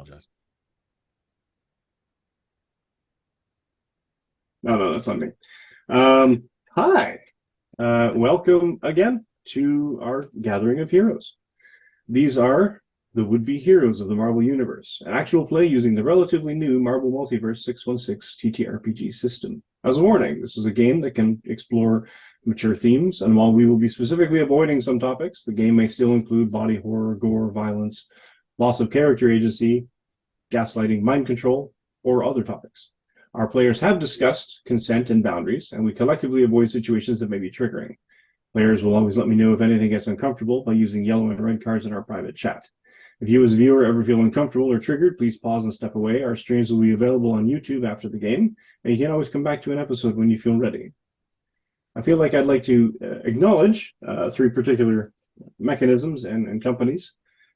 apologize. No, that's not me. Hi. Welcome again to our gathering of heroes. These are the would-be heroes of the Marvel Universe, an actual play using the relatively new Marvel Multiverse 616 TTRPG system. As a warning, this is a game that can explore mature themes, and while we will be specifically avoiding some topics, the game may still include body horror, gore, violence, loss of character agency, gaslighting, mind control, or other topics. Our players have discussed consent and boundaries, and we collectively avoid situations that may be triggering. Players will always let me know if anything gets uncomfortable by using yellow and red cards in our private chat. If you as a viewer ever feel uncomfortable or triggered, please pause and step away. Our streams will be available on YouTube after the game, and you can always come back to an episode when you feel ready. I feel like I'd like to acknowledge three particular mechanisms and companies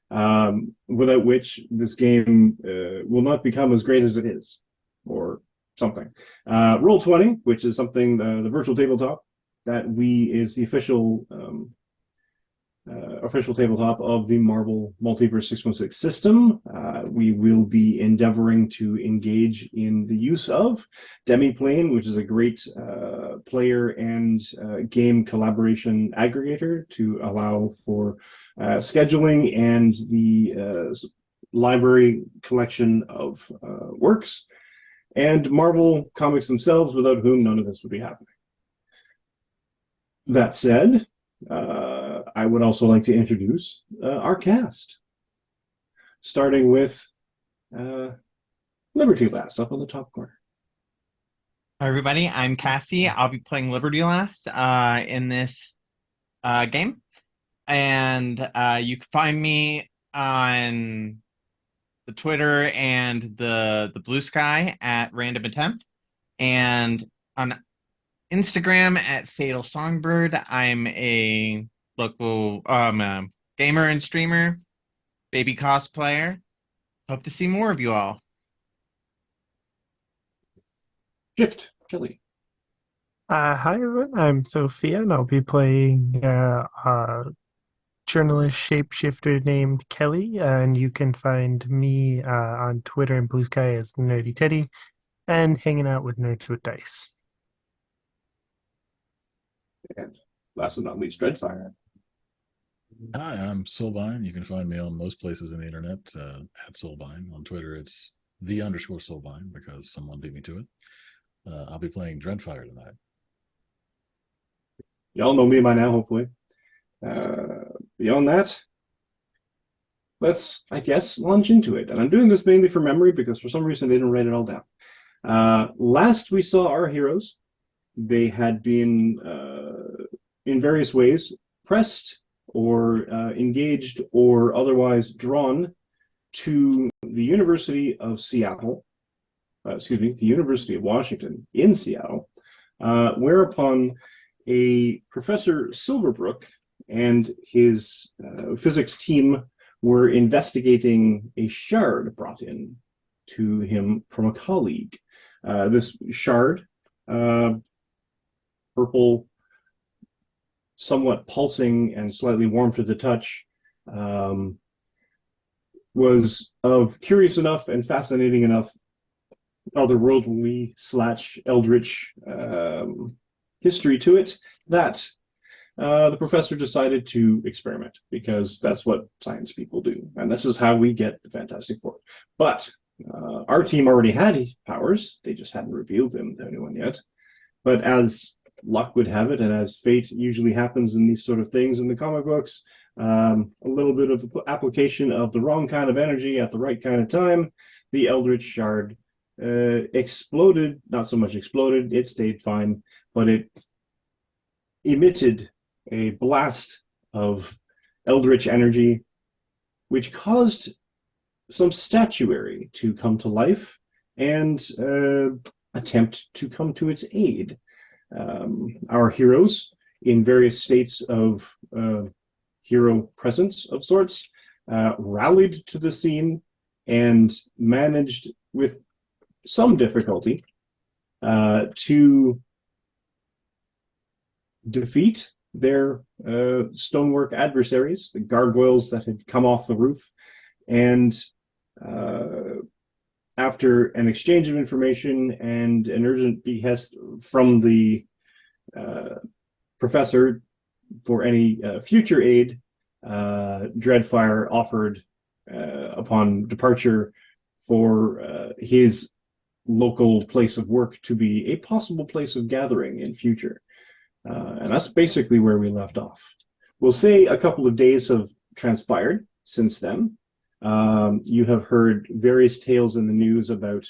without which this game will not become as great as it is, or something. Roll20, which is something, the virtual tabletop, that is the official tabletop of the Marvel Multiverse 616 system. We will be endeavoring to engage in the use of Demiplane, which is a great player and game collaboration aggregator to allow for scheduling and the library collection of works, and Marvel Comics themselves, without whom none of this would be happening. That said, I would also like to introduce our cast, starting with Liberty Lass up on the top corner. Hi, everybody. I'm Cassie. I'll be playing Liberty Lass in this game. And you can find me on the Twitter and the Blue Sky at Random Attempt, and on Instagram at Fatal Songbird. I'm a local gamer and streamer, baby cosplayer. Hope to see more of you all. Shift Kelly. Hi everyone, I'm Sophia and I'll be playing a journalist shapeshifter named Kelly, and you can find me on Twitter and Blue Sky as Nerdy Teddy, and hanging out with Nerds with Dice. And last but not least, Dreadfire. Hi, I'm Soulbine. You can find me on most places in the internet at Soulbine. On Twitter, it's _Soulbine because someone beat me to it. I'll be playing Dreadfire tonight. Y'all know me by now, hopefully. Beyond that, let's, I guess, launch into it. And I'm doing this mainly for memory because for some reason I didn't write it all down. Last we saw our heroes, they had been, in various ways, pressed or engaged or otherwise drawn to the University of Seattle, the University of Washington in Seattle, whereupon a Professor Silverbrook and his physics team were investigating a shard brought in to him from a colleague. This shard, purple, somewhat pulsing and slightly warm to the touch, was of curious enough and fascinating enough otherworldly / eldritch history to it that the professor decided to experiment, because that's what science people do, and this is how we get the Fantastic Four. But our team already had powers, they just hadn't revealed them to anyone yet. But as luck would have it, and as fate usually happens in these sort of things in the comic books, a little bit of application of the wrong kind of energy at the right kind of time, the Eldritch Shard exploded. Not so much exploded, it stayed fine, but it emitted a blast of eldritch energy, which caused some statuary to come to life and attempt to come to its aid. Our heroes, in various states of hero presence of sorts, rallied to the scene and managed with some difficulty to defeat their stonework adversaries, the gargoyles that had come off the roof, and after an exchange of information and an urgent behest from the professor for any future aid, Dreadfire offered, upon departure, for his local place of work to be a possible place of gathering in future. And that's basically where we left off. We'll say a couple of days have transpired since then. You have heard various tales in the news about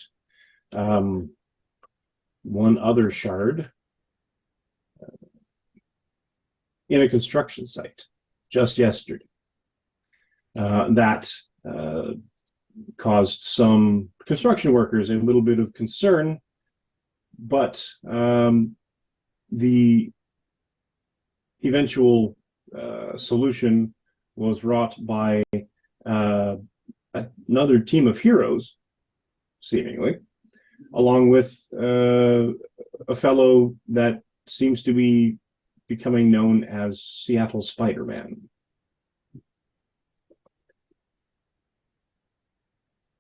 one other shard in a construction site just yesterday. That caused some construction workers a little bit of concern, but the eventual solution was wrought by another team of heroes, seemingly, along with a fellow that seems to be becoming known as Seattle Spider-Man.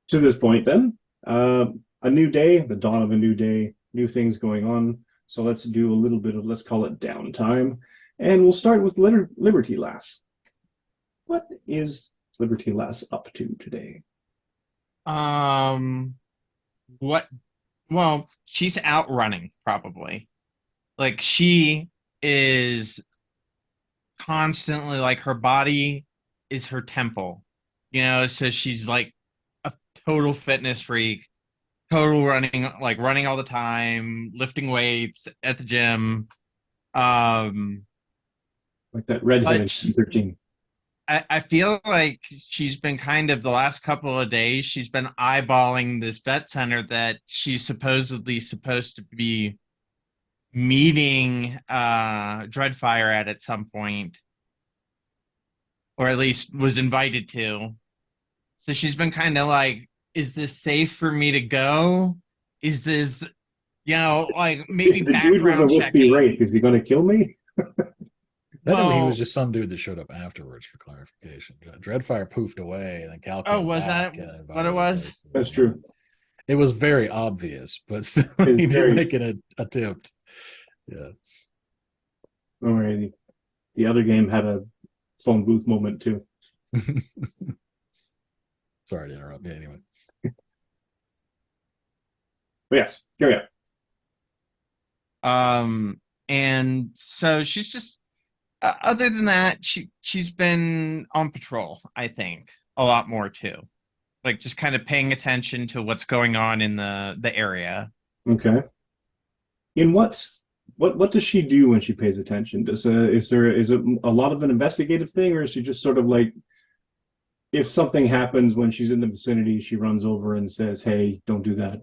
To this point, then, a new day, the dawn of a new day, new things going on. So let's do a little bit of, let's call it downtime. And we'll start with Liberty Lass. What is Liberty Lass up to today? What? Well, she's out running, probably. Like, she is constantly, like, her body is her temple, so she's like a total fitness freak, total running, like running all the time, lifting weights at the gym. Like that redheaded But 13. I feel like she's been kind of, the last couple of days, she's been eyeballing this vet center that she's supposedly supposed to be meeting Dreadfire at some point, or at least was invited to. So she's been kind of like, is this safe for me to go? Is this, like, maybe The dude was a background wispy checking? wraith. Is he going to kill me? Apparently, he Well, was just some dude that showed up afterwards for clarification. Dreadfire poofed away, and then Cal came was back that and invited what it him was? place. That's true. It was very obvious, but still, It's he very- did make an attempt. Yeah. Alrighty. The other game had a phone booth moment too. Sorry to interrupt. Yeah, anyway. But yes, carry on. And so she's just, other than that, she's been on patrol, I think, a lot more too. Like, just kind of paying attention to what's going on in the area. Okay. In what does she do when she pays attention? Is it a lot of an investigative thing, or is she just sort of like, if something happens when she's in the vicinity, she runs over and says, "Hey, don't do that."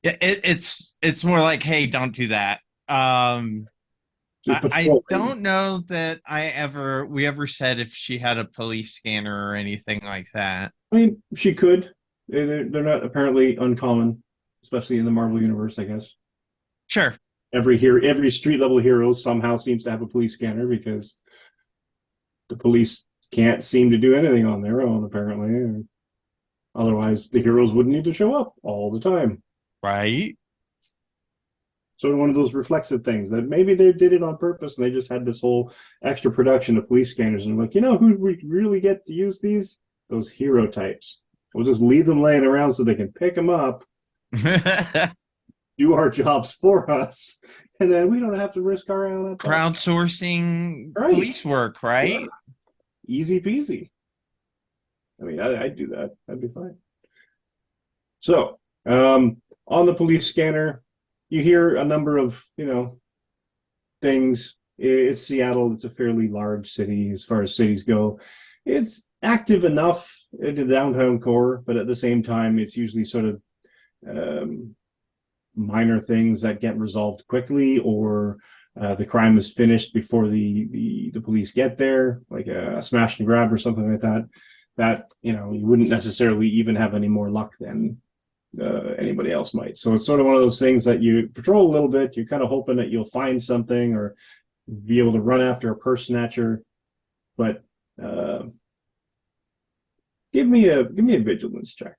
Yeah, it's more like, hey, don't do that. She's I patrolling. don't know that we ever said if she had a police scanner or anything like that. I mean, she could. They're not apparently uncommon, especially in the Marvel universe, I guess. Sure. Every street level hero somehow seems to have a police scanner because the police can't seem to do anything on their own, apparently. Otherwise, the heroes wouldn't need to show up all the time. Right. Sort of one of those reflexive things that maybe they did it on purpose and they just had this whole extra production of police scanners. And like, who we really get to use these? Those hero types. We'll just leave them laying around so they can pick them up, do our jobs for us, and then we don't have to risk our own Crowdsourcing Right. police work, right? Yeah. Easy peasy. I mean, I'd do that. That'd be fine. So, on the police scanner, you hear a number of, things. It's Seattle. It's a fairly large city as far as cities go. It's active enough in the downtown core, but at the same time, it's usually sort of minor things that get resolved quickly, or the crime is finished before the police get there, like a smash and grab or something like that. That you wouldn't necessarily even have any more luck than anybody else might. So it's sort of one of those things that you patrol a little bit. You're kind of hoping that you'll find something or be able to run after a purse snatcher, but give me a vigilance check.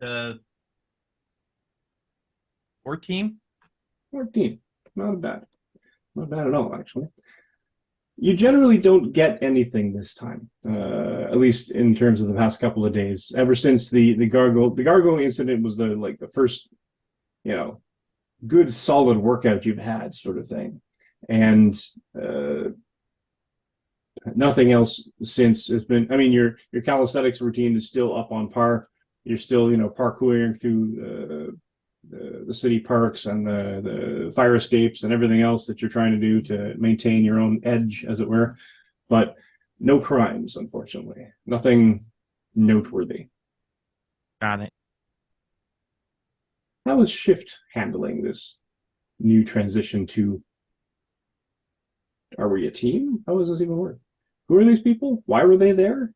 14. 14. Not bad. Not bad at all, actually. You generally don't get anything this time, at least in terms of the past couple of days. Ever since the gargoyle incident was the first, good solid workout you've had, sort of thing, and nothing else since has been. I mean, your calisthenics routine is still up on par. You're still, parkouring through the city parks and the fire escapes and everything else that you're trying to do to maintain your own edge, as it were. But no crimes, unfortunately. Nothing noteworthy. Got it. How is Shift handling this new transition to? Are we a team? How does this even work? Who are these people? Why were they there?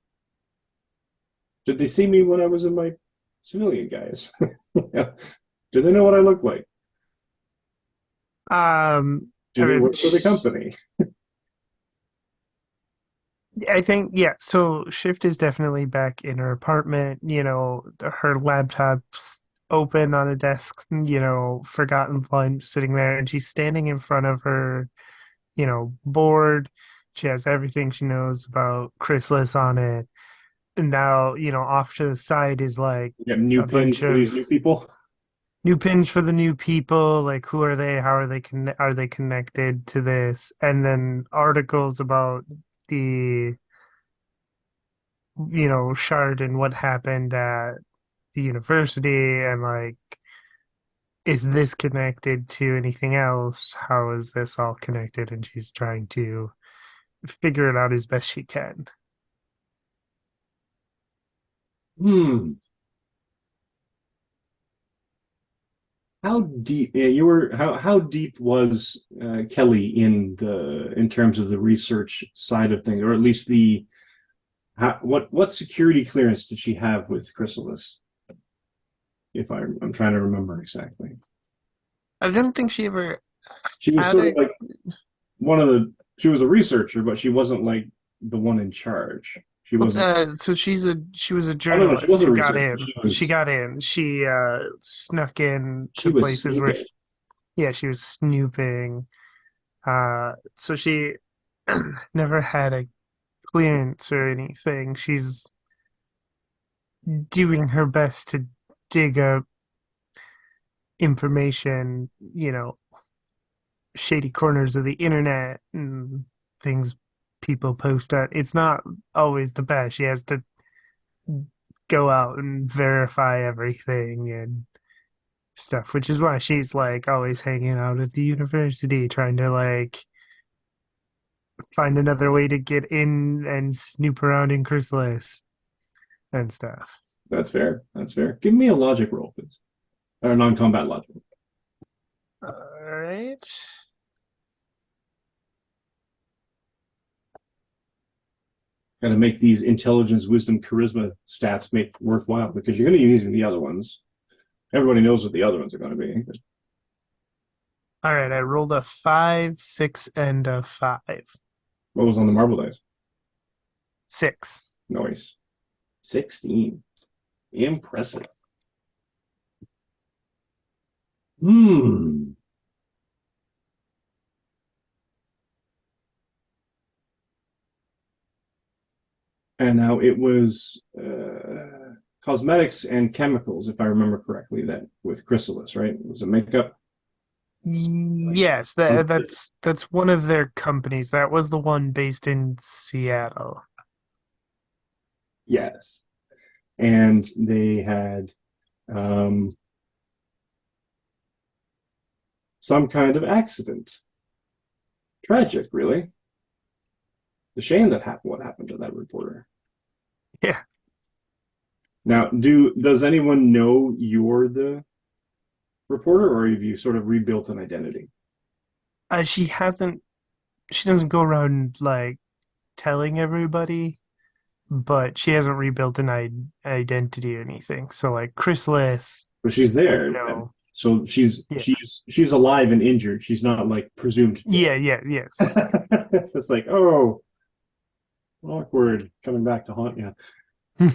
Did they see me when I was in my civilian guise? Do they know what I look like? Do they work for the company? I think, yeah, so Shift is definitely back in her apartment, her laptop's open on a desk, forgotten blind sitting there, and she's standing in front of her, board. She has everything she knows about Chrysalis on it. And now, off to the side is like You have new a pins bunch for these of new people. new pins for the new people. Like, who are they? How are they are they connected to this? And then articles about the shard and what happened at the university, and like, is this connected to anything else? How is this all connected? And she's trying to figure it out as best she can. Hmm. How deep? Yeah, you were. How deep was Kelly in terms of the research side of things, or at least what security clearance did she have with Chrysalis? If I'm trying to remember exactly. I don't think she ever She was had sort of it. like she was a researcher, but she wasn't like the one in charge. She wasn't. So she was a Oh no, she journalist wasn't who a got researcher. in. She got in. She snuck in She to was places where sneaking. yeah, she was snooping. So she never had a clearance or anything. She's doing her best to dig up information, shady corners of the internet and things people post on. It's not always the best. She has to go out and verify everything and stuff, which is why she's like always hanging out at the university trying to like find another way to get in and snoop around in Chrysalis and stuff. That's fair. That's fair. Give me a logic roll, please, or non-combat logic. All right. Got to make these intelligence, wisdom, charisma stats make worthwhile because you're going to be using the other ones. Everybody knows what the other ones are going to be. All right. I rolled a 5, 6, and a 5. What was on the marble dice? 6. Noise. 16. Impressive. Hmm. And now it was cosmetics and chemicals, if I remember correctly, that with Chrysalis, right? It was a makeup. Yes, that's one of their companies. That was the one based in Seattle. Yes. And they had some kind of accident. Tragic, really. The shame that happened. What happened to that reporter? Yeah. Now, does anyone know you're the reporter, or have you sort of rebuilt an identity? She doesn't go around like telling everybody, but she hasn't rebuilt an identity or anything. So like Chrysalis, But she's there. no. So she's Yeah. she's alive and injured. She's not like presumed dead. Yes. It's like, oh, awkward coming back to haunt you.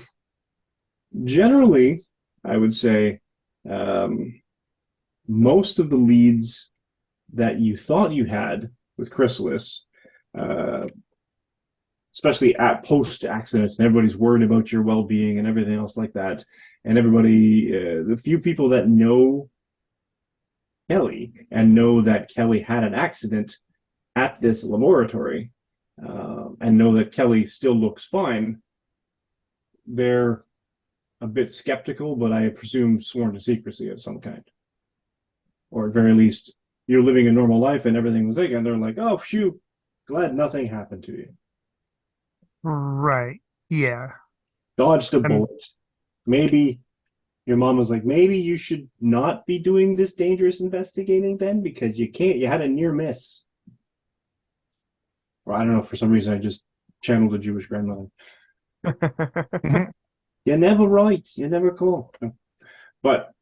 Generally, I would say most of the leads that you thought you had with Chrysalis, especially at post accident, and everybody's worried about your well-being and everything else like that, and everybody, the few people that know Kelly and know that Kelly had an accident at this laboratory, and know that Kelly still looks fine, they're a bit skeptical, but I presume sworn to secrecy of some kind. Or at very least, you're living a normal life and everything was like, and they're like, oh, phew, glad nothing happened to you. Right. Yeah. Dodged a I'm bullet. Maybe your mom was like, maybe you should not be doing this dangerous investigating then because you can't, you had a near miss. Or I don't know, for some reason I just channeled a Jewish grandmother. You're never right. You're never cool. But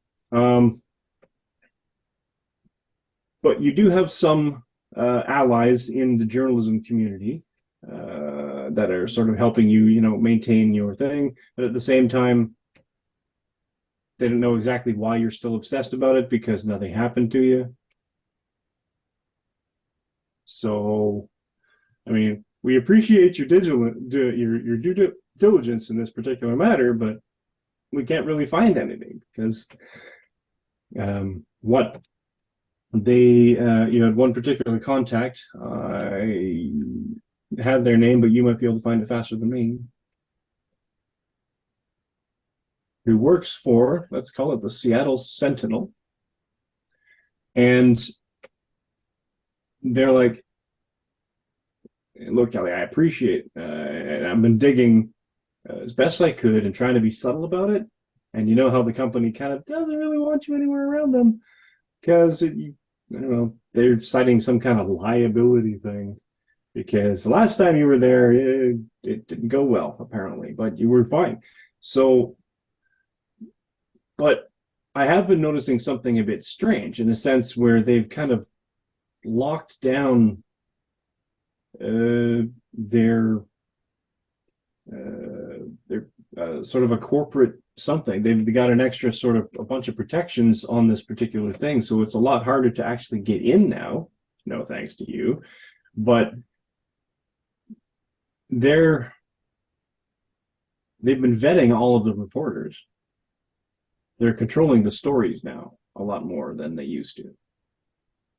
you do have some allies in the journalism community that are sort of helping you, you know, maintain your thing. But at the same time, they don't know exactly why you're still obsessed about it because nothing happened to you. So, I mean, we appreciate your due diligence in this particular matter, but we can't really find anything because what they you had one particular contact. I have their name, but you might be able to find it faster than me. Who works for, let's call it the Seattle Sentinel, and they're like, look, Kelly, I appreciate, and I've been digging as best I could and trying to be subtle about it. And you know how the company kind of doesn't really want you anywhere around them because I don't know, they're citing some kind of liability thing because the last time you were there, it didn't go well, apparently, but you were fine. So, but I have been noticing something a bit strange in a sense where they've kind of locked down their sort of a corporate something. They've got an extra sort of a bunch of protections on this particular thing, so it's a lot harder to actually get in now. No thanks to you, but they've been vetting all of the reporters. They're controlling the stories now a lot more than they used to.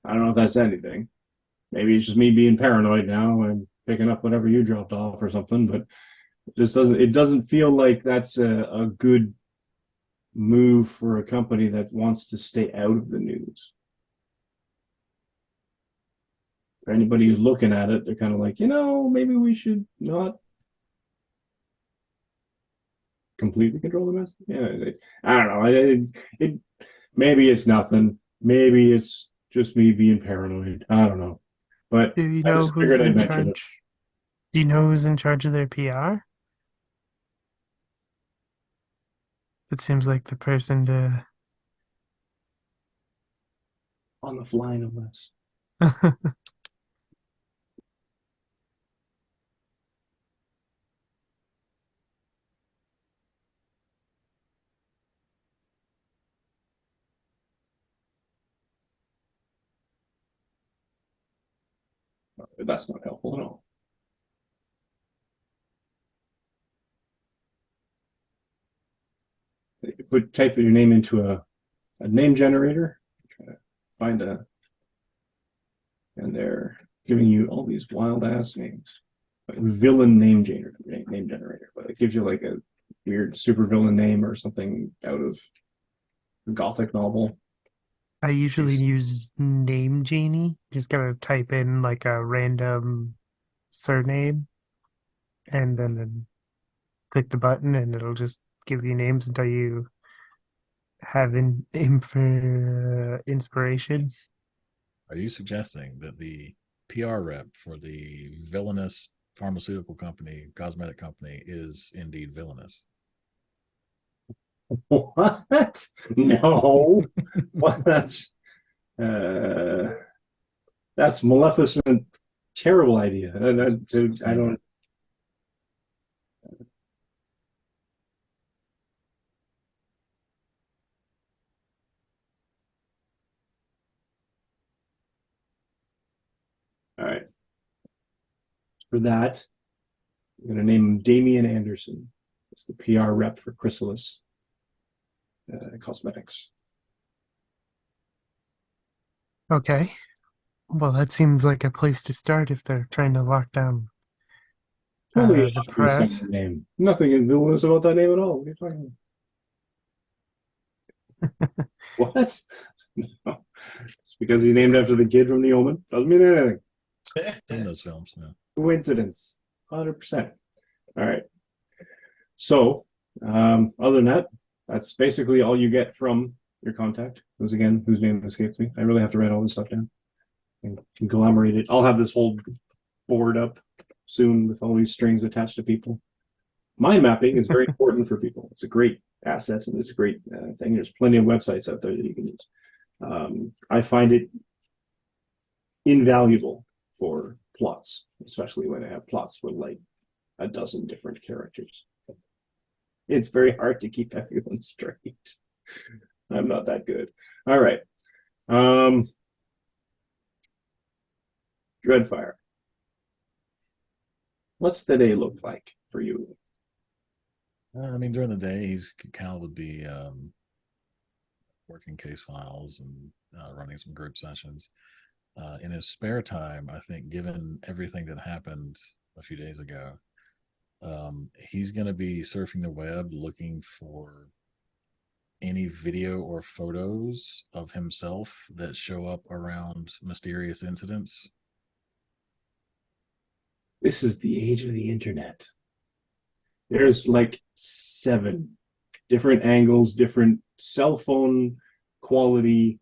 I don't know if that's anything. Maybe it's just me being paranoid now and picking up whatever you dropped off or something, but it doesn't feel like that's a good move for a company that wants to stay out of the news. For anybody who's looking at it, they're kind of like, you know, maybe we should not completely control the mess. Yeah, I don't know. Maybe it's nothing. Maybe it's just me being paranoid. I don't know. But Do you I know just who's figured I'd in mention it. charge? Do you know who's in charge of their PR? It seems like the person to. On the fly, no less. That's not helpful at all. Type your name into a name generator, try to find and they're giving you all these wild ass names. Like villain name generator, but it gives you like a weird super villain name or something out of a gothic novel. I usually use Name Genie. Just gotta type in like a random surname and then click the button and it'll just give you names until you have inspiration. Are you suggesting that the PR rep for the villainous pharmaceutical company, cosmetic company, is indeed villainous? What? No. What? Uh, that's Maleficent. Terrible idea. I don't. All right. For that, I'm going to name him Damian Anderson. It's the PR rep for Chrysalis Cosmetics. Okay. Well, that seems like a place to start if they're trying to lock down Totally the a press. name. Nothing villainous about that name at all. What are you talking about? What? No. It's because he's named after the kid from The Omen. Doesn't mean anything. Seen those films. Yeah. Coincidence. 100%. All right. So, other than that, that's basically all you get from your contact. Whose name escapes me. I really have to write all this stuff down and conglomerate it. I'll have this whole board up soon with all these strings attached to people. Mind mapping is very important for people. It's a great asset and it's a great thing. There's plenty of websites out there that you can use. I find it invaluable for plots, especially when I have plots with like a dozen different characters. It's very hard to keep everyone straight. I'm not that good. All right. Dreadfire. What's the day look like for you? I mean, during the day, Cal would be working case files and running some group sessions. In his spare time, I think, given everything that happened a few days ago, he's going to be surfing the web looking for any video or photos of himself that show up around mysterious incidents. This is the age of the internet. There's like 7 different angles, different cell phone quality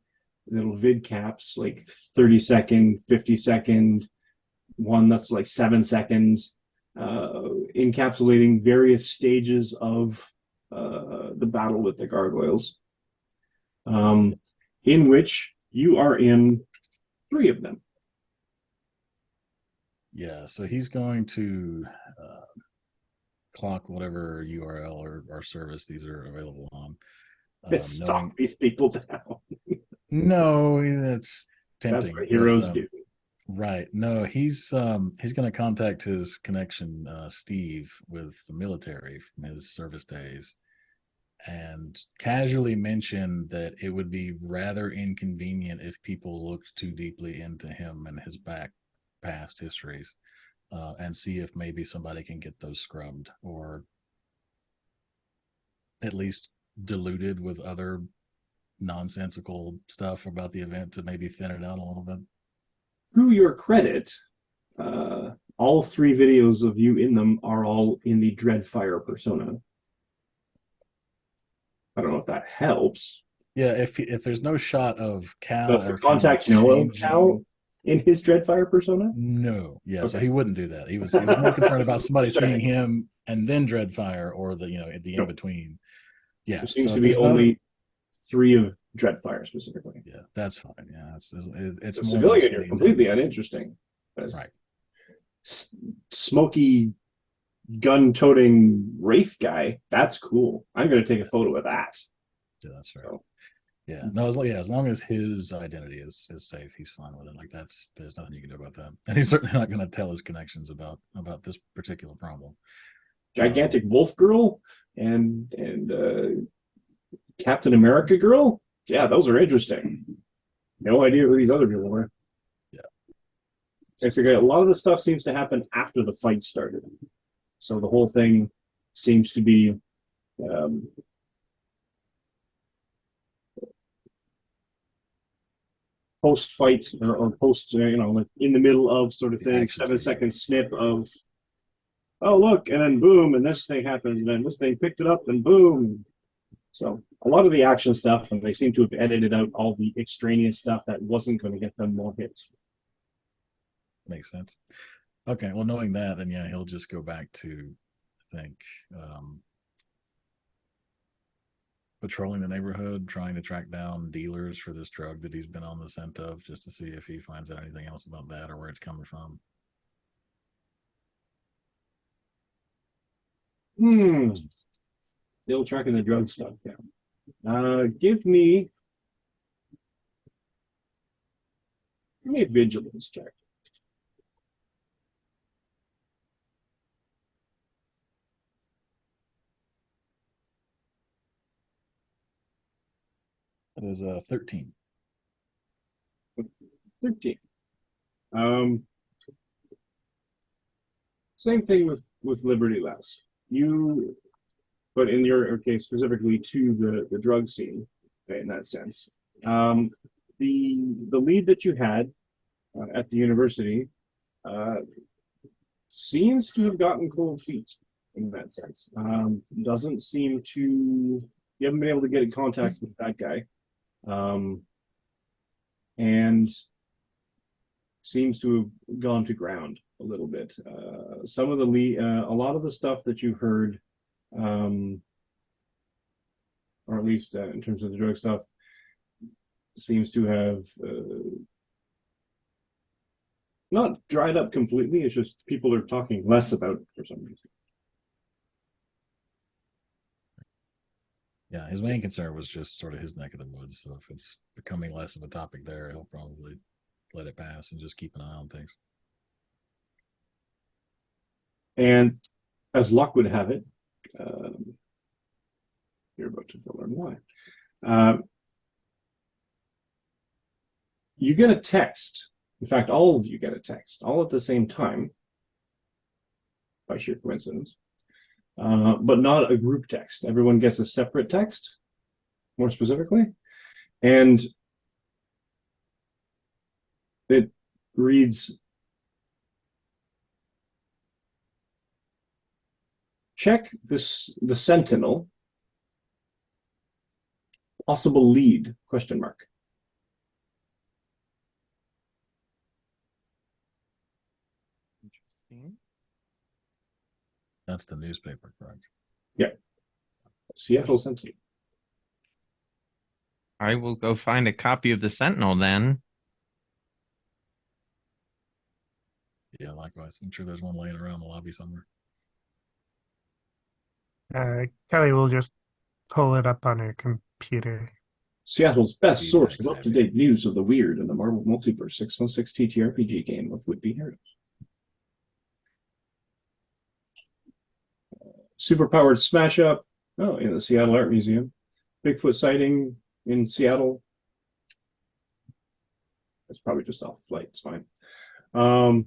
little vid caps, like 30-second, 50-second, one that's like 7 seconds, encapsulating various stages of the battle with the gargoyles, in which you are in 3 of them. Yeah, so he's going to clock whatever URL or service these are available on. Stalk these people down. No, that's That's tempting. what heroes do. Right. No, he's going to contact his connection, Steve, with the military from his service days, and casually mention that it would be rather inconvenient if people looked too deeply into him and his past histories, and see if maybe somebody can get those scrubbed or at least diluted with other nonsensical stuff about the event to maybe thin it out a little bit. To your credit, all 3 videos of you in them are all in the Dreadfire persona. I don't know if that helps. Yeah, if there's no shot of Cal Does the or contact know of Cal in his Dreadfire persona? No, yeah, Okay. So he wouldn't do that. He was more concerned about somebody seeing him and then Dreadfire or the the in between. Yeah, there seems to be only 3 of Dreadfire specifically. Yeah, that's fine. Yeah, it's The more civilian, you're completely uninteresting. Right. Smoky gun-toting wraith guy. That's cool. I'm going to take a photo of that. Yeah, that's fair. So, yeah, no, as long as his identity is safe, he's fine with it. Like there's nothing you can do about that, and he's certainly not going to tell his connections about this particular problem. gigantic wolf girl and Captain America girl. Yeah, those are interesting. No idea who these other people were. Yeah. Basically, a lot of the stuff seems to happen after the fight started. So the whole thing seems to be post-fight or post, like in the middle of sort of thing, 7-second snip of, oh, look, and then boom, and this thing happened, and then this thing picked it up, and boom. So a lot of the action stuff, and they seem to have edited out all the extraneous stuff that wasn't going to get them more hits. Makes sense. Okay, well, knowing that, then yeah, he'll just go back to, I think, patrolling the neighborhood, trying to track down dealers for this drug that he's been on the scent of, just to see if he finds out anything else about that or where it's coming from. Still tracking the drug stuff down. Give me a vigilance check. That is 13. 13. Same thing with Liberty Less. You, but in your case specifically to the drug scene, in that sense. The lead that you had at the university seems to have gotten cold feet in that sense. Doesn't seem to, you haven't been able to get in contact with that guy. And seems to have gone to ground a little bit. Some of the a lot of the stuff that you've heard, or at least in terms of the drug stuff, seems to have not dried up completely. It's just people are talking less about it for some reason. Yeah, his main concern was just sort of his neck of the woods. So if it's becoming less of a topic there, he'll probably let it pass and just keep an eye on things. And as luck would have it, you're about to learn why. You get a text. In fact, all of you get a text, all at the same time, by sheer coincidence, but not a group text. Everyone gets a separate text, more specifically, and it reads, check this, the Sentinel, possible lead, question mark. Interesting. That's the newspaper, correct? Yeah. Seattle Sentinel. I will go find a copy of the Sentinel then. Yeah, likewise. I'm sure there's one laying around the lobby somewhere. Kelly will just pull it up on her computer. Seattle's best Deep source tech of savvy. up-to-date news of the weird in the Marvel Multiverse 616 TTRPG game of would-be heroes. Superpowered smash up. Oh, in the Seattle Art Museum. Bigfoot sighting in Seattle. It's probably just off the flight. It's fine. And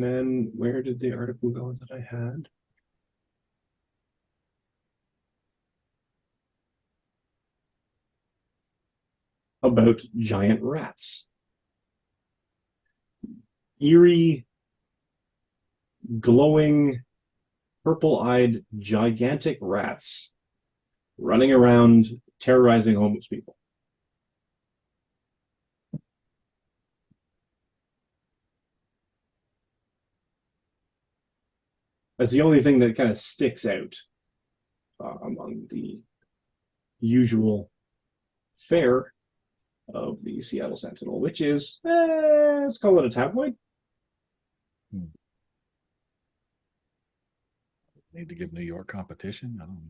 then where did the article go that I had? About giant rats. Eerie, glowing, purple-eyed, gigantic rats running around terrorizing homeless people. That's the only thing that kind of sticks out among the usual fare of the Seattle Sentinel, which is, let's call it a tabloid. Need to give New York competition? I don't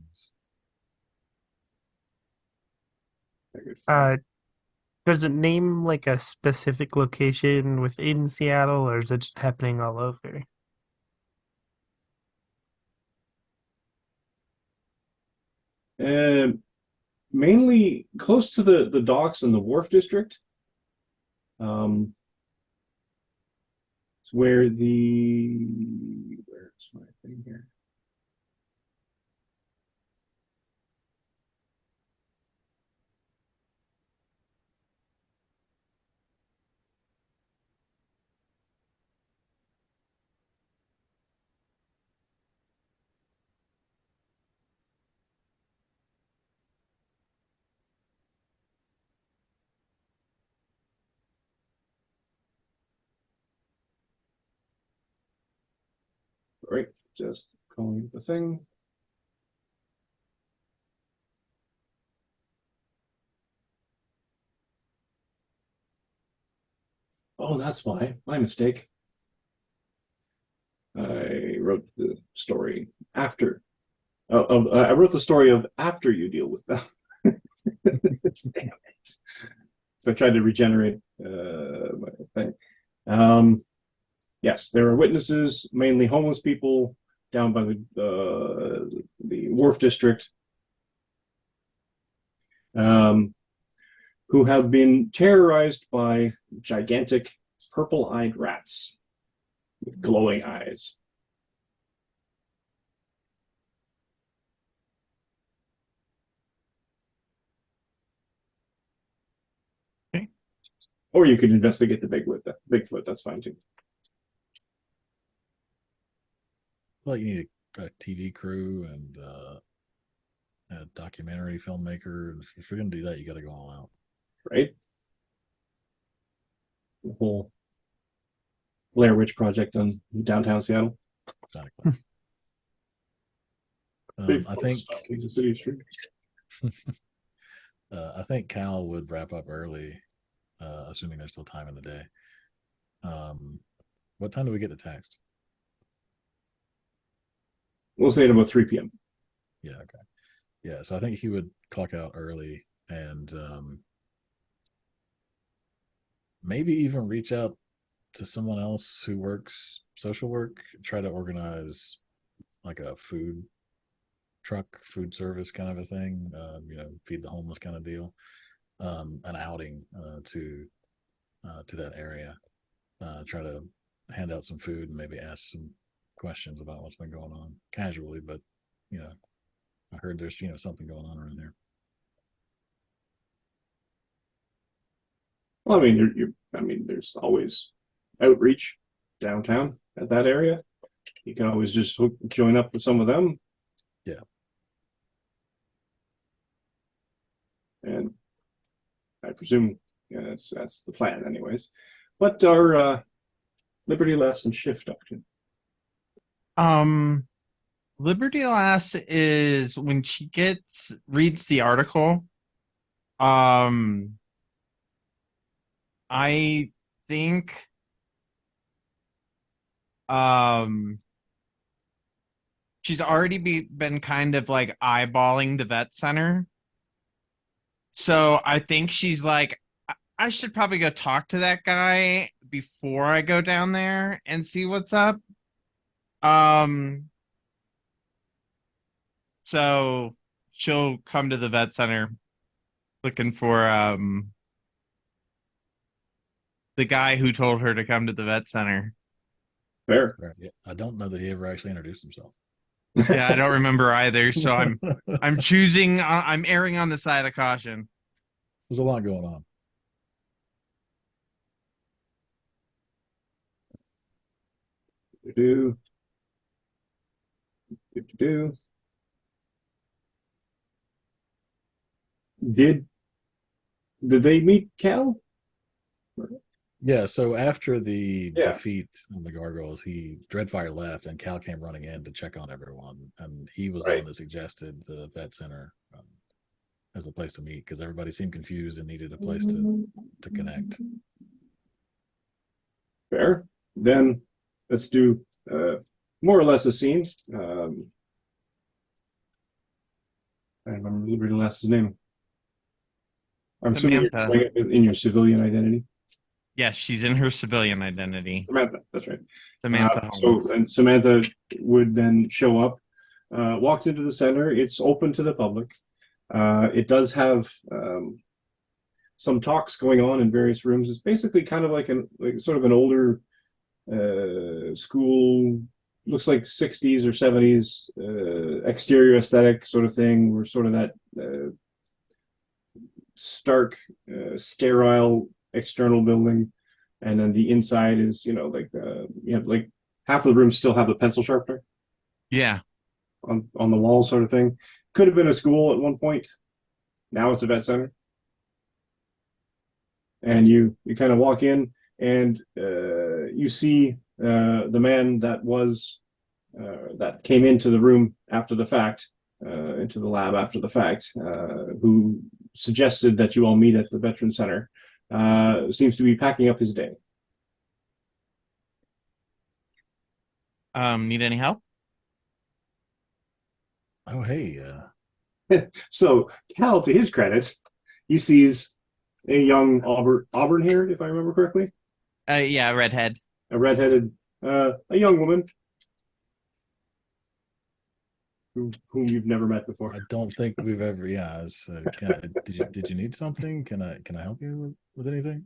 know. Does it name like a specific location within Seattle, or is it just happening all over? Mainly close to the docks and the wharf district. It's where where's my thing here? Right, just calling the thing. Oh, that's why. My mistake. I wrote the story after. I wrote the story of after you deal with them. Damn it. So I tried to regenerate my thing. Yes, there are witnesses, mainly homeless people, down by the wharf district. who have been terrorized by gigantic purple-eyed rats with glowing eyes. Okay. Or you could investigate the Bigfoot. That's fine too. Well, you need a TV crew and a documentary filmmaker. If you're going to do that, you got to go all out. Right? The whole Blair Witch Project on downtown Seattle. Exactly. I think the city street. I think Cal would wrap up early, assuming there's still time in the day. What time do we get to text? We'll say at about 3 p.m. Yeah, okay. Yeah, so I think he would clock out early and maybe even reach out to someone else who works social work, try to organize like a food truck, food service kind of a thing, feed the homeless kind of deal, an outing to that area, try to hand out some food and maybe ask some questions about what's been going on casually, but I heard there's something going on around there. Well, I mean, there's always outreach downtown at that area. You can always just join up with some of them. Yeah. And I presume that's the plan, anyways. What are Liberty Lass and Shift up to? Liberty Lass is when she reads the article. I think she's already been kind of like eyeballing the vet center. So I think she's like, I should probably go talk to that guy before I go down there and see what's up. So she'll come to the vet center looking for the guy who told her to come to the vet center. Fair. Right. Yeah. I don't know that he ever actually introduced himself. Yeah, I don't remember either. So I'm choosing. I'm erring on the side of caution. There's a lot going on. Do do. Did they meet Cal? Yeah, so after the Yeah. defeat on the Gargoyles, Dreadfire left and Cal came running in to check on everyone. And he was the Right. one that suggested the vet center as a place to meet because everybody seemed confused and needed a place to connect. Fair. Then let's do more or less a scene. I don't remember Liberty Lass's name. I'm assuming you're Samantha. playing it in your civilian identity. Yes, she's in her civilian identity. Samantha, that's right. Samantha. And Samantha would then show up, walks into the center. It's open to the public. It does have some talks going on in various rooms. It's basically kind of like sort of an older school, looks like 60s or 70s exterior aesthetic sort of thing. We're sort of that stark, sterile external building, and then the inside is like you have like half of the rooms still have the pencil sharpener Yeah. on the wall sort of thing. Could have been a school at one point. Now it's a vet center. And you kind of walk in and you see the man that came into the room after the fact, into the lab after the fact, who suggested that you all meet at the Veteran Center, seems to be packing up his day. Need any help? Oh, hey. So Cal, to his credit, he sees a young auburn haired, if I remember correctly. Yeah, redhead. A redheaded, a young woman. whom you've never met before. I don't think we've ever. Yeah. Did you need something? Can I help you with anything?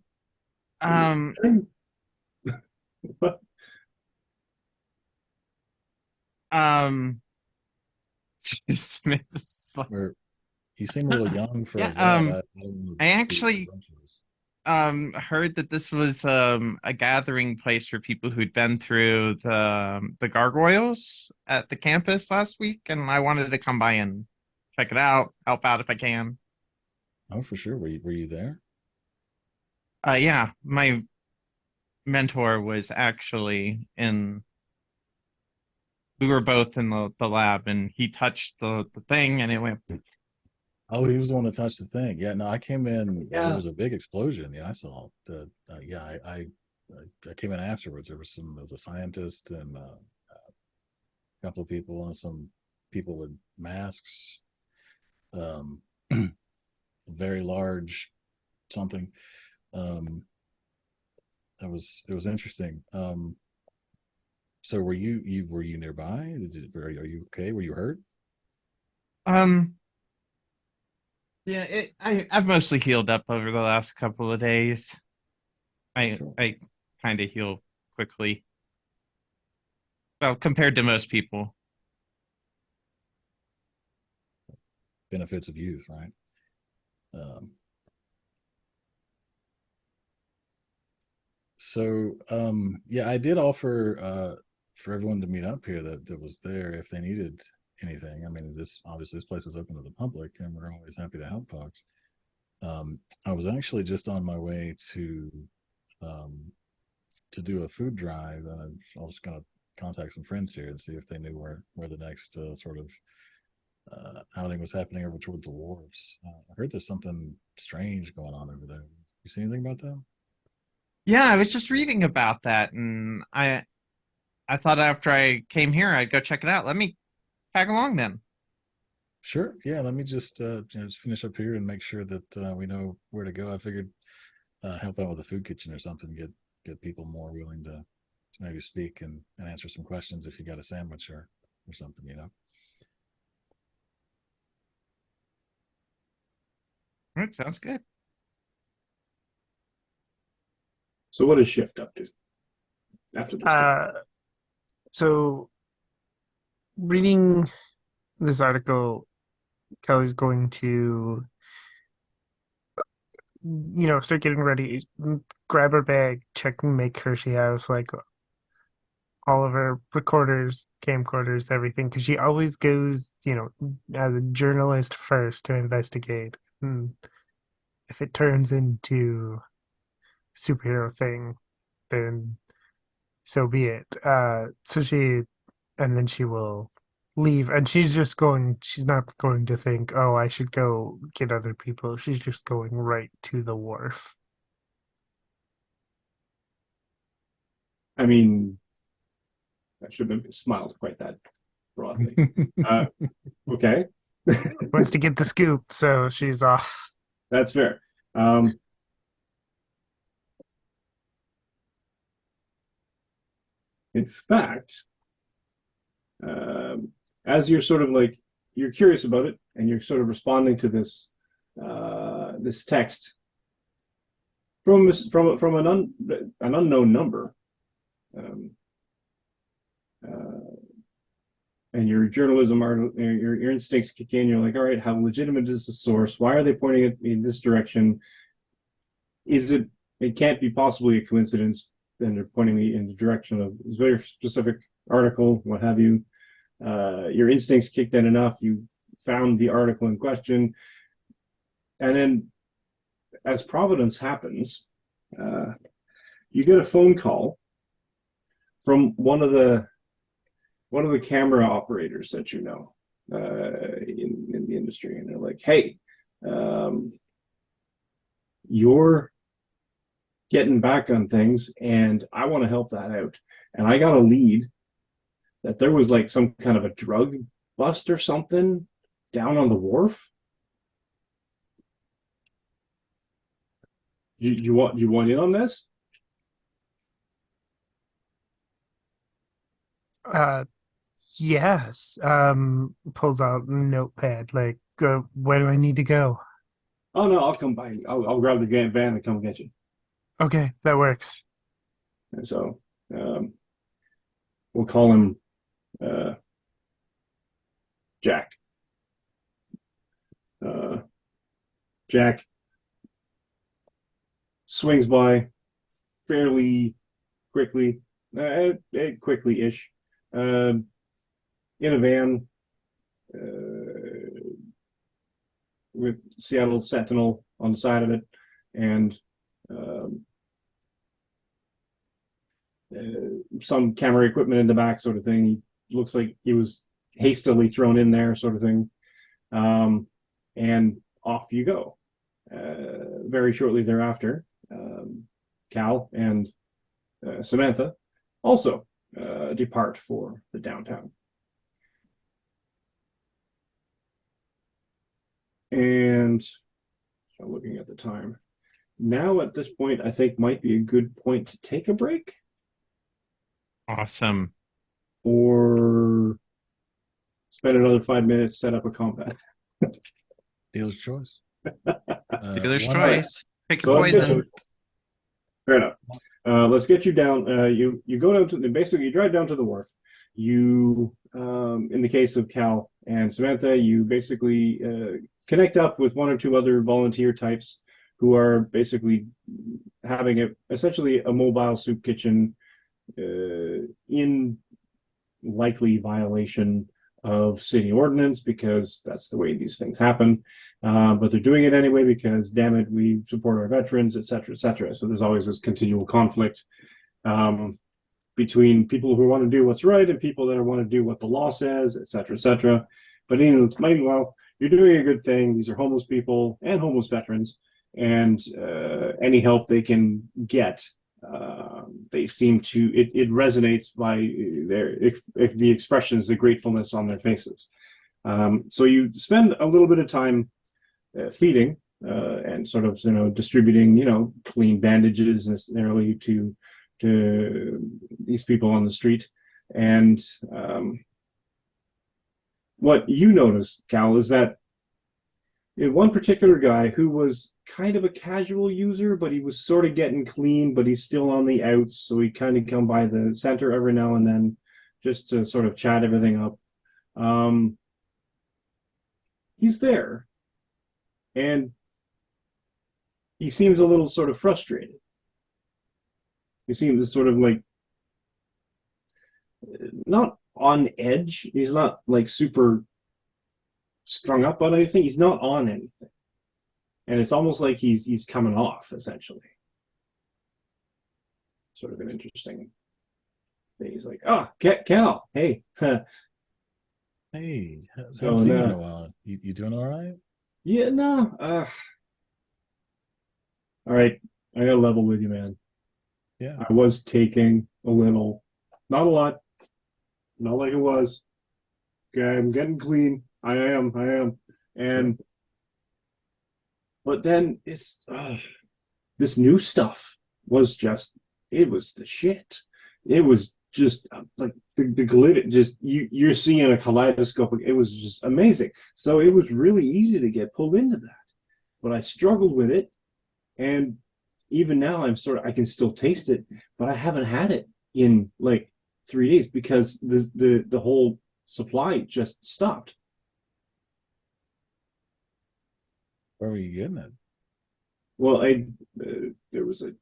Um, What? um, Smith is like, Or you seem a little young for a yeah, vet. I don't know I who your actually bunch is. heard that this was a gathering place for people who'd been through the gargoyles at the campus last week, and I wanted to come by and check it out, help out if I can. Oh, for sure. Were you there? Yeah, my mentor was actually in. We were both in the lab, and he touched the thing, and it went. Oh, he was the one that touched the thing. Yeah, no, I came in. There Yeah. was a big explosion. Yeah, I saw. Yeah, I came in afterwards. There was a scientist and a couple of people and some people with masks. Um, a very large something. Um, it was interesting. So were you nearby? Are you okay? Were you hurt? Um, yeah, I've mostly healed up over the last couple of days. I Sure. I kind of heal quickly. Well, compared to most people. Benefits of youth, right? Um, yeah, I did offer for everyone to meet up here that was there if they needed anything. I mean, this place is open to the public, and we're always happy to help folks. I was actually just on my way um, to do a food drive, and I was going to contact some friends here and see if they knew where the next sort of outing was happening over toward the wharves. I heard there's something strange going on over there. You see anything about that? Yeah, I was just reading about that, and I thought after I came here, I'd go check it out. Let me tag along then. Sure. Yeah. Let me just finish up here and make sure that we know where to go. I figured help out with the food kitchen or something. Get people more willing to maybe speak and answer some questions if you got a sandwich or something. All right, sounds good. So what is Shift up to after this time? So reading this article, Kelly's going to, start getting ready, grab her bag, check and make sure she has like all of her recorders, camcorders, everything, because she always goes, as a journalist first to investigate. And if it turns into superhero thing, then so be it. And then she will leave, and she's not going to think, oh, I should go get other people. She's just going right to the wharf. I mean, I shouldn't have smiled quite that broadly. Okay. Wants to get the scoop, so she's off. That's fair. Um, in fact, um, as you're sort of like you're curious about it, and you're sort of responding to this text from an unknown number, um, uh, and your your instincts kick in. You're like, all right, how legitimate is the source? Why are they pointing it in this direction? Is it? It can't be possibly a coincidence. Then they're pointing me in the direction of this very specific article, what have you. Your instincts kicked in enough. You found the article in question, and then, as Providence happens, you get a phone call from one of the camera operators that in the industry, and they're like, "Hey, you're getting back on things, and I want to help that out. And I got a lead that there was like some kind of a drug bust or something down on the wharf. You want in on this?" Uh, Yes. Pulls out a notepad. Like, where do I need to go? Oh no, I'll come by. I'll grab the van and come get you. Okay, that works. And so um, we'll call him uh, Jack. Uh, Jack swings by fairly quickly, quickly-ish, uh, in a van with Seattle Sentinel on the side of it, and um, some camera equipment in the back, sort of thing. He looks like he was hastily thrown in there, sort of thing. And off you go. Very shortly thereafter, Cal and Samantha also depart for the downtown. And so looking at the time, now at this point, I think might be a good point to take a break Awesome. or spend another 5 minutes, set up a combat. Dealer's choice. Dealer's One choice. Pick So a let's get poison. you. Fair enough. Let's get you down. You go down to basically you drive down to the wharf. You, in the case of Cal and Samantha, you basically connect up with one or two other volunteer types who are basically having essentially a mobile soup kitchen in likely violation of city ordinance because that's the way these things happen. But they're doing it anyway because, damn it, we support our veterans, et cetera, et cetera. So there's always this continual conflict between people who want to do what's right and people that want to do what the law says, et cetera, et cetera. But meanwhile, you're doing a good thing. These are homeless people and homeless veterans, and any help they can get, they seem to it resonates by the expressions, the gratefulness on their faces. So you spend a little bit of time feeding and sort of distributing clean bandages necessarily to these people on the street. And what you notice, Cal, is that one particular guy who was kind of a casual user, but he was sort of getting clean, but he's still on the outs, so he kind of come by the center every now and then just to sort of chat everything up. He's there, and he seems a little sort of frustrated. He seems sort of like not on edge. He's not like super strung up on anything. He's not on anything. And it's almost like he's coming off, essentially. Sort of an interesting thing. He's like, oh, Cal, hey. Hey, So, haven't seen you in a while. You doing all right? Yeah, no. All right. I gotta level with you, man. Yeah. I was taking a little, not a lot, not like it was. Okay, I'm getting clean. I am. And but then it's this new stuff was just it was the shit. It was just like the glitter. Just you're seeing a kaleidoscope. It was just amazing. So it was really easy to get pulled into that, but I struggled with it, and even now I can still taste it, but I haven't had it in like 3 days because the whole supply just stopped. Where were you getting it? Well, there was a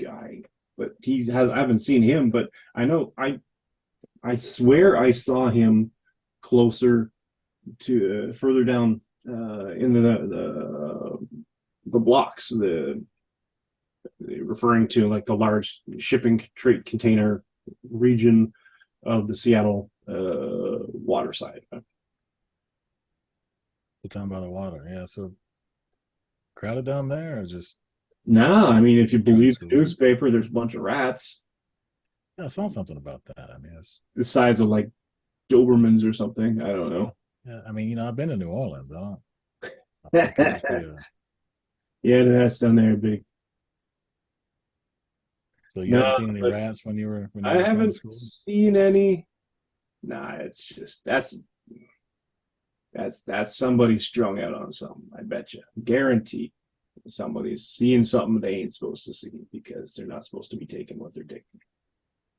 guy, but I haven't seen him, but I know I swear I saw him closer to further down in the blocks, referring to like the large shipping trade container region of the Seattle water side. The town by the water. Yeah. So crowded down there, or just Nah, I mean, if you believe the Cool. newspaper, there's a bunch of rats yeah, I saw something about that. I mean, the size of like Dobermans or something. I don't know. yeah. I mean, I've been to New Orleans. I don't. It could just be a, Yeah, the rats down there are big. so you No, haven't seen any but rats when you I were in haven't school? seen any. Nah, it's just that's somebody strung out on something. I bet you, guaranteed. Somebody's seeing something they ain't supposed to see because they're not supposed to be taking what they're taking.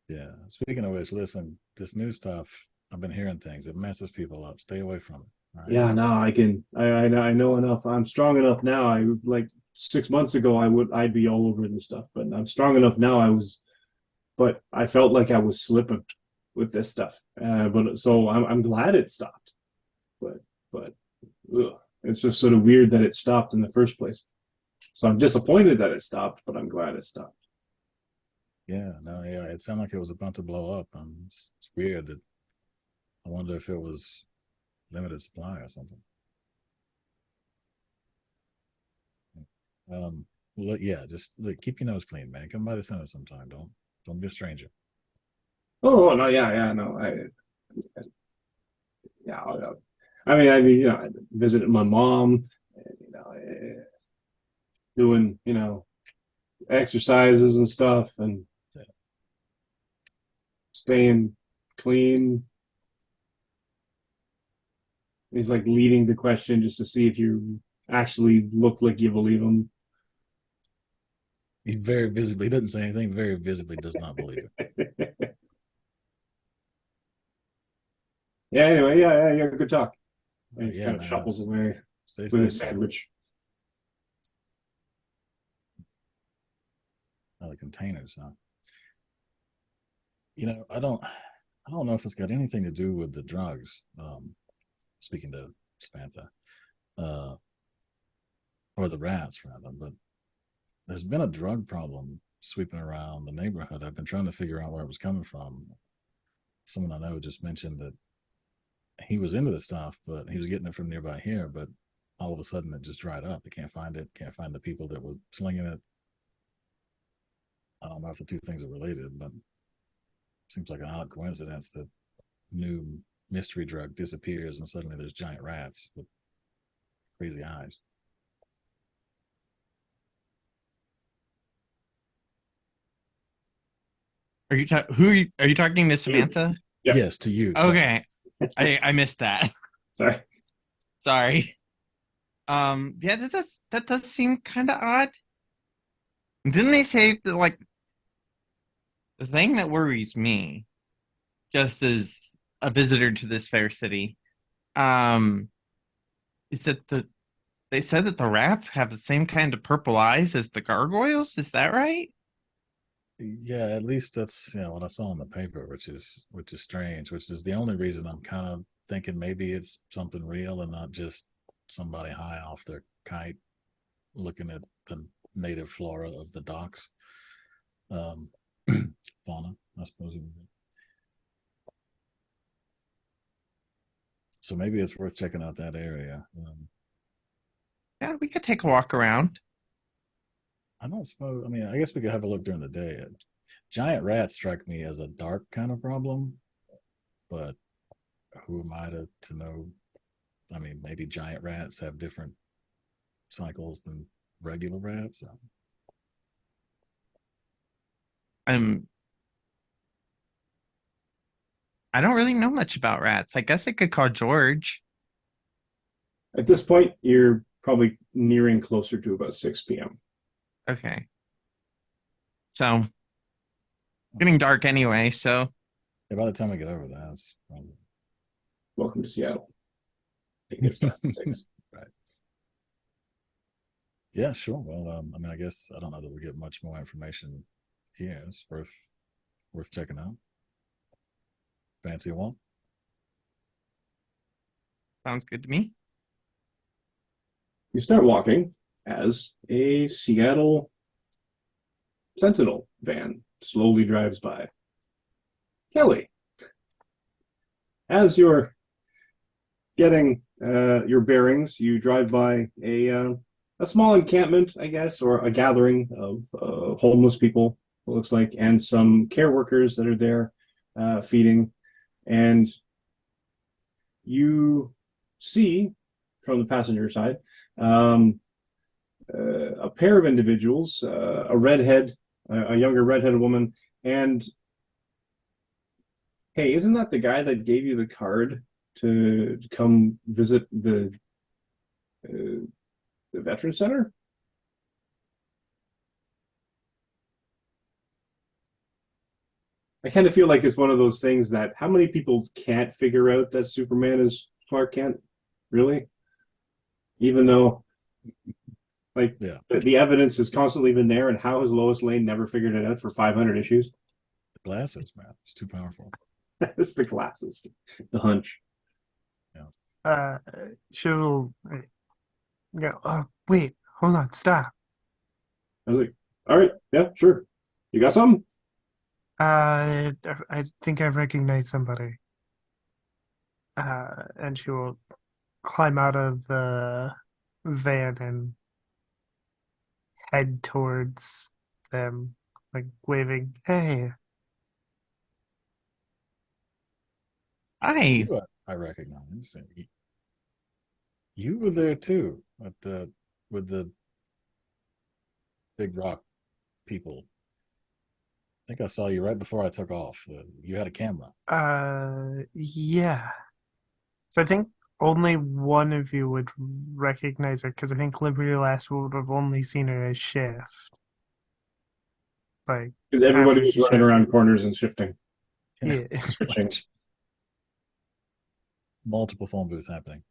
Yeah. Speaking of which, listen, this new stuff, I've been hearing things. It messes people up. Stay away from it. All right. Yeah, no, I can. I know enough. I'm strong enough now. I like 6 months ago, I'd be all over this stuff, but I'm strong enough now. But I felt like I was slipping with this stuff. But so I'm glad it stopped. But ugh, it's just sort of weird that it stopped in the first place. So I'm disappointed that it stopped, but I'm glad it stopped. Yeah. No. Yeah. It sounded like it was about to blow up. It's weird that I wonder if it was limited supply or something. Well, yeah. Just look, keep your nose clean, man. Come by the center sometime. Don't be a stranger. Oh no, yeah, no, yeah. I mean, I visited my mom, and, doing exercises and stuff, and Yeah. staying clean. He's like leading the question just to see if you actually look like you believe him. He very visibly he doesn't say anything. Very visibly does not believe it. Yeah. Anyway, yeah. Good talk. And he just Yeah, kind of man. shuffles away Stay with his safe, man. sandwich. Oh, the containers, huh? I don't know if it's got anything to do with the drugs. Speaking to Samantha, uh, or the rats rather, but there's been a drug problem sweeping around the neighborhood. I've been trying to figure out where it was coming from. Someone I know just mentioned that he was into the stuff, but he was getting it from nearby here, but all of a sudden it just dried up. They can't find it, can't find the people that were slinging it. I don't know if the two things are related, but it seems like an odd coincidence that new mystery drug disappears and suddenly there's giant rats with crazy eyes. Are you talking to Samantha? Yeah. Yes, to you. Sorry. Okay. I missed that. Sorry. Sorry. Yeah, that does seem kind of odd. Didn't they say that, like, the thing that worries me, just as a visitor to this fair city, um, is that they said that the rats have the same kind of purple eyes as the gargoyles. Is that right? Yeah, at least that's what I saw in the paper, which is strange. Which is the only reason I'm kind of thinking maybe it's something real and not just somebody high off their kite looking at the native flora of the docks. Um, fauna, I suppose. So maybe it's worth checking out that area. Yeah, we could take a walk around. I don't suppose. I mean, I guess we could have a look during the day. Giant rats strike me as a dark kind of problem, but who am I to know? I mean, maybe giant rats have different cycles than regular rats. Um, I don't really know much about rats. I guess I could call George. At this point, you're probably nearing closer to about 6 p.m. Okay. So getting dark anyway, so Yeah, by the time we get over that, it's probably Welcome to Seattle. It gets dark at 6. right. Yeah, sure. Well, I mean, I guess I don't know that we get much more information here. It's worth checking out. Fancy a walk? sounds good to me. You start walking as a Seattle Sentinel van slowly drives by. Kelly, as you're getting your bearings, you drive by a small encampment, I guess, or a gathering of homeless people, it looks like, and some care workers that are there feeding. And you see from the passenger side a pair of individuals, a younger redheaded woman, and Hey, isn't that the guy that gave you the card to come visit uh, the Veteran Center? I kind of feel like it's one of those things that how many people can't figure out that Superman is Clark Kent? Really? Even though like Yeah, the evidence has constantly been there, and how has Lois Lane never figured it out for 500 issues? the glasses, man. It's too powerful. It's the glasses, the hunch. Yeah. Uh, she'll go, oh, wait, hold on, stop. I was like, all right, yeah, sure. You got something? I think I recognize somebody. And she will climb out of the van and head towards them, like waving, hey. Hi. I recognize. You were there too at the with the big rock people. I think I saw you right before I took off. You had a camera. Yeah. So I think only one of you would recognize her because I think Liberty Last would have only seen her as Shift. Like Because everybody after was she running shifted. around corners and shifting, Yeah. switching. Multiple phone booths happening.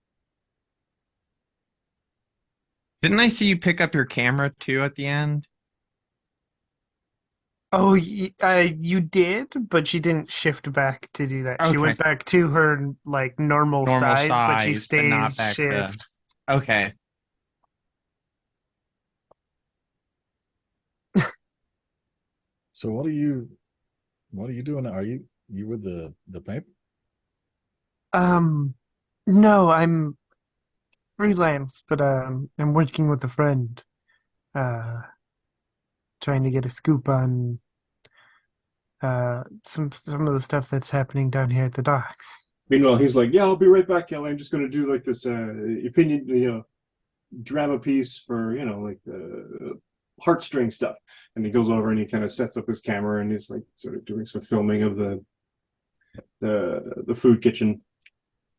Didn't I see you pick up your camera too at the end? Oh, you did, but she didn't shift back to do that. She Okay. went back to her like normal Normal size, but she size, but not stays back to. shift. Okay. So what are you doing? Are you with the paper? No, I'm freelance, but I'm working with a friend, uh, trying to get a scoop on some of the stuff that's happening down here at the docks. Meanwhile, he's like, "Yeah, I'll be right back, Kelly. I'm just going to do like this opinion, drama piece for like the heartstring stuff." And he goes over and he kind of sets up his camera and he's like sort of doing some filming of the food kitchen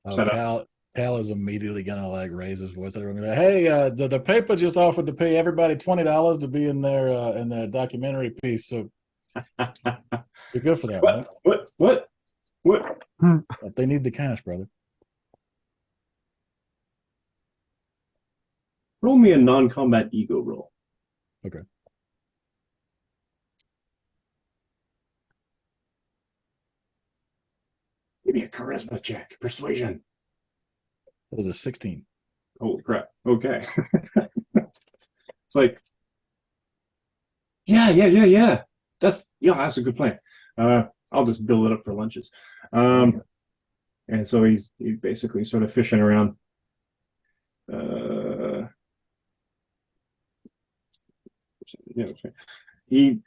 Oh, setup. Cal is immediately gonna like raise his voice at everyone. Like, hey, the paper just offered to pay everybody $20 to be in their documentary piece. So you're good for that, right? What? Hmm. But they need the cash, brother. Roll me a non-combat ego roll. Okay. Give me a charisma check, persuasion. That was a 16. Holy crap! Okay, it's like, yeah. That's a good plan. I'll just build it up for lunches. And so he's basically sort of fishing around. Uh, he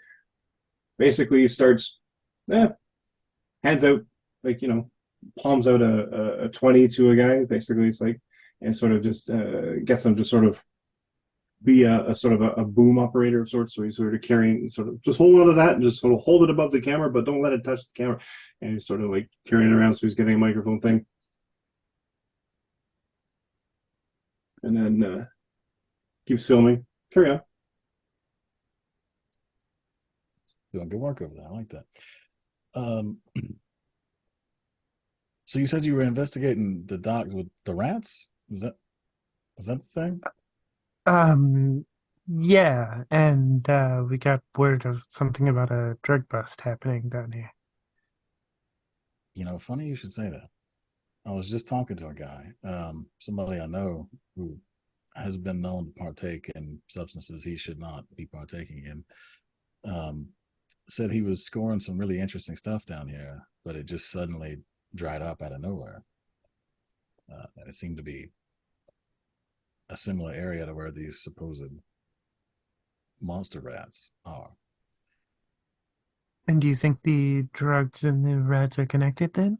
basically starts, hands out like palms out a 20 to a guy. Basically, it's like, and sort of just gets him to sort of be a sort of a boom operator of sorts. So he's sort of carrying, sort of just hold on to that and just sort of hold it above the camera, but don't let it touch the camera. And he's sort of like carrying it around, so he's getting a microphone thing. And then keeps filming. Carry on. Doing good work over there. I like that. Um, so you said you were investigating the docks with the rats? Was that the thing? Um, yeah, and we got word of something about a drug bust happening down here. Funny you should say that. I was just talking to a guy, somebody I know who has been known to partake in substances he should not be partaking in. Um, Said he was scoring some really interesting stuff down here, but it just suddenly dried up out of nowhere. And it seemed to be a similar area to where these supposed monster rats are. And do you think the drugs and the rats are connected then?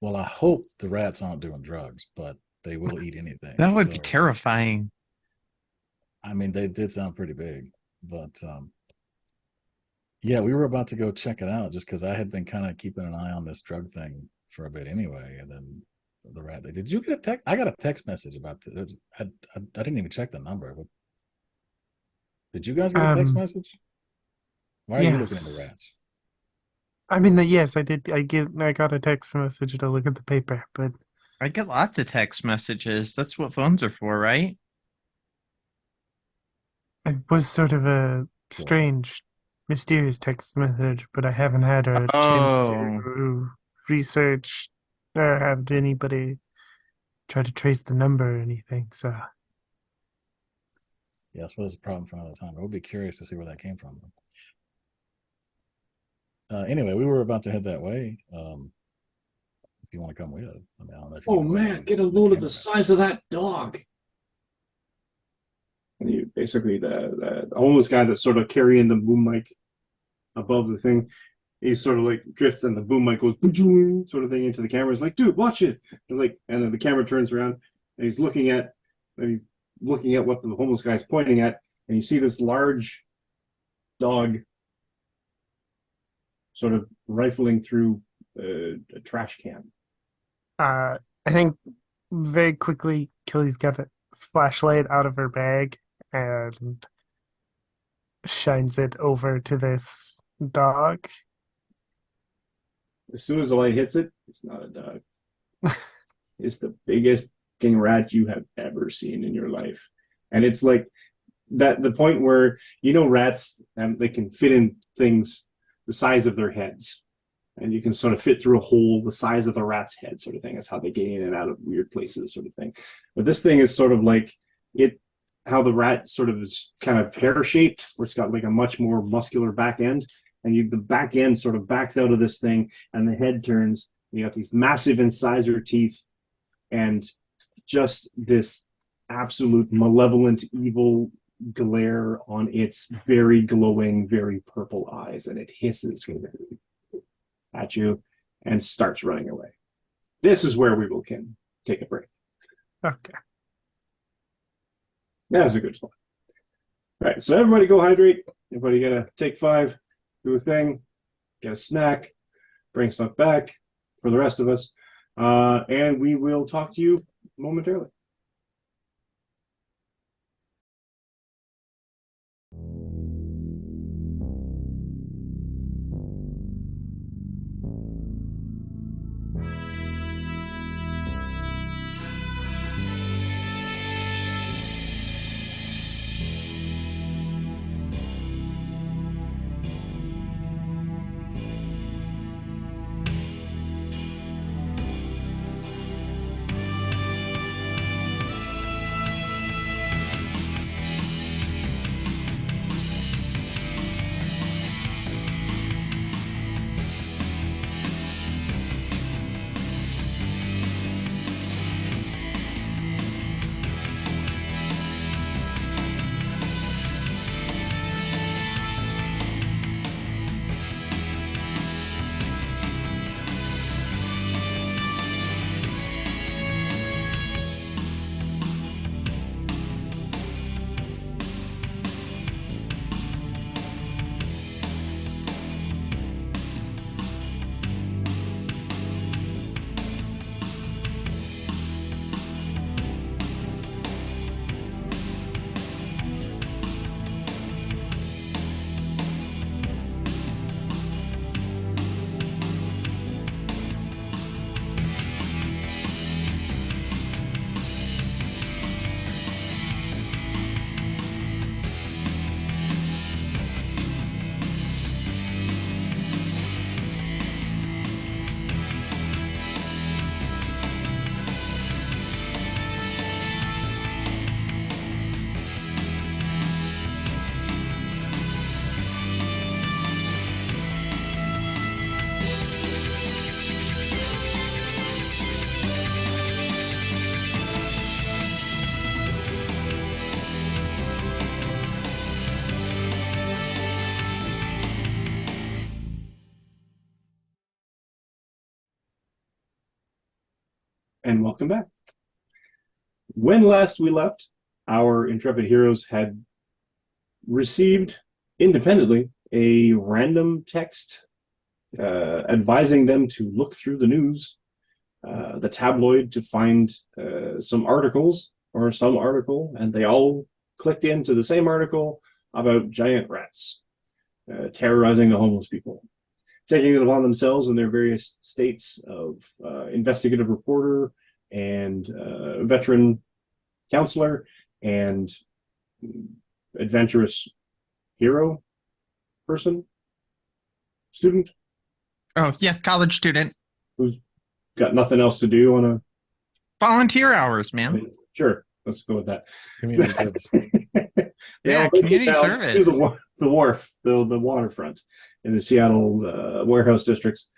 Well, I hope the rats aren't doing drugs, but they will eat anything. That would be So, terrifying. I mean, they did sound pretty big, but Yeah, we were about to go check it out just because I had been kind of keeping an eye on this drug thing for a bit anyway, and then the rat. Did you get a text? I got a text message about this. I didn't even check the number. Did you guys get a text Um, message? Why are you looking into yes. rats? I mean, yes, I did. I got a text message to look at the paper, but I get lots of text messages. That's what phones are for, right? it was sort of a Sure. strange, mysterious text message. But I haven't had a chance Oh, to research or have anybody try to trace the number or anything. So, Yeah, I suppose it's a problem for another time. I would be curious to see where that came from. Anyway, we were about to head that way. If you want to come with, I mean, I don't know if you Oh need to wait man, on get a the load of the cameraman. size of that dog. And you basically the homeless guy that's sort of carrying the boom mic above the thing. He sort of like drifts and the boom mic goes sort of thing into the camera. He's like, dude, watch it. Like, and then the camera turns around and he's looking at what the homeless guy's pointing at, and you see this large dog sort of rifling through a trash can. I think very quickly, Kelly's got a flashlight out of her bag and shines it over to this dog. As soon as the light hits it, it's not a dog. It's the biggest king rat you have ever seen in your life. And it's like that the point where rats they can fit in things the size of their heads. And you can sort of fit through a hole the size of the rat's head, sort of thing. That's how they get in and out of weird places, sort of thing. But this thing is sort of like it how the rat sort of is kind of pear shaped, where it's got like a much more muscular back end. And the back end sort of backs out of this thing and the head turns. You got these massive incisor teeth and just this absolute malevolent evil glare on its very glowing, very purple eyes, and it hisses at you and starts running away. This is where we will take a break. Okay. That's a good spot. All right, so everybody go hydrate. Everybody get a take 5, do a thing, get a snack, bring stuff back for the rest of us, and we will talk to you momentarily. And welcome back. When last we left, our intrepid heroes had received independently a random text advising them to look through the news, the tabloid, to find some articles or some article, and they all clicked into the same article about giant rats terrorizing the homeless people, taking it upon themselves in their various states of investigative reporter and veteran counselor and adventurous hero person, student Oh, yeah, college student. who's got nothing else to do on a Volunteer hours, man. sure. Let's go with that. Community service. They Yeah, all make it community down service. to the wharf, the waterfront in the Seattle warehouse districts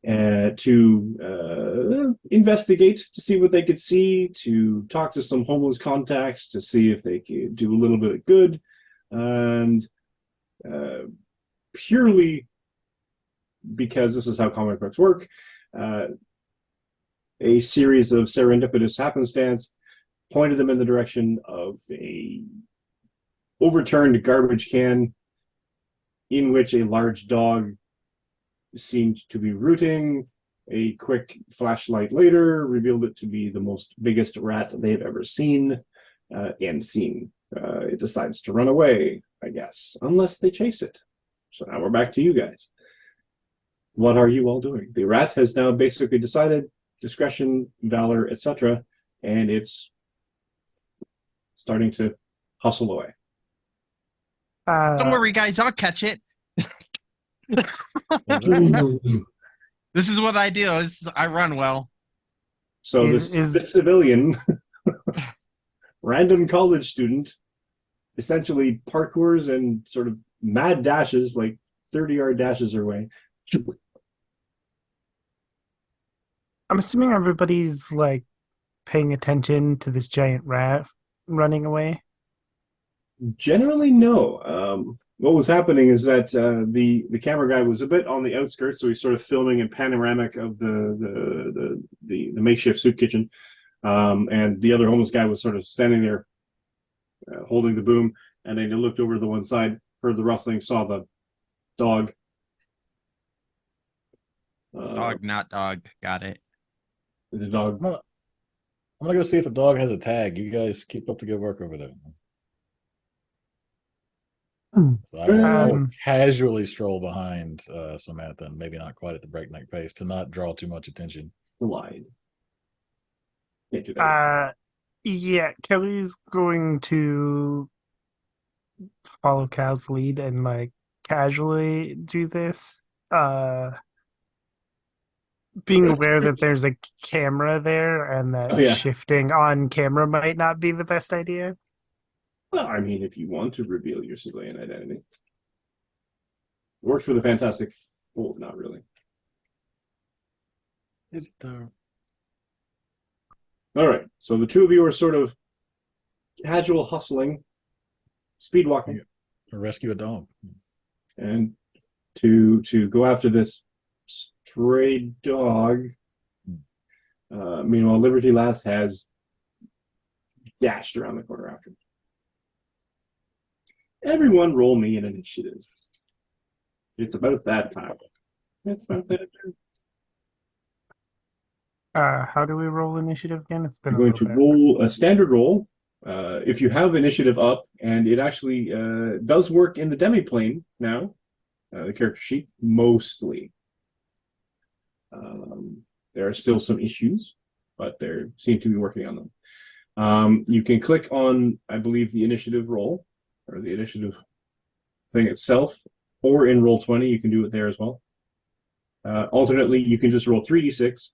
to investigate, to see what they could see, to talk to some homeless contacts, to see if they could do a little bit of good, and purely because this is how comic books work, a series of serendipitous happenstance pointed them in the direction of a overturned garbage can in which a large dog seemed to be rooting. A quick flashlight later revealed it to be the biggest rat they've ever seen. It decides to run away, I guess, unless they chase it. So now we're back to you guys. What are you all doing? The rat has now basically decided discretion, valor, etc., and it's starting to hustle away. Don't worry, guys, I'll catch it. This is what I do. I run well. So this civilian, random college student, essentially parkours and sort of mad dashes, like 30-yard dashes away. I'm assuming everybody's like paying attention to this giant rat running away. Generally, no. What was happening is that the camera guy was a bit on the outskirts, so he's sort of filming in panoramic of the makeshift soup kitchen, and the other homeless guy was sort of standing there holding the boom, and then he looked over to the one side, heard the rustling, saw the dog. Dog, not dog. Got it. The dog. I'm gonna go see if the dog has a tag. You guys keep up the good work over there. So I will casually stroll behind Samantha, and maybe not quite at the breakneck pace, to not draw too much attention. Lied. Can't do that. Yeah, Kelly's going to follow Cal's lead and like casually do this. Being aware that there's a camera there and that shifting on camera might not be the best idea. Well, I mean, if you want to reveal your civilian identity, it works for the Fantastic Four, not really. All right, so the two of you are sort of casual hustling, speed walking, rescue a dog, and to go after this stray dog. Meanwhile, Liberty Lass has dashed around the corner after him. Everyone roll me an initiative. It's about that time. It's about that time. How do we roll initiative again? It's been You're going to roll a standard roll. If you have initiative up, and it actually does work in the demi-plane now, the character sheet, mostly. There are still some issues, but they seem to be working on them. You can click on, I believe, the initiative roll, or the initiative thing itself, or in Roll20, you can do it there as well. Alternately, you can just roll 3d6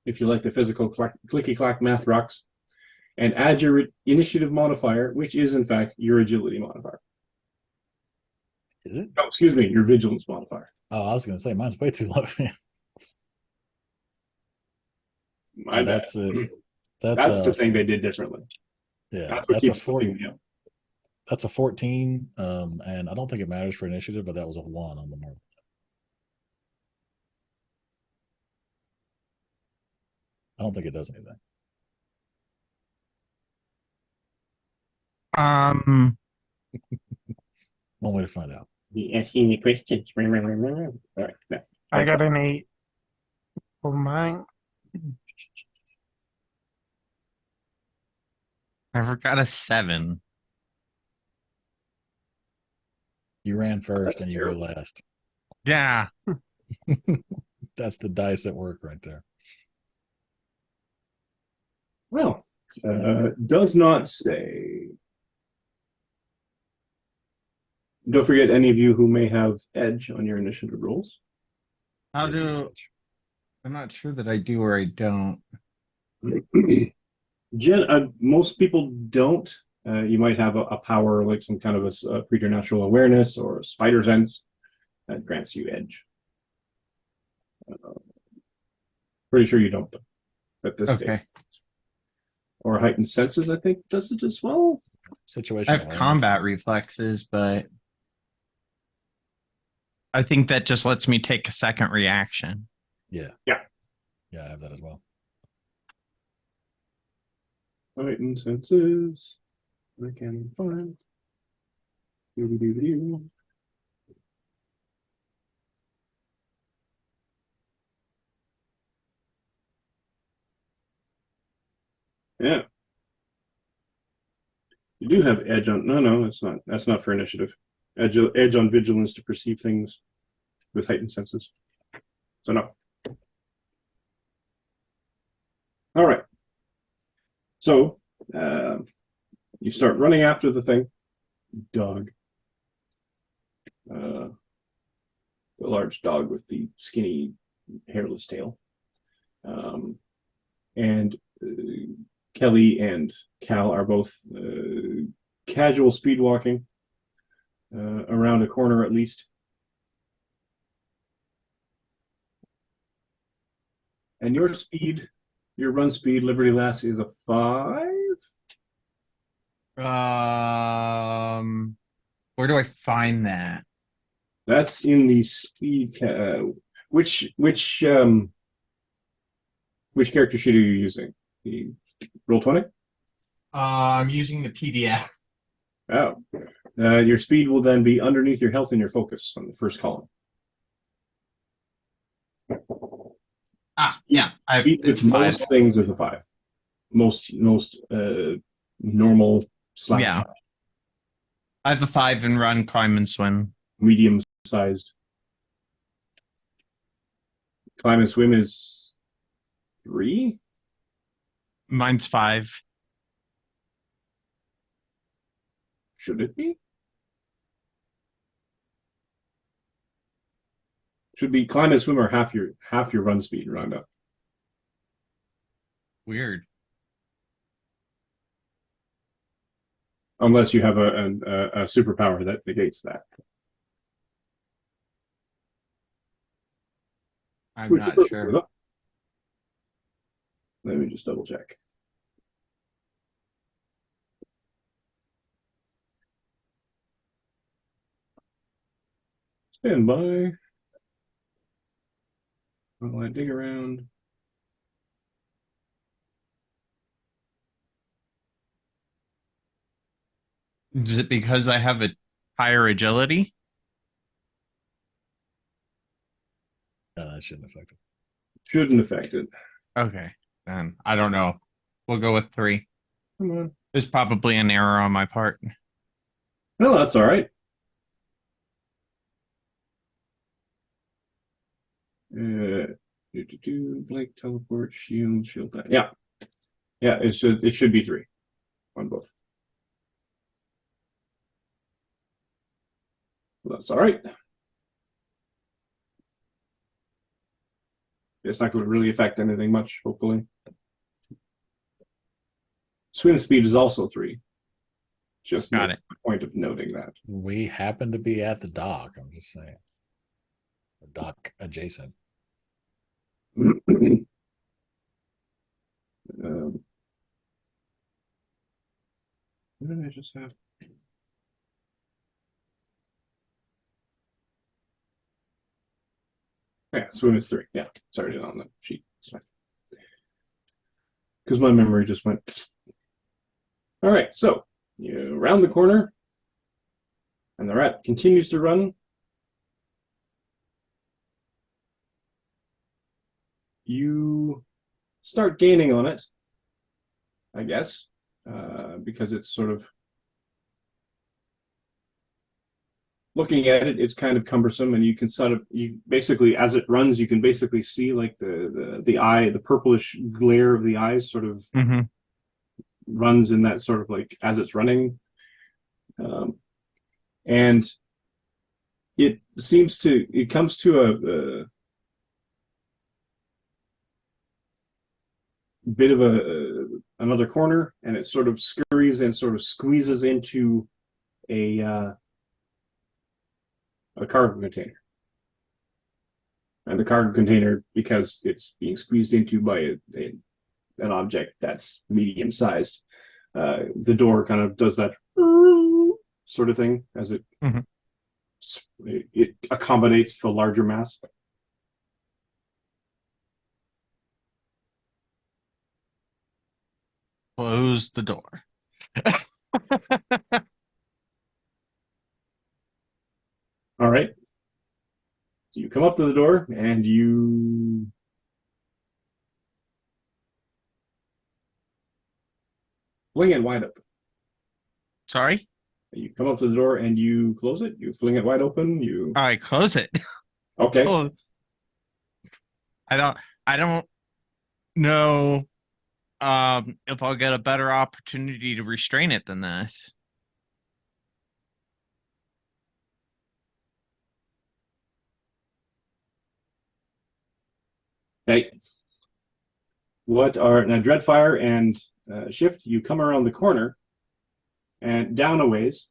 if you like the physical clicky-clack math rocks, and add your initiative modifier, which is, in fact, your agility modifier. Is it? Oh, excuse me, your vigilance modifier. Oh, I was going to say, mine's way too low. That's the thing they did differently. Yeah, that's a 14, and I don't think it matters for initiative, but that was a 1 on the mark. I don't think it does anything. Um, One way to find out. You asking me questions. All right. No, I that's got fine. an 8 for mine. I forgot a 7. You ran first That's and you terrible. go last. Yeah. That's the dice at work right there. Well, does not say. Don't forget any of you who may have edge on your initiative rolls. How Yeah, do I'm not sure that I do or I don't. Most people don't. You might have a power like some kind of a preternatural awareness or a spider sense that grants you edge. Pretty sure you don't, though, at this Okay. stage. Or heightened senses, I think, does it as well. Situational I have awareness combat is- reflexes, but I think that just lets me take a second reaction. Yeah. Yeah. Yeah, I have that as well. Heightened senses. I can find. Doo-doo-doo-doo. Yeah. You do have edge on. No, it's not. That's not for initiative. Edge on vigilance to perceive things with heightened senses. So no. All right. So you start running after the thing, dog. The large dog with the skinny, hairless tail. And Kelly and Cal are both casual speed walking around a corner at least. And your speed, your run speed, Liberty Lass, is a 5. Where do I find that? That's in the speed. Which character sheet are you using? The Roll20? I'm using the PDF. Oh. Your speed will then be underneath your health and your focus on the first column. Yeah, Speed it's with 5. most things is a 5. Most normal / Yeah. I have a 5 in run, climb, and swim. medium sized. Climb and swim is 3. Mine's 5. Should it be? Should be climb and swim are half your run speed, Rhonda. Weird. Unless you have a superpower that negates that. I'm not sure. Let me just double check. Stand by while I dig around. Is it because I have a higher agility? No, that shouldn't affect it. Shouldn't affect it. Okay, then I don't know. We'll go with 3. Come on. There's probably an error on my part. No, that's all right. Blake teleport shield die. Yeah, it should be 3 on both. Well, that's all right. It's not going to really affect anything much, hopefully. Swim speed is also 3. Just Got it. the point of noting that. We happen to be at the dock. I'm just saying. The dock adjacent. What did I just have? Yeah, swim is 3. Yeah, it's already on the sheet. Because my memory just went. All right, so you round the corner, and the rat continues to run you start gaining on it, I guess, because it's sort of looking at it. It's kind of cumbersome, and you can you basically, as it runs, you can basically see like the eye, the purplish glare of the eyes, sort of Mm-hmm. runs in that sort of like as it's running, and it comes to a bit of another corner, and it sort of scurries and sort of squeezes into a cargo container. And the cargo container, because it's being squeezed into by an object that's medium sized, the door kind of does that sort of thing as Mhm. it accommodates the larger mass. Close the door. All right. So you come up to the door and you fling it wide open. Sorry? You come up to the door and you close it. You fling it wide open. You All right, close it. okay? Oh, I don't know if I'll get a better opportunity to restrain it than this. Hey, what are now Dreadfire and Shift? You come around the corner and down a ways,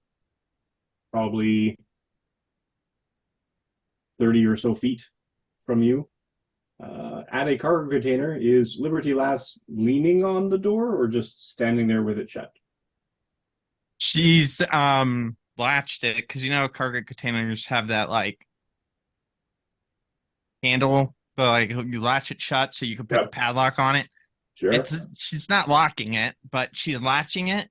probably 30 or so feet from you. At a cargo container, is Liberty Lass leaning on the door or just standing there with it shut? She's latched it because you know cargo containers have that like handle, the like you latch it shut so you can put the Yep. padlock on it. Sure. She's not locking it, but she's latching it,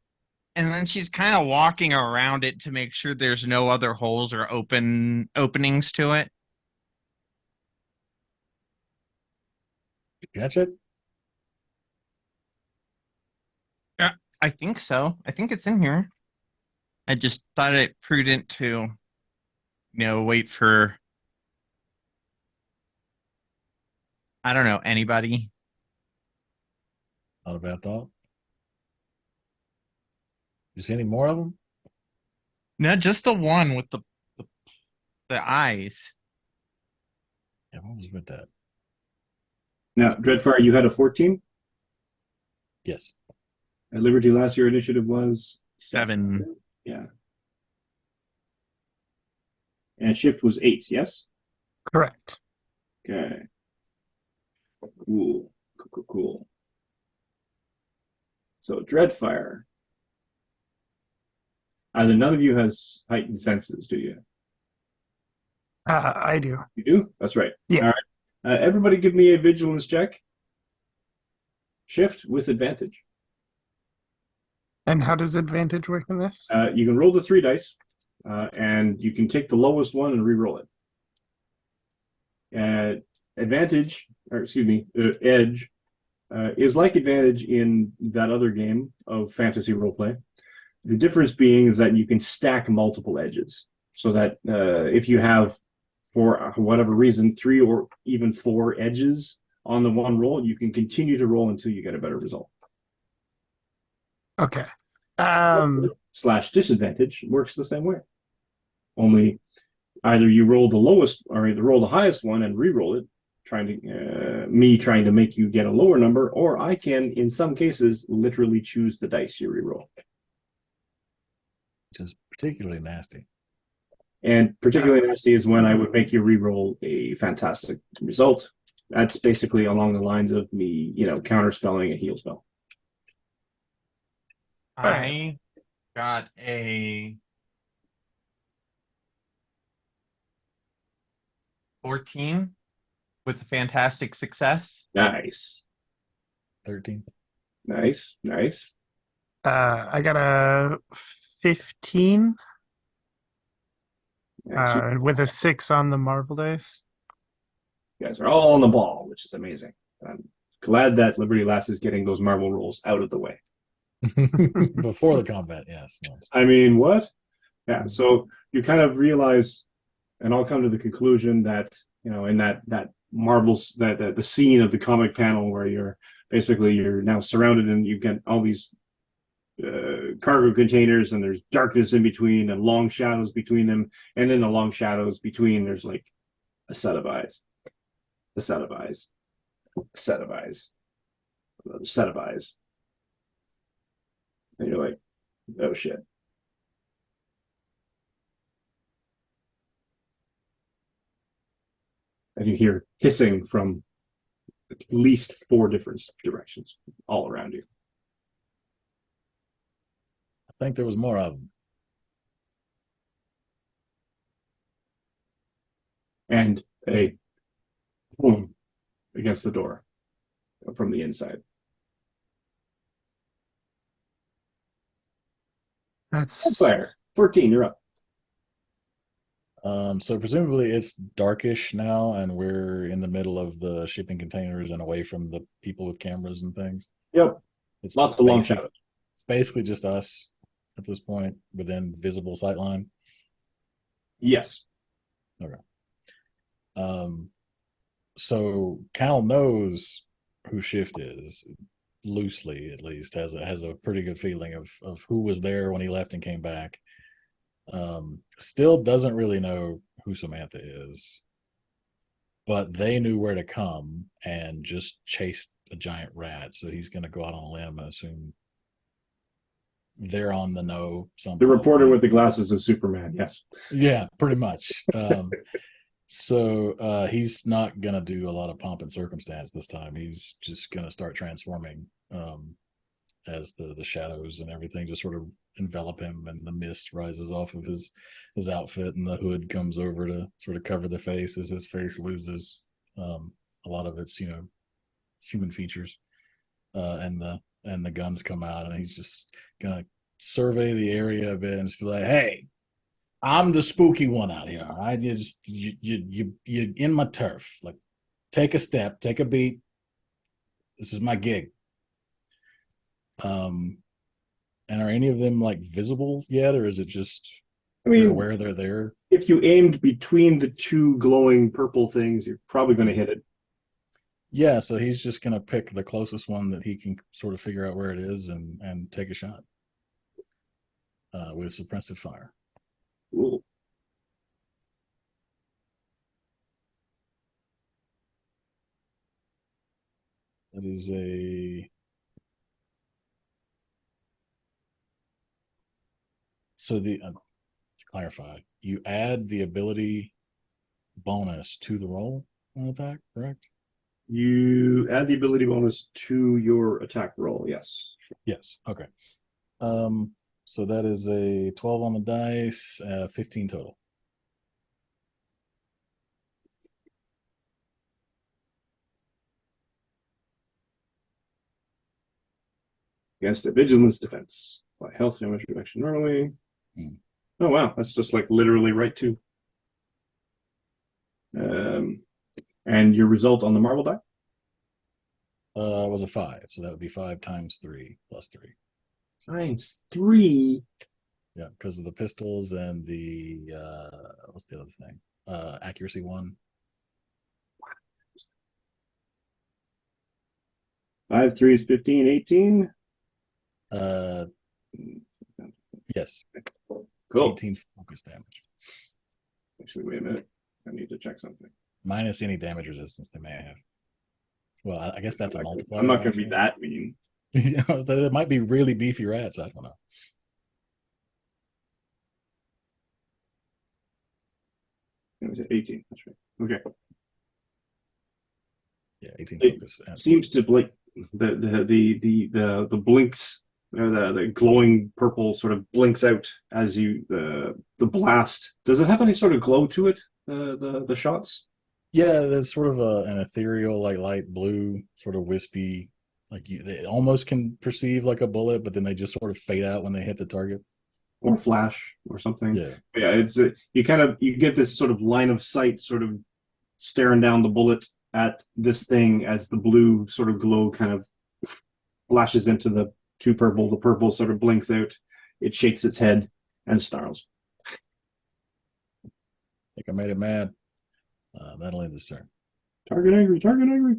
and then she's kind of walking around it to make sure there's no other holes or openings to it. You catch it? I think so. I think it's in here. I just thought it prudent to, wait for, I don't know, anybody. Not a bad thought. You see any more of them? No, just the one with the eyes. Yeah, what was with that? Now, Dreadfire, you had a 14. Yes. At Liberty last year, initiative was 7. Yeah. And Shift was 8, yes? Correct. Okay. Cool. Cool. So, Dreadfire. Either none of you has heightened senses, do you? I do. You do? That's right. Yeah. All right. Everybody give me a vigilance check. Shift with advantage. And how does advantage work in this? You can roll the 3 dice, and you can take the lowest one and re-roll it. Advantage, or excuse me, edge, is like advantage in that other game of fantasy roleplay. The difference being is that you can stack multiple edges, so that if you have, for whatever reason, 3 or even 4 edges on the one roll, you can continue to roll until you get a better result. Okay. Slash disadvantage works the same way. Only either you roll the lowest or roll the highest one and re-roll it, trying to make you get a lower number, or I can, in some cases, literally choose the dice you re-roll. Which is particularly nasty. And particularly nasty is when I would make you re-roll a fantastic result. That's basically along the lines of me, counterspelling a heal spell. I got a 14 with a fantastic success. Nice. 13. Nice. I got a 15 with a 6 on the Marvel dice. You guys are all on the ball, which is amazing. I'm glad that Liberty Lass is getting those marble rolls out of the way. Before the combat, yes. I mean, what? Yeah, so you kind of realize, and I'll come to the conclusion that, in that marbles, that the scene of the comic panel where you're now surrounded and you get all these cargo containers, and there's darkness in between and long shadows between them, and in the long shadows between there's like a set of eyes, a set of eyes, a set of eyes, another set of eyes, and you're like, oh shit. And you hear hissing from at least 4 different directions all around you. I think there was more of them. And a boom against the door from the inside. That's Fire. 14, you're up. So presumably it's darkish now, and we're in the middle of the shipping containers and away from the people with cameras and things. Yep. It's Lots of long basic- shadows. Basically just us at this point within visible sight line. Yes. So Cal knows who Shift is, loosely at least, has a pretty good feeling of who was there when he left and came back. Still doesn't really know who Samantha is, but they knew where to come and just chased a giant rat. So he's going to go out on a limb and assume they're on the know somehow. The reporter with the glasses is Superman. Yes. Yeah, pretty much. So he's not going to do a lot of pomp and circumstance this time. He's just going to start transforming as the shadows and everything just sort of envelop him, and the mist rises off of his outfit, and the hood comes over to sort of cover the face as his face loses a lot of its human features, and the guns come out, and he's just gonna survey the area a bit and just be like, hey, I'm the spooky one out here, all right? You in my turf. Like, take a step, take a beat. This is my gig. And are any of them like visible yet, or is it just you're aware they're there? If you aimed between the 2 glowing purple things, you're probably going to hit it. Yeah, so he's just gonna pick the closest one that he can sort of figure out where it is and take a shot with suppressive fire. Cool. That is a so the to clarify, you add the ability bonus to the roll on attack, correct? You add the ability bonus to your attack roll. Yes. Yes. Okay. So that is a 12 on the dice, 15 total. Against a vigilance defense. By health damage reduction normally. Oh, wow. That's just like literally right too. And your result on the marble die? Was a 5, so that would be 5 times 3 plus 3. Times 3. Yeah, because of the pistols and the what's the other thing? Accuracy 1. 5 3 is 15, 18. Yes. Cool. 18 focus damage. Actually, wait a minute. I need to check something. Minus any damage resistance they may have. Well, I guess that's a multiplier. I'm not going to be that mean. It might be really beefy rats. I don't know. It was 18. That's right. Okay. Yeah, 18 It focus. seems to like the blinks, the glowing purple sort of blinks out as you the blast. Does it have any sort of glow to it? The shots. Yeah, there's sort of an ethereal, like light blue, sort of wispy. Like they almost can perceive like a bullet, but then they just sort of fade out when they hit the target. Or flash or something. Yeah. Yeah, it's you get this sort of line of sight, sort of staring down the bullet at this thing as the blue sort of glow kind of flashes into the two purple. The purple sort of blinks out. It shakes its head and snarls. I think I made it mad. That'll end this turn. Target angry, target angry.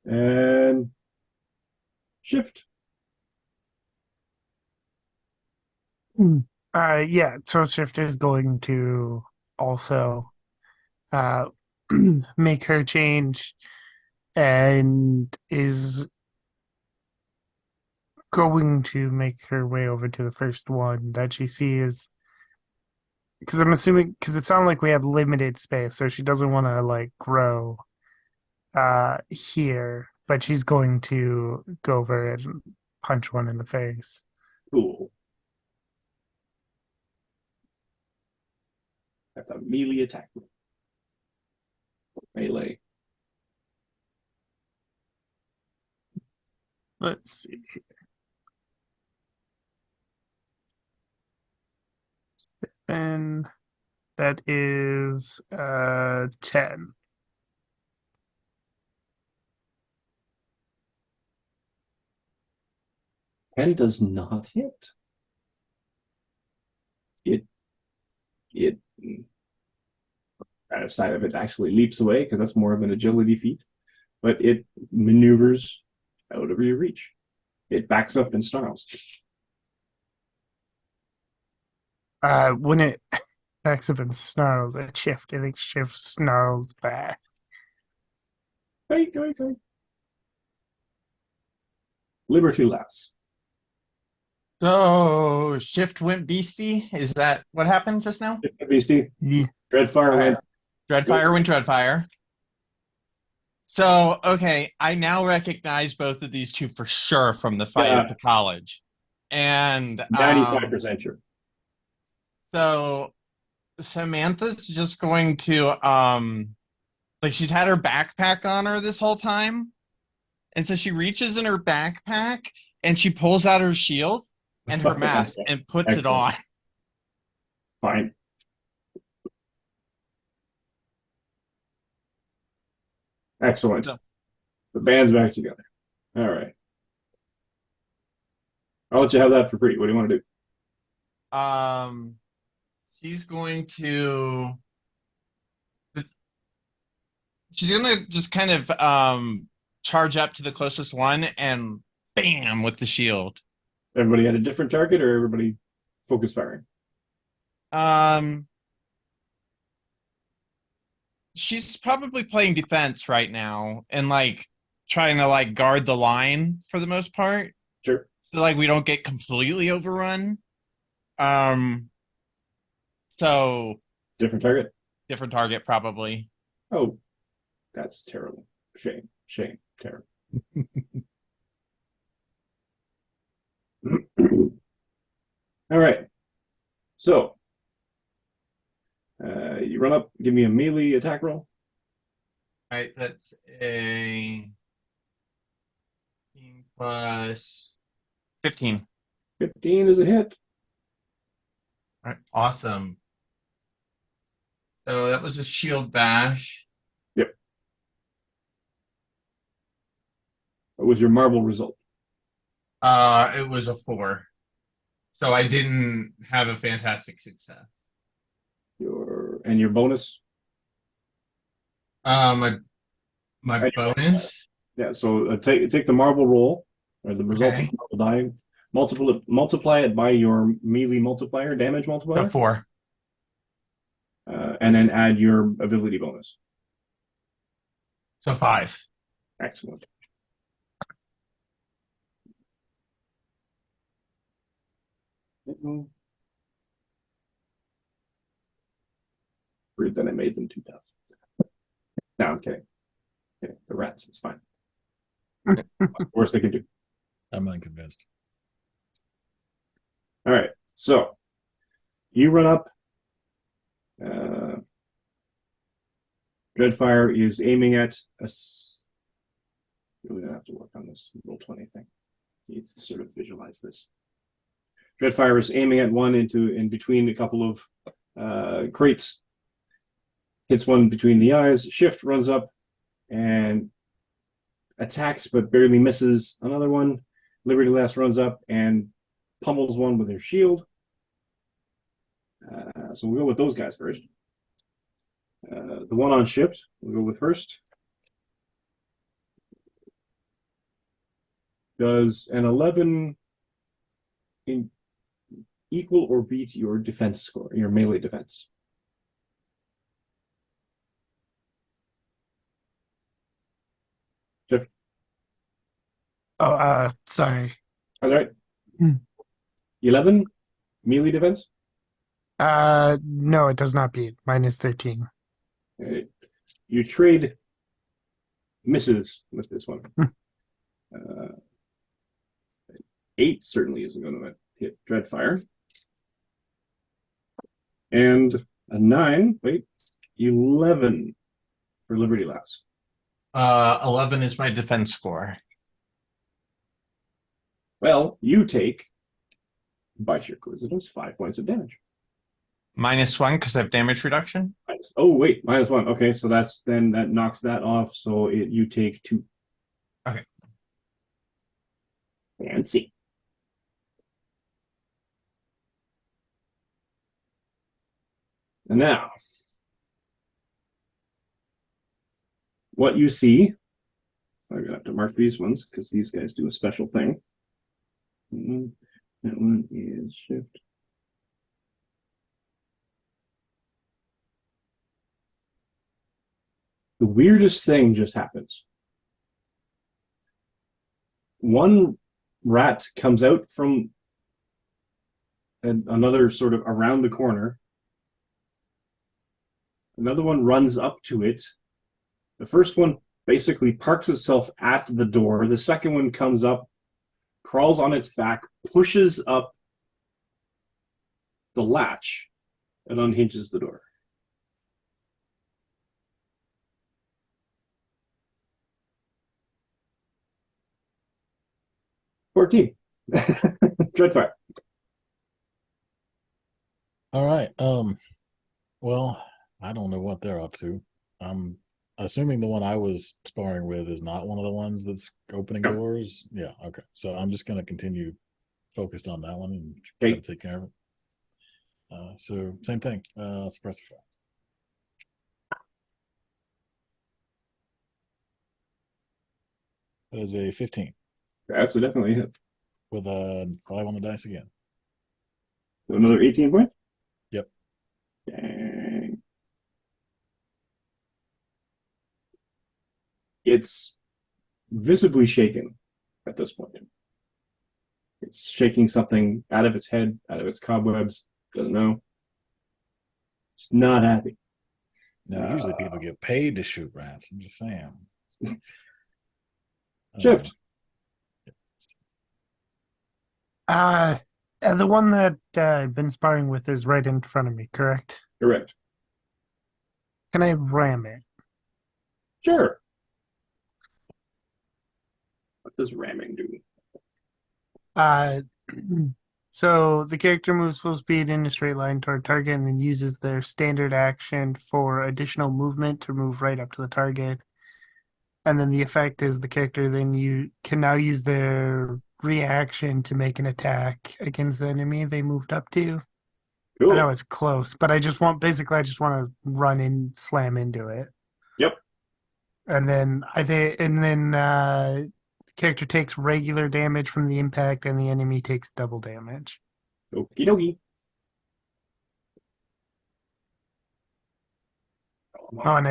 And shift. Yeah, so Shift is going to also uh make her change and is going to make her way over to the first one that she sees. Because I'm assuming, because it sounds like we have limited space, so she doesn't want to like grow here, but she's going to go over and punch one in the face. Cool. That's a melee attack. Melee. Let's see. And that is 10. 10 does not hit. It out of sight of it actually leaps away because that's more of an agility feat, but it maneuvers out of your reach. It backs up and snarls. When it backs up and snarls at Shift, and it Shift snarls back. Go. Liberty lass. So Shift went beastie. Is that what happened just now? Beastie. Yeah. Dreadfire went. Dreadfire went Dreadfire. So, okay, I now recognize both of these two for sure from the fight at the college. And 95% sure. So Samantha's just going to like she's had her backpack on her this whole time. And so she reaches in her backpack and she pulls out her shield and her mask and puts it on. Fine. Excellent. So- The band's back together. All right. I'll let you have that for free. What do you want to do? She's going to just kind of charge up to the closest one and bam with the shield. Everybody had a different target, or everybody focus firing? She's probably playing defense right now and like trying to like guard the line for the most part. Sure. So like we don't get completely overrun. So Different target? different target probably. Oh, that's terrible. Shame. Terrible. All right. So, you run up, give me a melee attack roll. All right, that's a plus 15. 15 is a hit. All right, awesome. So that was a shield bash. Yep. What was your Marvel result? It was a 4. So I didn't have a fantastic success. Your bonus? My And your bonus. Yeah, so take the Marvel roll, or the result Okay. of the Marvel die, multiply it by your melee multiplier, damage So multiplier, 4. and then add your ability bonus. So 5. Excellent. Weird that I made them too tough. No, I'm kidding. Okay, the rats, it's fine. What's the worst they can do? I'm unconvinced. All right, so you run up. Dreadfire is aiming at us. Really don't have to work on this roll 20 thing. You need to sort of visualize this. Dreadfire is aiming at one in between a couple of crates. hits one between the eyes. Shift runs up and attacks, but barely misses another one. Liberty Lass runs up and pummels one with their shield. So we'll go with those guys first. The one on Shift, we'll go with first. Does an 11 equal or beat your defense score, your melee defense? Shift. Oh, sorry. That's right. Hmm. 11 melee defense? No, it does not beat. Mine is 13. You trade misses with this one. 8 certainly isn't going to hit Dreadfire. And a 9, 11 for Liberty Lass. 11 is my defense score. Well, you take, by sheer coincidence, 5 points of damage. -1 because I have damage reduction. -1. Okay, so that knocks that off. So you take 2. Okay. Fancy. And now, what you see, I'm gonna have to mark these ones because these guys do a special thing. That one is Shift. The weirdest thing just happens. One rat comes out from another sort of around the corner. Another one runs up to it. The first one basically parks itself at the door. The second one comes up, crawls on its back, pushes up the latch, and unhinges the door. Dreadfire. All right. Well, I don't know what they're up to. I'm assuming the one I was sparring with is not one of the ones that's opening No. doors. Yeah. Okay. So I'm just going to continue focused on that one and try to take care of it. So same thing. Suppressor fire. That is a 15 That's definitely a hit. with a 5 on the dice again. So another 18 point? Yep. Dang. It's visibly shaken at this point. It's shaking something out of its head, out of its cobwebs. Doesn't know. It's not happy. Now, usually people get paid to shoot rats. I'm just saying. Shift. The one that I've been sparring with is right in front of me, correct? Correct. Can I ram it? Sure. What does ramming do? So the character moves full speed in a straight line toward target and then uses their standard action for additional movement to move right up to the target. And then the effect is the character then you can now use their reaction to make an attack against the enemy they moved up to. Cool. I know it's close, but I just want to run and slam into it. Yep. And then the character takes regular damage from the impact and the enemy takes double damage. Okie dokie. Oh, and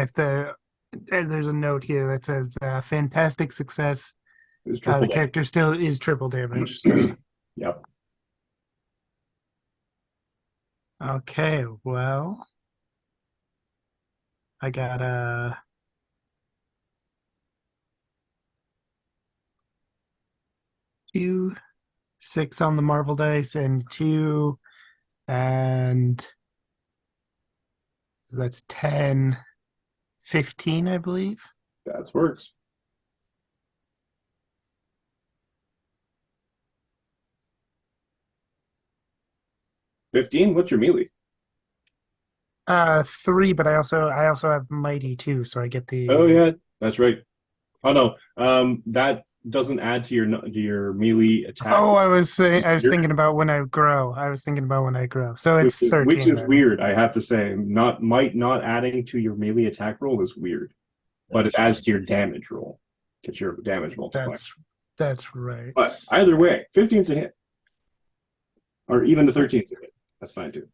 there's a note here that says fantastic success. It was The triple character still is triple damage. So. Yep. Okay, well, I got a 2, 6 on the Marvel dice, and 2, and that's 10, 15, I believe. That works. $15? What's your melee? 3, but I also have mighty too, so I get Oh the. yeah, that's right. Oh no, that doesn't add to your melee attack, Oh, I was weird, thinking about when I grow. I was thinking about when I grow. So which it's which 13 is then. weird. I have to say, not adding to your melee attack roll is weird, That but is it adds strange. to your damage roll. Get your damage multiplier. That's right. But either way, 15's a hit, or even the 13's a hit. That's fine too.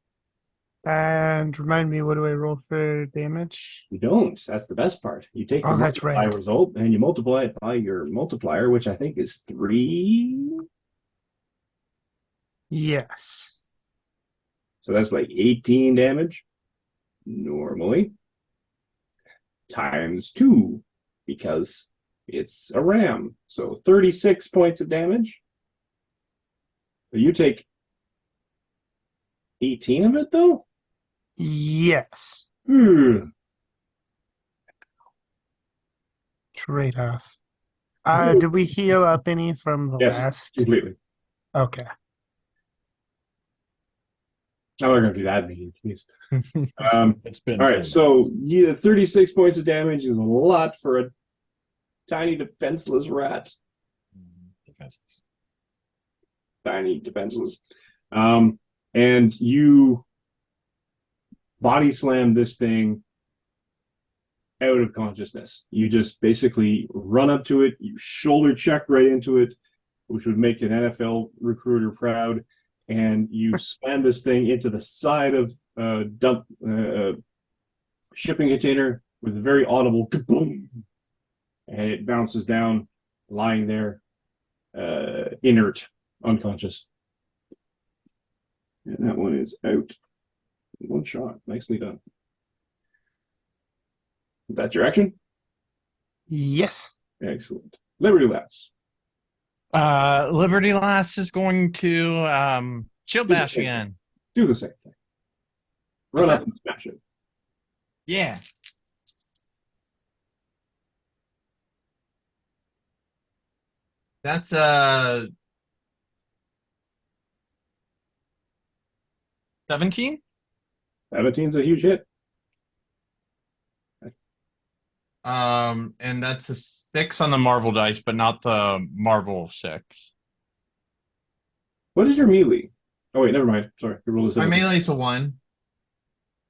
And remind me, what do I roll for damage? You don't. That's the best part. You take Oh, your that's multiply right. result and you multiply it by your multiplier, which I think is 3. Yes. So that's like 18 damage normally times 2 because it's a ram. So 36 points of damage. You take 18 of it though? Yes. Hmm. Trade-off. Did we heal up any from the Yes, last? completely. Okay. I'm not going to do that many. Jeez. Um, It's been all 10 right, so minutes. yeah, 36 points of damage is a lot for a tiny defenseless rat. Defenses. Tiny defenseless. And you body slam this thing out of consciousness. You just basically run up to it, you shoulder check right into it, which would make an NFL recruiter proud, and you slam this thing into the side of a dump shipping container with a very audible kaboom, and it bounces down, lying there, inert, unconscious. And that one is out. One shot. Nicely done. That's your action? Yes. Excellent. Liberty Lass. Liberty Lass is going to shield Do the bash same again. thing. Do the same thing. What's Run up that? and smash it. Yeah. That's 17. 17's a huge hit. And that's a 6 on the Marvel dice, but not the Marvel 6. What is your melee? Oh wait, never mind. Sorry, you rolled a My 17. melee's a 1.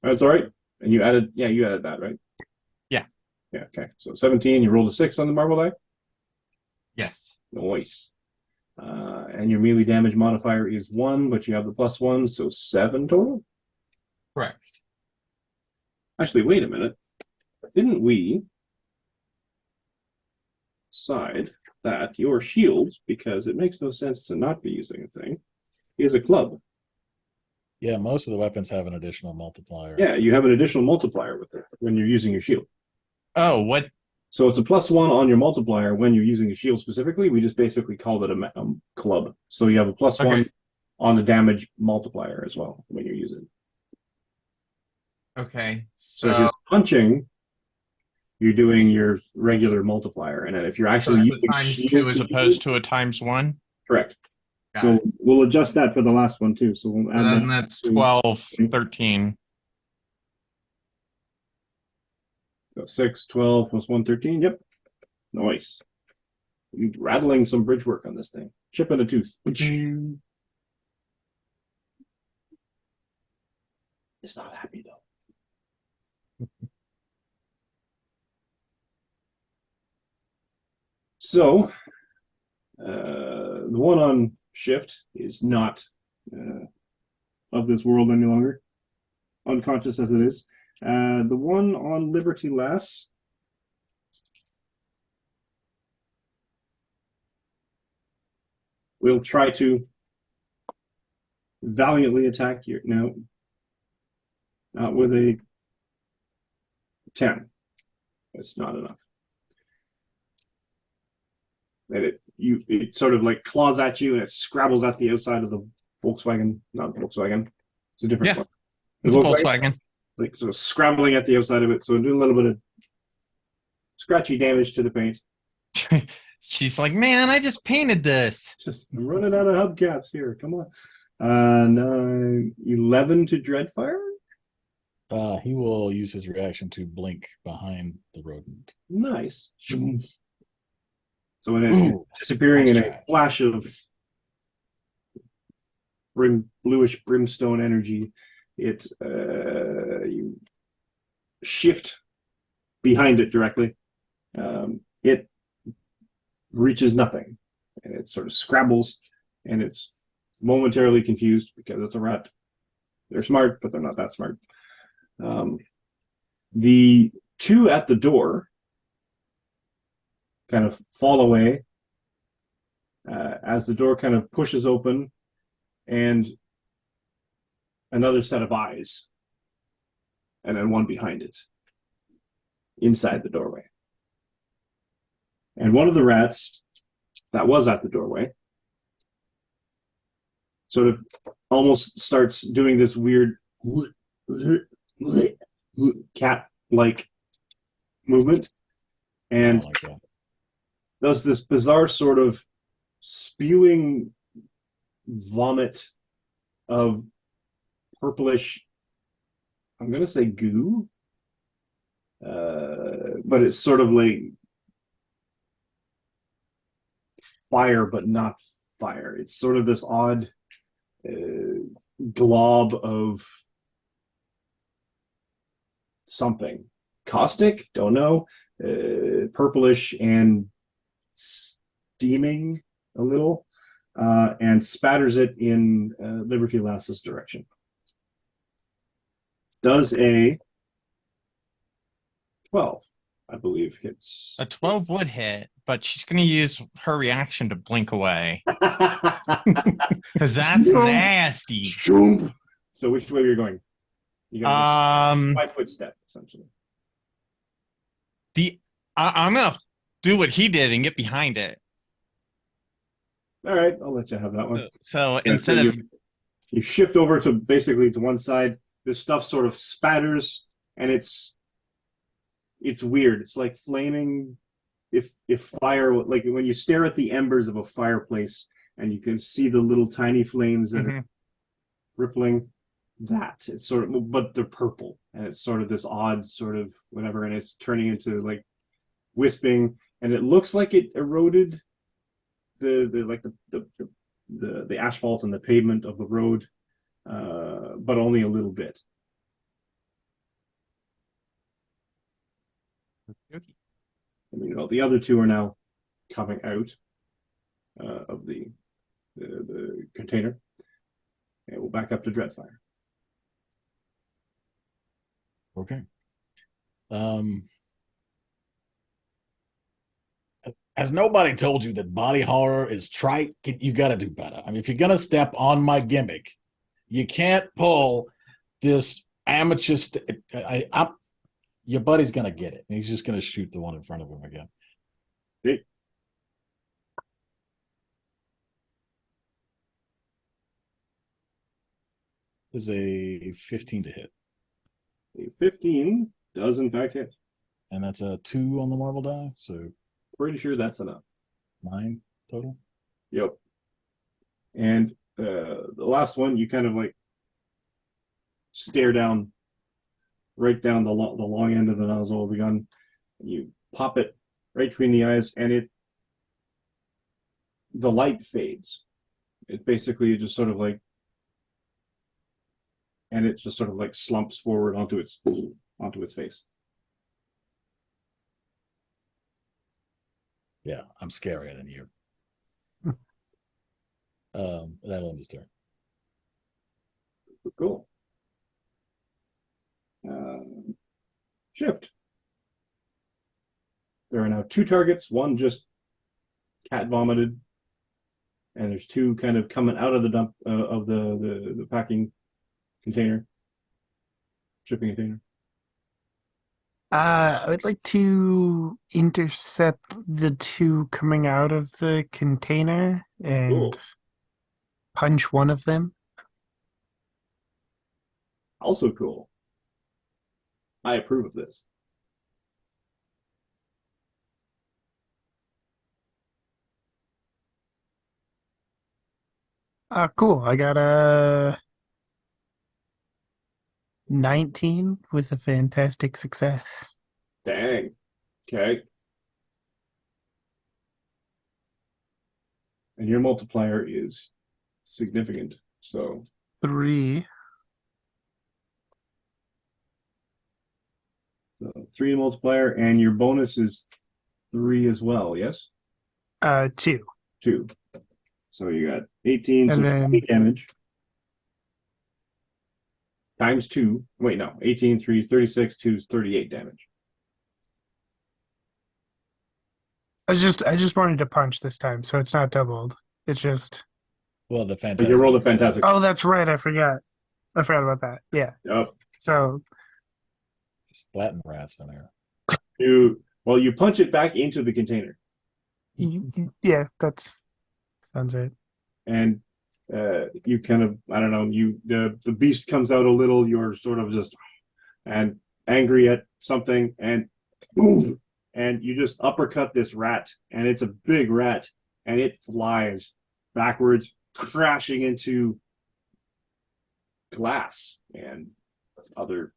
That's all right. And you added that, right? Yeah. Yeah, okay. So 17, you rolled a 6 on the marble die? Yes. Nice. And your melee damage modifier is 1, but you have the +1, so 7 total? Correct. Actually, wait a minute. Didn't we decide that your shield, because it makes no sense to not be using a thing, is a club? Yeah, most of the weapons have an additional multiplier. Yeah, you have an additional multiplier with it when you're using your shield. Oh, what? So it's a +1 on your multiplier when you're using a shield specifically. We just basically called it a club. So you have a +1 Okay. on the damage multiplier as well when you're using. Okay. So if So, you're punching, you're doing your regular multiplier, and then if you're so actually it's a using times shield 2 as to use opposed it, to a times 1. correct. Got So it. we'll adjust that for the last one too. So we'll So add then that. that's 12, 13. So 6, 12 plus 1, 13. Yep. Nice. You're rattling some bridge work on this thing. Chipping a tooth. It's not happy though. So the one on shift is not of this world any longer, unconscious as it is. The one on Liberty Lass will try to valiantly attack you. No, not with a 10. That's not enough. And it sort of like claws at you and it scrabbles at the outside of the Volkswagen. Not Volkswagen. It's a different Yeah. one. It's a Volkswagen. Like so scrabbling at the outside of it. So doing a little bit of scratchy damage to the paint. She's like, man, I just painted this. Just I'm running out of hubcaps here. Come on. 11 to Dreadfire. He will use his reaction to blink behind the rodent. Nice. So it is Ooh, disappearing nice in a try. flash of bluish brimstone energy. You shift behind it directly. It reaches nothing, and it sort of scrabbles, and it's momentarily confused because it's a rat. They're smart, but they're not that smart. The two at the door kind of fall away as the door kind of pushes open, and another set of eyes, and then one behind it, inside the doorway. And one of the rats that was at the doorway sort of almost starts doing this weird cat-like movement, I and don't like that. does this bizarre sort of spewing vomit of purplish, I'm going to say goo, but it's sort of like fire, but not fire. It's sort of this odd glob of something. Caustic? Don't know. Purplish and steaming a little, and spatters it in Liberty Lass's direction. Does a 12, I believe, hits. A 12 would hit, but she's going to use her reaction to blink away because that's nasty. So which way are you going? You got 5-foot step, essentially. I'm going to do what he did and get behind it. All right, I'll let you have that one. So Yeah, instead so of you shift over to basically to one side. This stuff sort of spatters, and it's weird. It's like flaming. If fire, like when you stare at the embers of a fireplace, and you can see the little tiny flames that are rippling. That it's sort of, but they're purple, and it's sort of this odd sort of whatever, and it's turning into like wisping, and it looks like it eroded the asphalt and the pavement of the road, but only a little bit. And the other two are now coming out of the container, and we'll back up to Dreadfire. Okay. Has nobody told you that body horror is trite? You got to do better. I mean, if you're gonna step on my gimmick, you can't pull this amateur. Your buddy's gonna get it. He's just gonna shoot the one in front of him again. Okay. Is a 15 to hit. A 15 does in fact hit. And that's a 2 on the marble die, so pretty sure that's enough. 9 total. Yep. And the last one, you kind of like stare down, right down the long end of the nozzle of the gun. You pop it right between the eyes, and the light fades. It basically just sort of like, and it just sort of like slumps forward onto its face. Yeah, I'm scarier than you. That'll end his turn. Cool. Shift. There are now 2 targets. One just cat vomited, and there's 2 kind of coming out of the dump of the packing container, shipping container. I would like to intercept the 2 coming out of the container and Cool. punch one of them. Also cool. I approve of this. Cool. I got a 19 with a fantastic success. Dang. Okay. And your multiplier is significant. So 3. 3 multiplier, and your bonus is 3 as well, yes? 2. 2. So you got 18, so And then 20 damage. Times 2. Wait, no. 18, 3, 36, 2 is 38 damage. I just wanted to punch this time, so it's not doubled. It's just Well, the But fantastic. you rolled a fantastic. Oh, that's right. I forgot. I forgot about that. Yeah. Yep. So Latin rats in there. You punch it back into the container. yeah, that's sounds right. And you kind of, I don't know, the beast comes out a little, you're sort of just and angry at something, and boom, and you just uppercut this rat, and it's a big rat, and it flies backwards, crashing into glass and other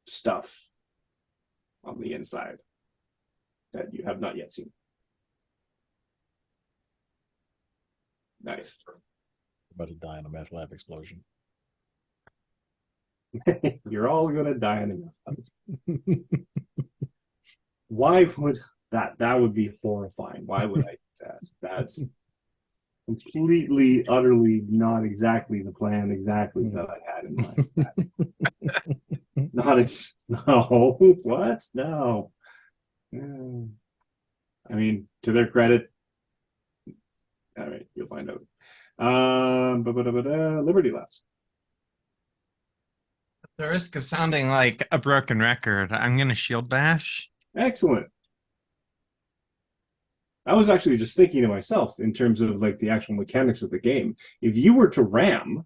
stuff on the inside that you have not yet seen. Nice. About to die in a meth lab explosion. You're all gonna die in a Why would that would be horrifying? Why would I do that? That's completely, utterly not exactly the plan exactly that I had in mind. No, what? No. I mean, to their credit. All right, you'll find out. Liberty Labs. At the risk of sounding like a broken record, I'm going to shield bash. Excellent. I was actually just thinking to myself in terms of like the actual mechanics of the game. If you were to ram,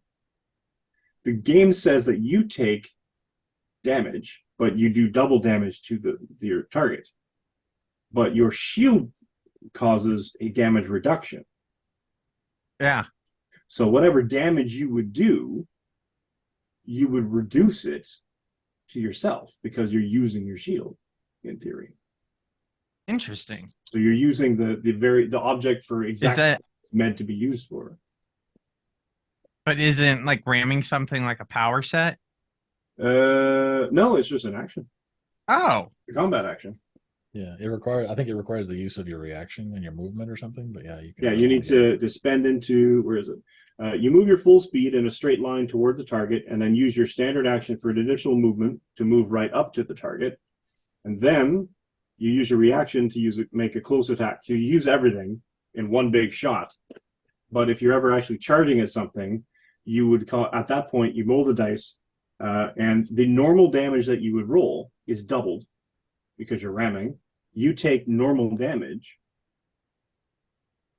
the game says that you take damage, but you do double damage to your target. But your shield causes a damage reduction. Yeah. So whatever damage you would do, you would reduce it to yourself because you're using your shield, in theory. Interesting. So you're using the object for exactly what it's meant to be used for. But isn't like ramming something like a power set? No, it's just an action. Oh. A combat action. Yeah, I think it requires the use of your reaction and your movement or something. But yeah, you can. Yeah, you need to spend into, where is it? You move your full speed in a straight line toward the target, and then use your standard action for an additional movement to move right up to the target, and then you use your reaction to make a close attack. So you use everything in one big shot. But if you're ever actually charging at something, you would at that point you roll the dice, and the normal damage that you would roll is doubled because you're ramming. You take normal damage,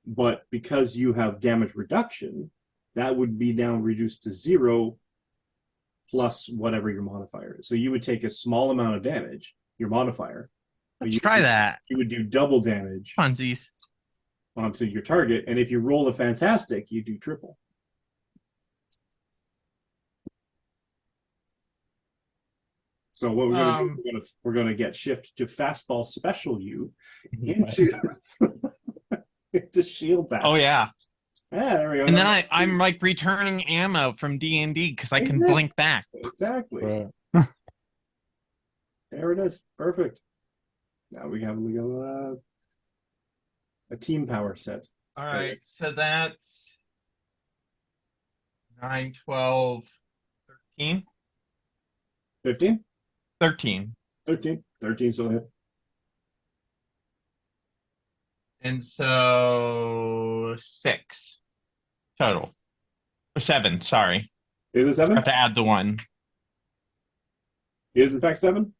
but because you have damage reduction, that would be now reduced to 0 plus whatever your modifier is. So you would take a small amount of damage, your modifier. Let's try that. You would do double damage Funsies onto your target, and if you roll a fantastic, you do triple. So what we're going to do, we're going to get shift to fastball special you into the shield back. Oh yeah. Yeah, there we go. And then I'm like returning ammo from D&D because I can blink back. Exactly. Right. There it is. Perfect. Now we have a team power set. All right, so that's 9, 12, 13. 15? 13. 13. 13 still hit. And so 6 total. Or 7, sorry. Is it 7? I have to add the 1. It is in fact 7?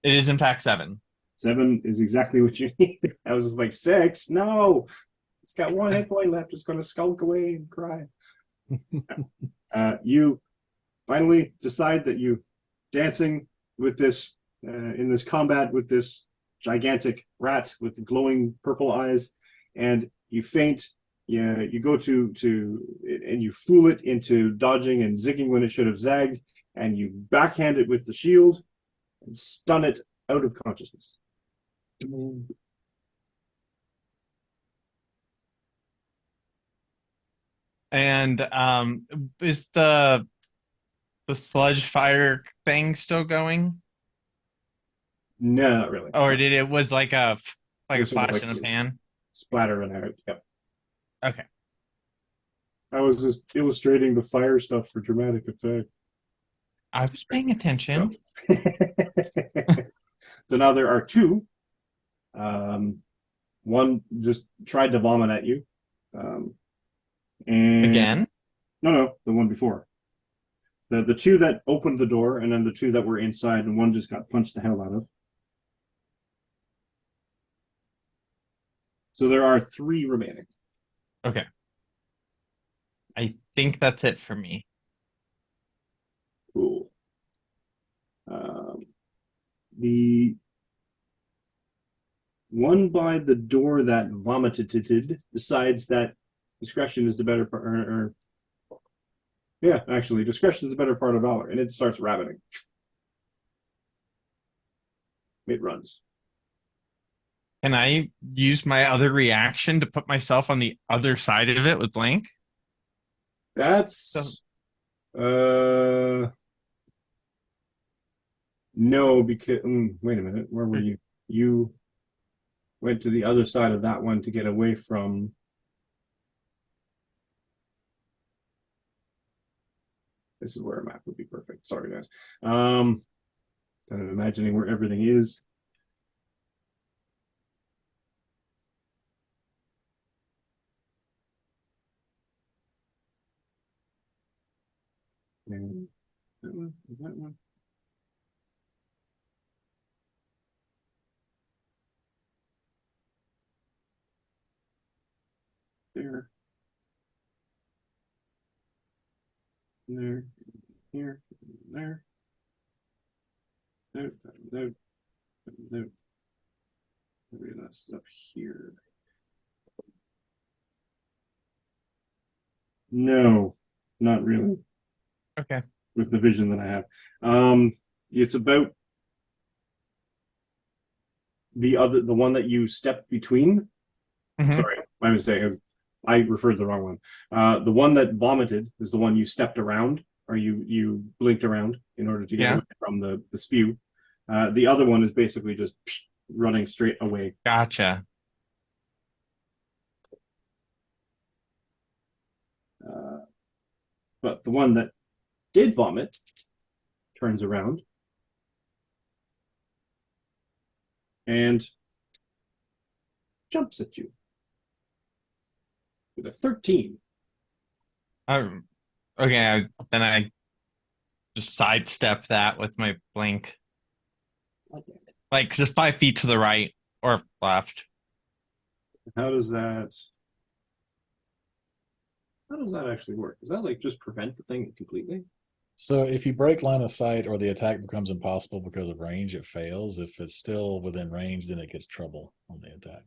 It is in fact 7. 7 is exactly what you need. I was like, 6? No. It's got 1 hit point left. It's going to skulk away and cry. You finally decide that you dancing with this in this combat with this gigantic rat with the glowing purple eyes, and you feint. You go to and you fool it into dodging and zigging when it should have zagged, and you backhand it with the shield and stun it out of consciousness. And is the sludge fire thing still going? No, not really. Or did it was like a Just sort of flash like in a pan? splatter and out. Yep. Okay. I was just illustrating the fire stuff for dramatic effect. I was paying attention. So now there are two. One just tried to vomit at you. And Again? no, the one before. The two that opened the door, and then the two that were inside, and one just got punched the hell out of. So there are three remaining. Okay. I think that's it for me. Cool. The one by the door that vomited decides that discretion is the better part. Yeah, actually, discretion is the better part of valor, and it starts rabbiting. It runs. Can I use my other reaction to put myself on the other side of it with blank? That's no, because wait a minute, where were you? You went to the other side of that one to get away from. This is where a map would be perfect. Sorry, guys. Kind of imagining where everything is. And that one, that one. There. There. Here. There. No, no, no. Maybe that's up here. No, not really. Okay. With the vision that I have. It's about the one that you stepped between. Mhm. Sorry, my mistake. I referred to the wrong one. The one that vomited is the one you stepped around, or you blinked around in order to get away from the spew. The other one is basically just running straight away. Gotcha. But the one that did vomit turns around and jumps at you with a 13. Okay, then I just sidestep that with my blink. God damn it. Like just 5 feet to the right or left. How does that actually work? Does that like just prevent the thing completely? So if you break line of sight or the attack becomes impossible because of range, it fails. If it's still within range, then it gets trouble on the attack.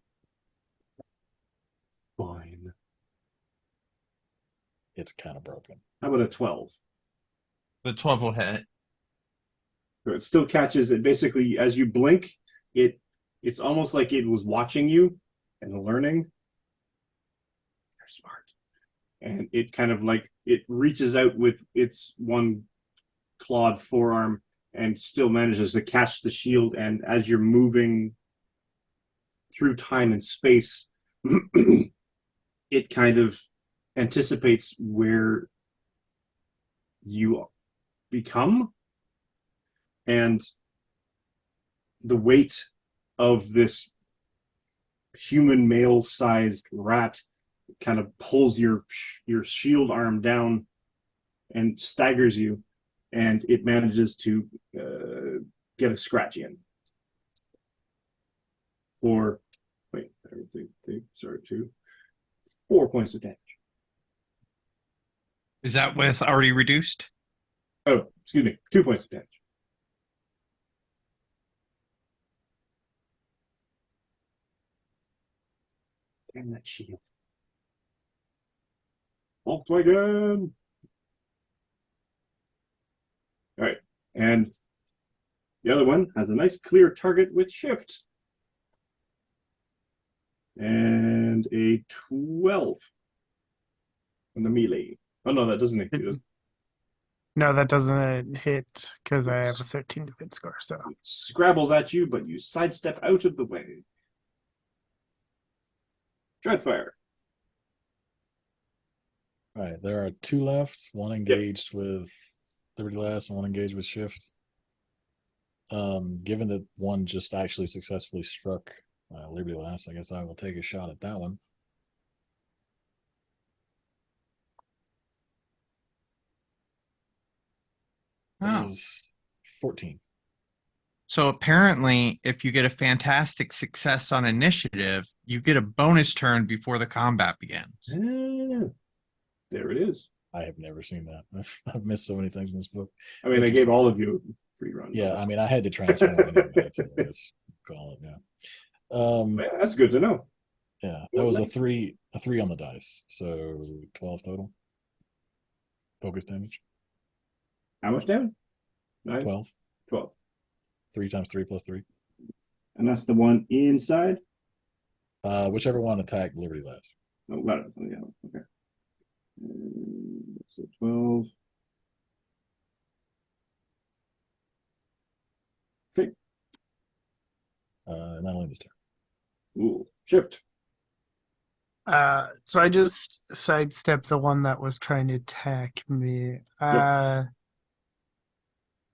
Fine. It's kind of broken. How about a 12? The 12 will hit. So it still catches it. Basically, as you blink, it's almost like it was watching you and learning. You're smart. And it kind of like it reaches out with its one clawed forearm and still manages to catch the shield. And as you're moving through time and space, it kind of anticipates where you become, and the weight of this human male-sized rat kind of pulls your shield arm down and staggers you, and it manages to get a scratch in for sorry, 4 points of damage. Is that with already reduced? Oh, excuse me, 2 points of damage. Damn that shield. Volkswagen. All And the other one has a nice clear target with shift. And a 12 on the melee. Oh no, that doesn't hit you. No, that doesn't hit because I have a 13 defense score. So It scrabbles at you, but you sidestep out of the way. Dreadfire. All right, there are 2 left. One engaged with Liberty Last and one engaged with Shift. Given that one just actually successfully struck Liberty Last, I guess I will take a shot at that one. That Oh. is 14. So apparently, if you get a fantastic success on initiative, you get a bonus turn before the combat begins. There it is. I have never seen that. I've missed so many things in this book. I mean, I gave all of you a free run. Yeah, I mean, I had to transform anyway, so let's call it. Yeah. Yeah, that's good to know. Yeah, that was a three on the dice, so 12 total. Focus damage. How much damage? 9? 12. 12. 3 times 3 plus 3. And that's the one inside? Whichever one attacked Liberty Last. Oh, yeah, okay. So 12. Okay. Not only this turn. Ooh, shift. so I just sidestepped the one that was trying to attack me.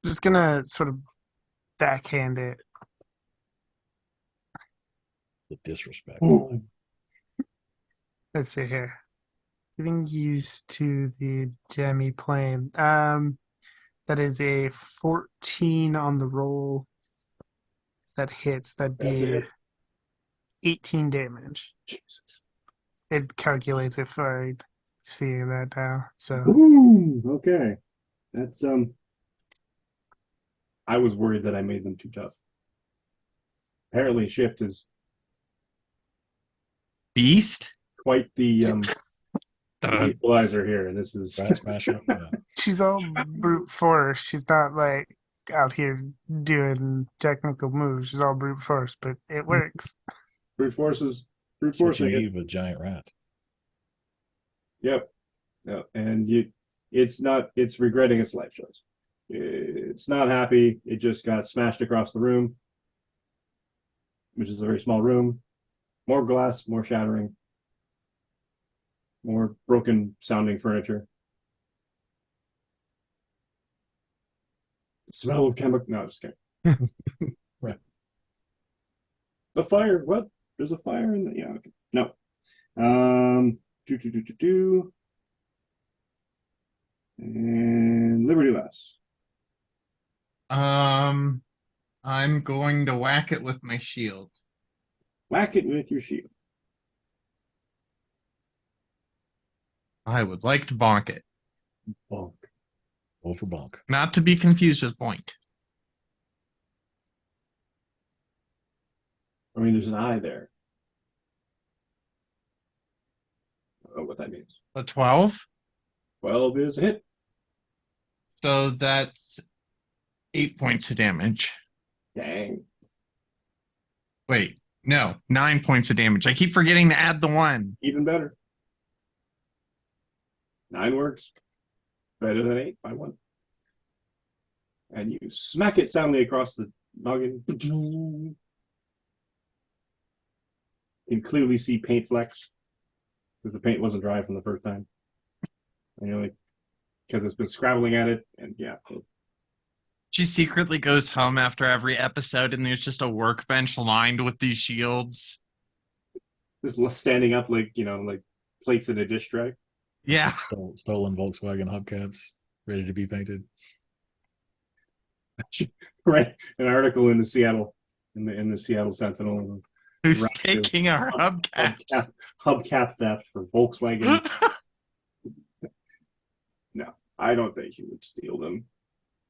Just gonna sort of backhand it. The disrespect. Ooh. Let's see here. Getting used to the demi plane. That is a 14 on the roll. If that hits, that'd That's be it. 18 damage. Jesus. It calculates if I see that now. So Ooh, okay. That's I was worried that I made them too tough. Apparently shift is Beast? quite the equalizer here. This is Rat Smasher. Yeah. she's all brute force. She's not like out here doing technical moves. She's all brute force, but it works. brute forces. Brute That's what force. you need with giant rats. Yep. Yep. And it's regretting its life choice. It's not happy. It just got smashed across the room, which is a very small room. More glass, more shattering, more broken sounding furniture. The smell of chemical. No, just kidding. Right. The fire. What? There's a fire in the. Yeah. Okay. No. And Liberty Last. I'm going to whack it with my shield. Whack it with your shield. I would like to bonk it. Bonk. Roll for bonk. Not to be confused with boink. I mean, there's an eye there. I don't know what that means. A 12? 12 is a hit. So that's 8 points of damage. Dang. Wait, no, 9 points of damage. I keep forgetting to add the 1. Even better. 9 works. Better than 8 by 1. And you smack it soundly across the noggin. You can clearly see paint flecks because the paint wasn't dry from the first time. And you're like, because it's been scrabbling at it, and yeah. She secretly goes home after every episode, and there's just a workbench lined with these shields. Just standing up like, like plates in a dish tray. Yeah. Stolen Volkswagen hubcaps ready to be painted. Right. An article in the Seattle Sentinel. Who's taking our hubcaps? Hubcap theft for Volkswagen. No, I don't think he would steal them.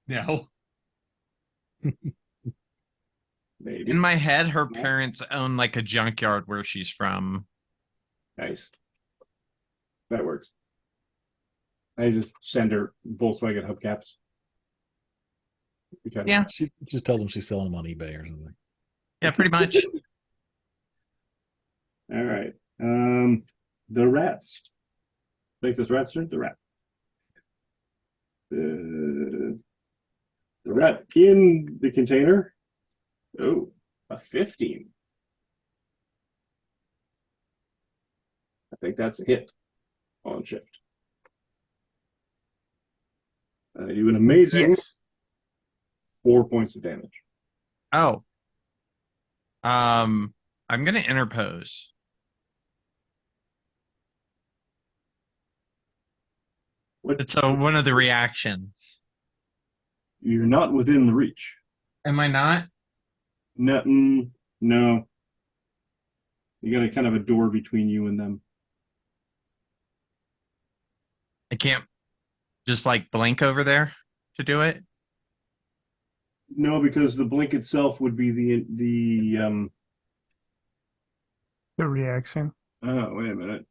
No. Maybe. In my head, her parents own like a junkyard where she's from. Nice. That works. I just send her Volkswagen hubcaps. Yeah. She just tells them she's selling them on eBay or something. Yeah, pretty much. All right. The rats. Think this rat's turn? The rat. The rat in the container. Oh, a 15. I think that's a hit on shift. I do an amazing Yes. 4 points of damage. Oh. I'm gonna interpose. What? It's one of the reactions. You're not within the reach. Am I not? No, no. You got a kind of a door between you and them. I can't just like blink over there to do it. No, because the blink itself would be The reaction. oh, wait a minute.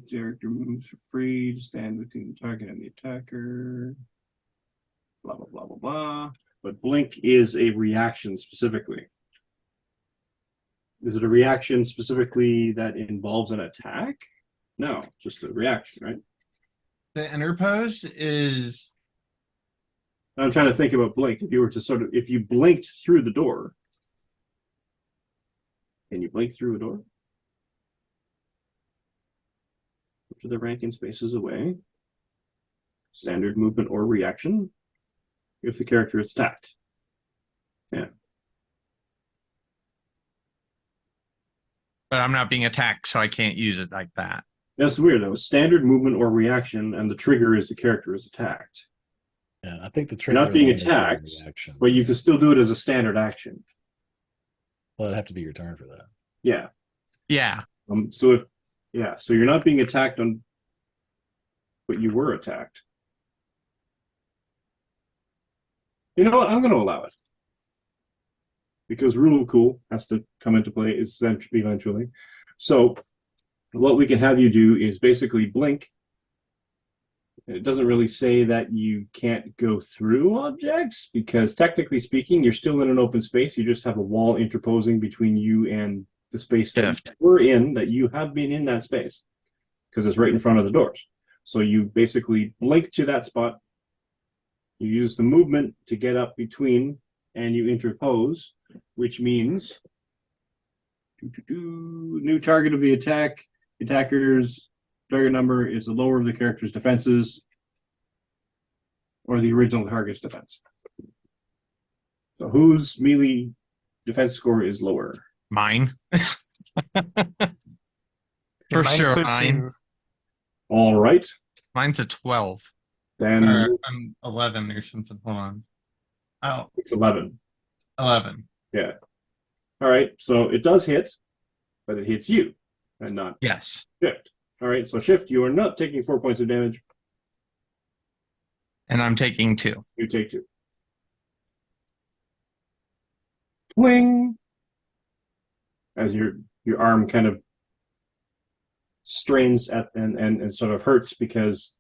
Character moves for free to stand between the target and the attacker. Blah blah blah blah blah. But blink is a reaction specifically. Is it a reaction specifically that involves an attack? No, just a reaction, right? The interpose is I'm trying to think about blink. If you were to if you blinked through the door, can you blink through a door? Up to the rank and spaces away. Standard movement or reaction. If the character is attacked. Yeah. but I'm not being attacked, so I can't use it like that. That's weird though. Standard movement or reaction, and the trigger is the character is attacked. Yeah, I think the You're trigger not being line is the attacked, reaction. but you can still do it as a standard action. Well, it'd have to be your turn for that. Yeah. Yeah. So you're not being attacked on, but you were attacked. You know what? I'm going to allow it. Because rule of cool has to come into play eventually. So what we can have you do is basically blink. It doesn't really say that you can't go through objects because technically speaking, you're still in an open space. You just have a wall interposing between you and the space that you were in, that you have been in that space because it's right in front of the doors. So you basically blink to that spot. You use the movement to get up between and you interpose, which means new target of the attack. The attacker's target number is the lower of the character's defenses or the original target's defense. So whose melee defense score is lower? Mine. For Mine's sure, 13. mine. All right. Mine's a 12. Then Or I'm 11 or something. Hold on. Oh, it's 11. 11. Yeah. All right. So it does hit, but it hits you and not Yes. Shift. All right. So Shift, you are not taking 4 points of damage. And I'm taking 2. You take 2. Pling. As your arm kind of strains at and sort of hurts because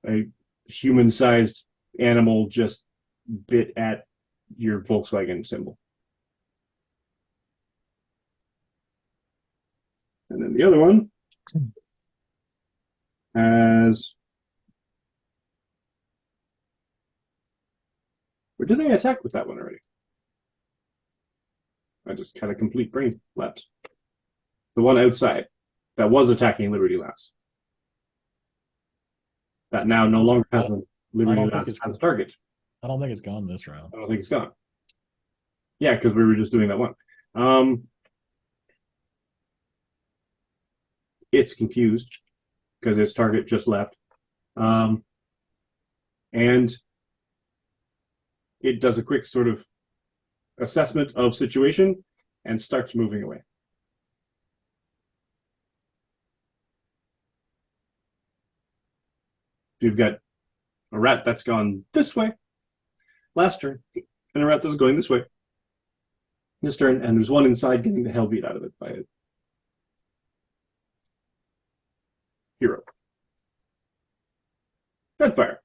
a human-sized animal just bit at your Volkswagen symbol. And then the other one has... Or did I attack with that one already? I just had a complete brain lapse. The one outside that was attacking Liberty Lass. That now no longer has a Liberty Lass as a target. I don't think it's gone this round. I don't think it's gone. Yeah, because we were just doing that one. It's confused because its target just left. And it does a quick sort of assessment of situation and starts moving away. You've got a rat that's gone this way last turn, and a rat that's going this way this turn, and there's one inside getting the hell beat out of it by it. hero. Dreadfire.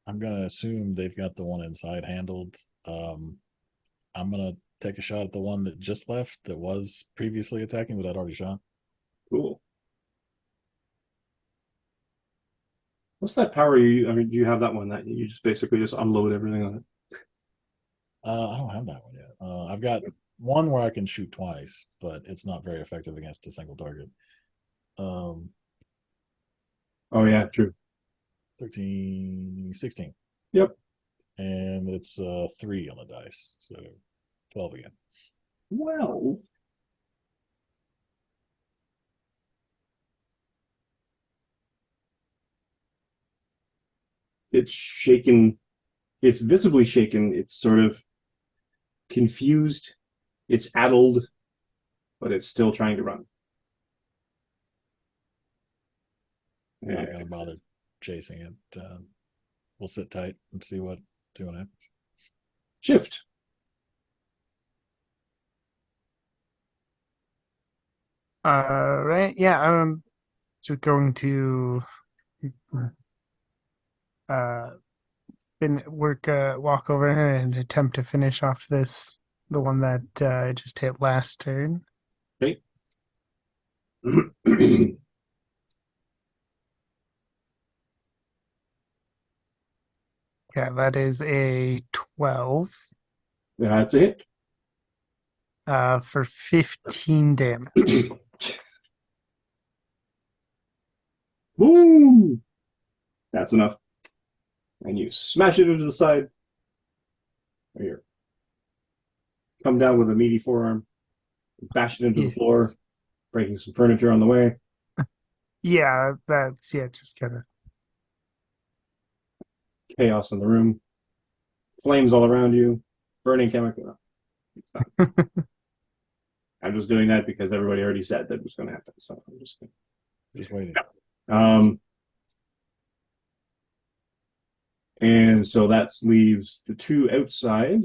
I'm gonna assume they've got the one inside handled. I'm gonna take a shot at the one that just left that was previously attacking that I'd already shot. Cool. What's that power you? I mean, you have that one that you just basically just unload everything on it. I don't have that one yet. I've got one where I can shoot twice, but it's not very effective against a single target. Oh yeah, true. 13, 16. Yep. And it's 3 on the dice, so 12 again. Well, it's shaken. It's visibly shaken. It's sort of confused. It's addled, but it's still trying to run. I'm not gonna bother chasing it. We'll sit tight and see what happens. Shift. Right. Yeah. I'm just going to uh walk over and attempt to finish off the one that I just hit last turn. Okay. Yeah, that is a 12 That's it. for 15 damage. Boom! That's enough. And you smash it into the side. Right here. Come down with a meaty forearm. Bash it into the floor, breaking some furniture on the way. Yeah, just kind of. Chaos in the room. Flames all around you. Burning chemical. It's not. I'm just doing that because everybody already said that was going to happen. So I'm just waiting. And so that leaves the 2 outside,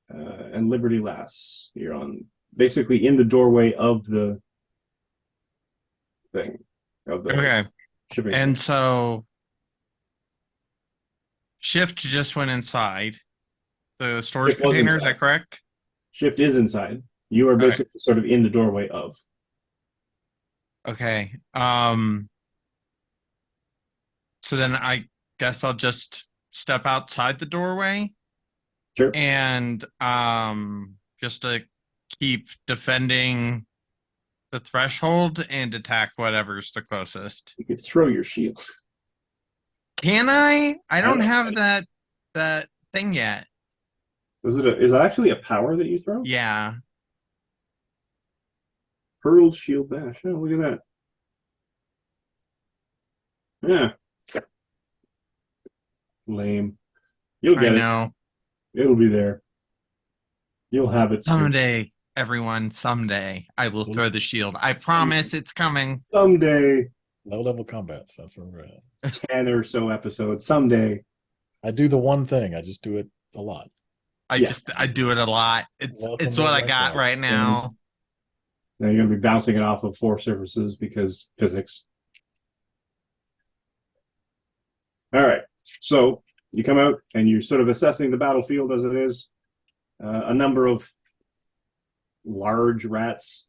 and Liberty Lass. You're on basically in the doorway of the thing of the Okay. shipping. And so Shift just went inside the storage Shift was container. Is inside. that correct? Shift is inside. You are Okay. basically sort of in the doorway of. Okay. So then I guess I'll just step outside the doorway Sure. and just to keep defending the threshold and attack whatever's the closest. You could throw your shield. Can I? I don't know. have that thing yet. Is that actually a power that you throw? Yeah. Hurled shield bash. Oh, look at that. Yeah. Lame. You'll get I it. know. It'll be there. You'll have it soon. Someday, everyone, someday I will throw the shield. I promise it's coming. Someday. Low level combats. That's where we're at. 10 or so episodes. Someday. I do the one thing. I just do it a lot. I do it a lot. It's what I got right now. Now you're going to be bouncing it off of 4 surfaces because physics. All right. So you come out and you're sort of assessing the battlefield as it is. A number of large rats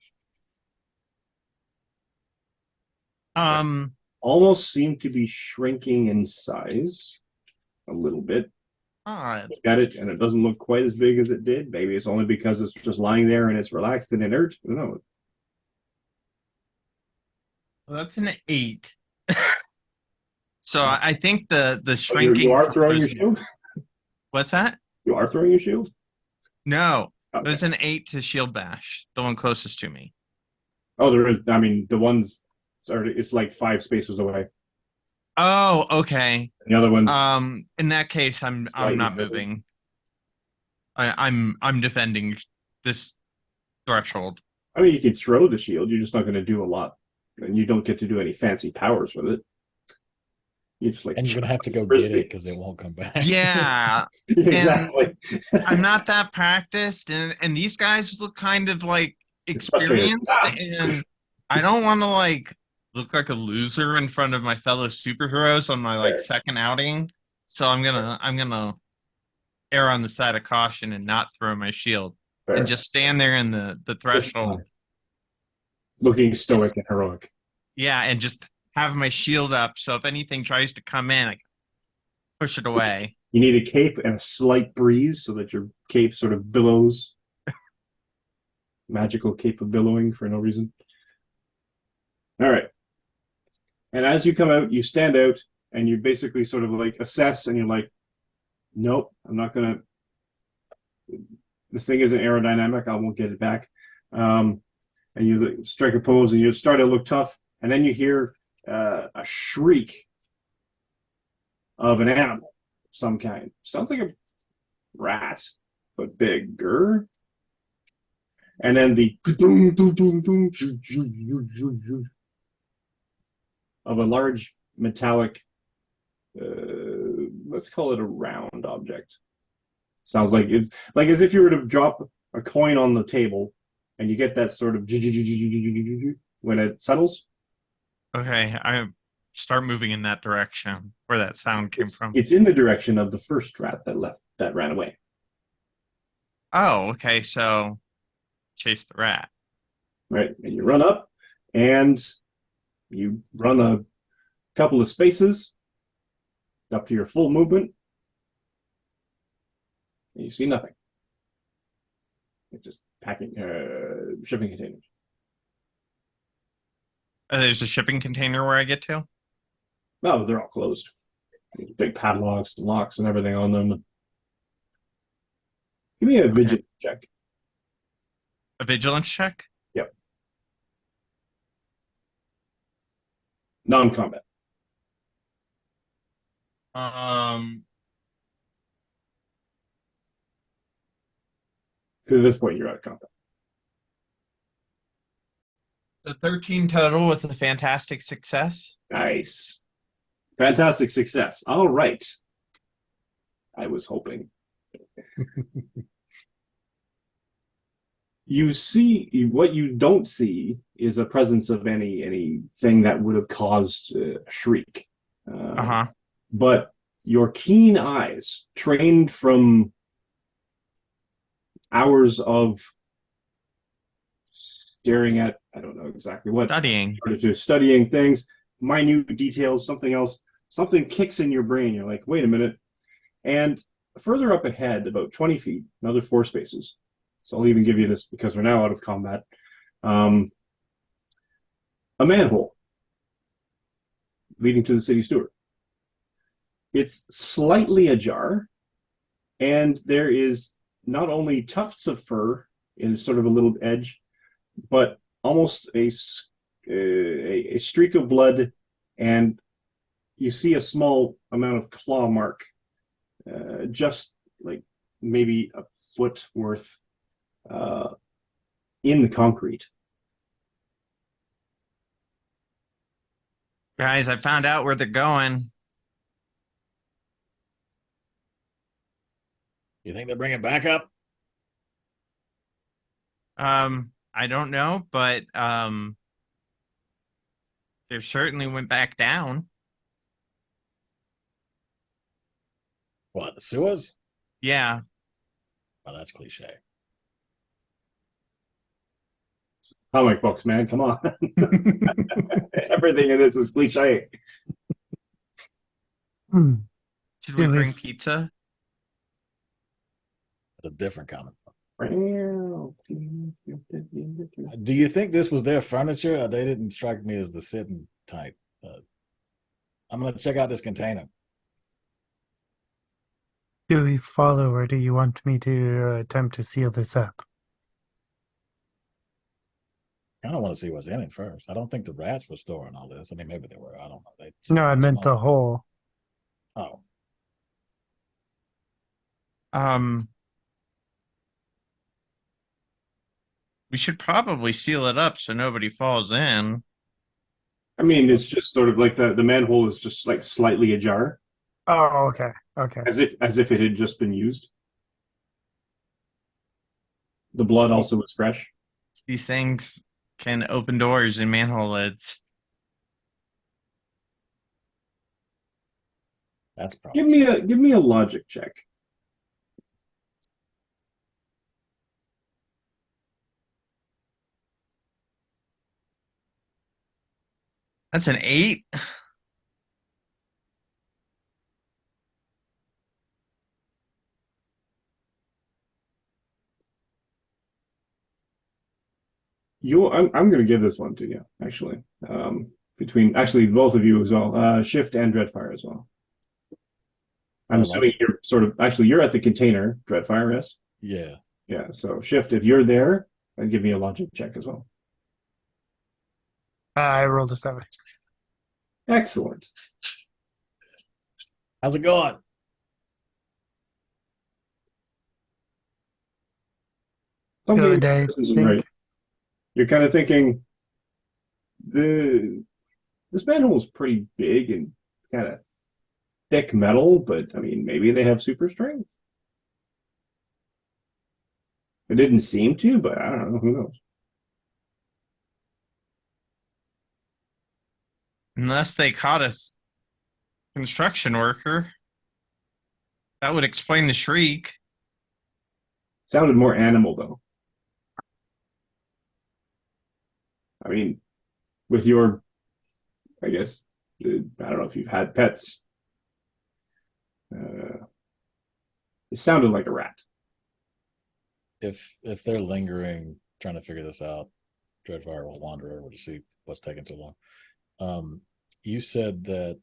almost seem to be shrinking in size a little bit. Odd. Look at it, and it doesn't look quite as big as it did. Maybe it's only because it's just lying there and it's relaxed and inert. I don't know. Well, that's an 8. So I think the shrinking. You are throwing your shield? What's that? You are throwing your shield? No. Okay. It was an 8 to shield bash, the one closest to me. Oh, there is. I mean, the ones. It's like 5 spaces away. Oh, okay. The other ones. In that case, I'm not moving. I'm defending this threshold. I mean, you can throw the shield. You're just not going to do a lot, and you don't get to do any fancy powers with it. You just like And you're gonna have to go get it because it won't come back. Yeah. And exactly. I'm not that practiced, and these guys look kind of like It's frustrating. experienced, and I don't want to like look like a loser in front of my fellow superheroes on my like Fair, second outing. So I'm gonna err on the side of caution and not throw my shield and fair. just stand there in the Just threshold. looking stoic and heroic. Yeah, and just have my shield up so if anything tries to come in, I can push it away. You need a cape and a slight breeze so that your cape sort of billows. Magical cape of billowing for no reason. All right. And as you come out, you stand out and you basically sort of like assess and you're like, nope, I'm not going to. This thing isn't aerodynamic. I won't get it back. And you strike a pose and you start to look tough. And then you hear a shriek of an animal of some kind. Sounds like a rat, but bigger. And then the of a large metallic, let's call it a round object. Sounds like it's like as if you were to drop a coin on the table and you get that sort of when it settles. Okay, I start moving in that direction where that sound came from. It's in the direction of the first rat that ran away. Oh, okay, so chase the rat. Right. And you run up and you run a couple of spaces up to your full movement. And you see nothing. It's just packing, shipping containers. There's a shipping container where I get to. No, they're all closed. There's big padlocks and locks and everything on them. Give me a vigilance check. A vigilance check? Yep. Non-combat. Because at this point, you're out of combat. The 13 total with a fantastic success. Nice. Fantastic success. All right. I was hoping. You see, what you don't see is a presence of anything that would have caused a shriek. Uh-huh. But your keen eyes, trained from hours of staring at, I don't know exactly what, studying things, minute details, something else, something kicks in your brain. You're like, wait a minute. And further up ahead, about 20 feet, another 4 spaces. So I'll even give you this because we're now out of combat. A manhole leading to the city steward. It's slightly ajar, and there is not only tufts of fur in sort of a little edge, but almost a streak of blood, and you see a small amount of claw mark, just like maybe a foot worth in the concrete. Guys, I found out where they're going. You think they're bringing back up? I don't know, but they certainly went back down. What, the sewers? Yeah. Well, that's cliche. Comic books, man, come on. Everything in this is cliche. Did we bring pizza? It's a different comic book. Do Do you think this was their furniture? They didn't strike me as the sitting type. I'm going to check out this container. Do we follow, or do you want me to attempt to seal this up? I don't want to see what's in it first. I don't think the rats were storing all this. I mean, maybe they were. I don't know. No, I meant the hole. Oh. We should probably seal it up so nobody falls in. I mean, it's just sort of like the manhole is just like slightly ajar, Oh, okay. Okay. as if it had just been used. The blood also was fresh. These things can open doors in manhole lids. That's Give probably me a logic check. That's an 8. I'm going to give this one to you actually. Between actually both of you as well. Shift and Dreadfire as well. I'm I assuming like you're sort of actually you're at the container, Dreadfire, yes? Yeah. Yeah. So Shift, if you're there, then give me a logic check as well. I rolled a 7. Excellent. How's it going? Something Good, I isn't right. think. You're kind of thinking the this manhole is pretty big and kind of thick metal, but I mean maybe they have super strength. It didn't seem to, but I don't know. Who knows? Unless they caught a construction worker. That would explain the shriek. Sounded more animal though. I mean, with your, I guess, I don't know if you've had pets. Uh, it sounded like a rat. If they're lingering, trying to figure this out, Dreadfire will wander over to see what's taking so long. You said that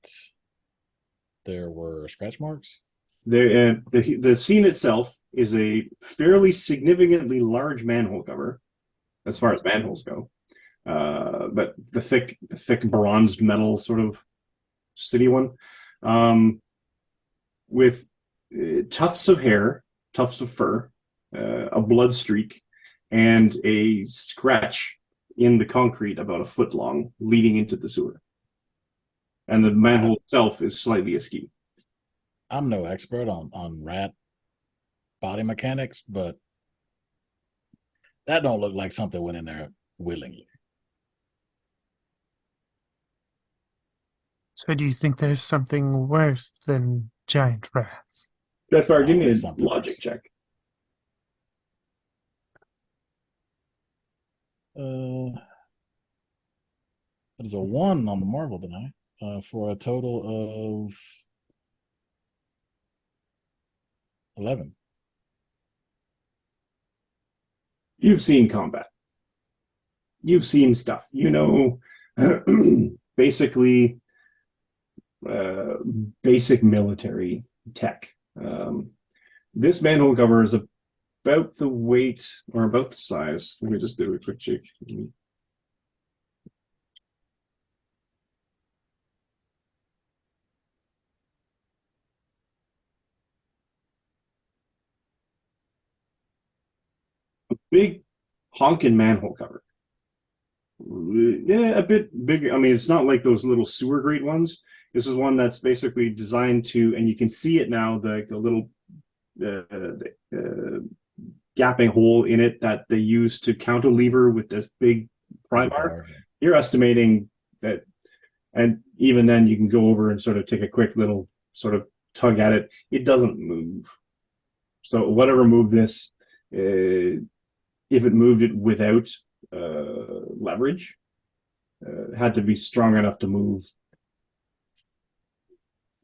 there were scratch marks. The scene itself is a fairly significantly large manhole cover, as far as manholes go. But the thick bronzed metal sort of city one, with tufts of hair, tufts of fur, a blood streak, and a scratch in the concrete about a foot long, leading into the sewer. And the manhole itself is slightly askew. I'm no expert on rat body mechanics, but that don't look like something went in there willingly. So do you think there's something worse than giant rats? Dreadfire, give me a Always something logic worse. check. That is a 1 on the marble tonight, for a total of 11. You've seen combat. You've seen stuff. You know, basically, uh, basic military tech. This manhole cover is about the weight or about the size. Let me just do a quick check. Big honking manhole cover. Yeah, a bit bigger. I mean, it's not like those little sewer grate ones. This is one that's basically designed to, and you can see it now, the little gapping hole in it that they use to cantilever with this big pry bar. You're estimating that, and even then, you can go over and sort of take a quick little sort of tug at it. It doesn't move. So whatever moved this, if it moved it without leverage, had to be strong enough to move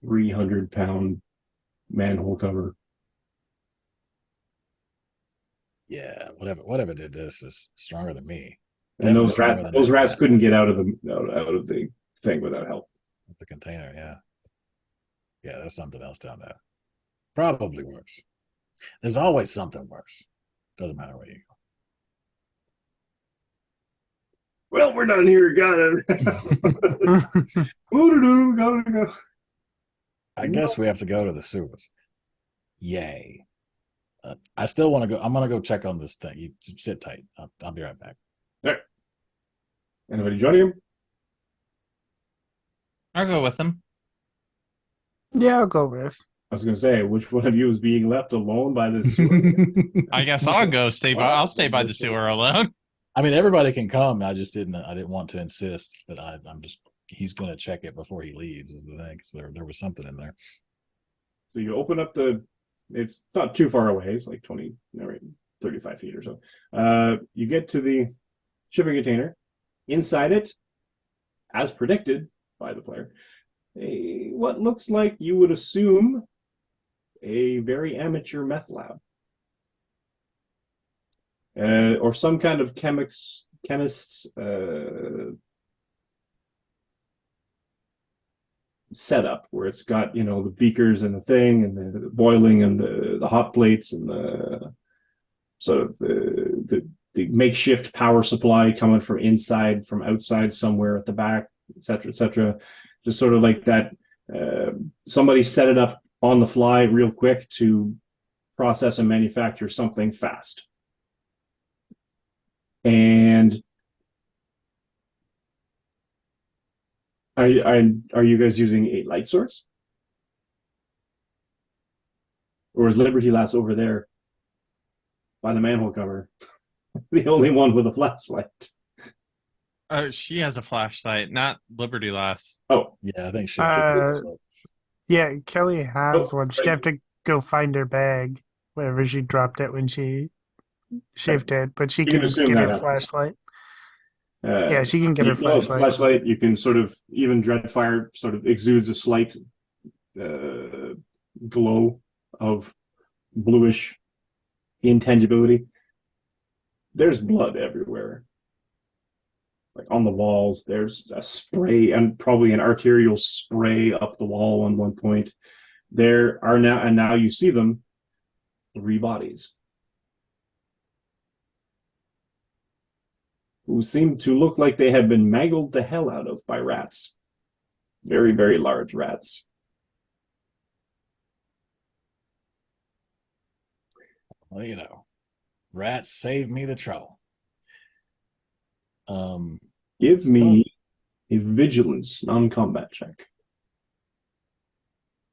300-pound manhole cover. Yeah, whatever did this is stronger than me. And Definitely stronger than those that rats rat couldn't get out of the thing without help. with the container. Yeah, yeah, that's something else down there. Probably worse. There's always something worse. Doesn't matter where you go. Well, we're done here. Got it. Gotta go. I guess we have to go to the sewers. Yay. I still want to go. I'm going to go check on this thing. You sit tight. I'll be right back. All right. Anybody joining him? I'll go with him. Yeah, I'll go with. I was going to say, which one of you is being left alone by this sewer? I guess I'll go stay by. Wow, I'll stay by the sewer alone. I mean, everybody can come. I didn't want to insist, but he's going to check it before he leaves, is the thing, because there was something in there. So you open up it's not too far away. It's like 20, 35 feet or so. You get to the shipping container. Inside it, as predicted by the player, what looks like, you would assume, a very amateur meth lab. Or some kind of chemist's setup where it's got, the beakers and the thing and the boiling and the hot plates and the sort of the makeshift power supply coming from inside, from outside somewhere at the back, etc., etc. Just sort of like that. Somebody set it up on the fly real quick to process and manufacture something fast. And are you guys using a light source? Or is Liberty Lass over there by the manhole cover the only one with a flashlight? She has a flashlight, not Liberty Lass. Oh, Yeah, I think she. Yeah, Kelly has Oh, one. She'd right. have to go find her bag, wherever she dropped it when she shifted, but she You can can assume get that her happens. flashlight. Yeah, she can get her flashlight. Flashlight, you can sort of, even Dreadfire sort of exudes a slight glow of bluish intangibility. There's blood everywhere. Like on the walls, there's a spray and probably an arterial spray up the wall on one point. There are now, and now you see them, 3 bodies who seem to look like they have been mangled the hell out of by rats. Very, very large rats. Well, rats saved me the trouble. Give me a vigilance non-combat check.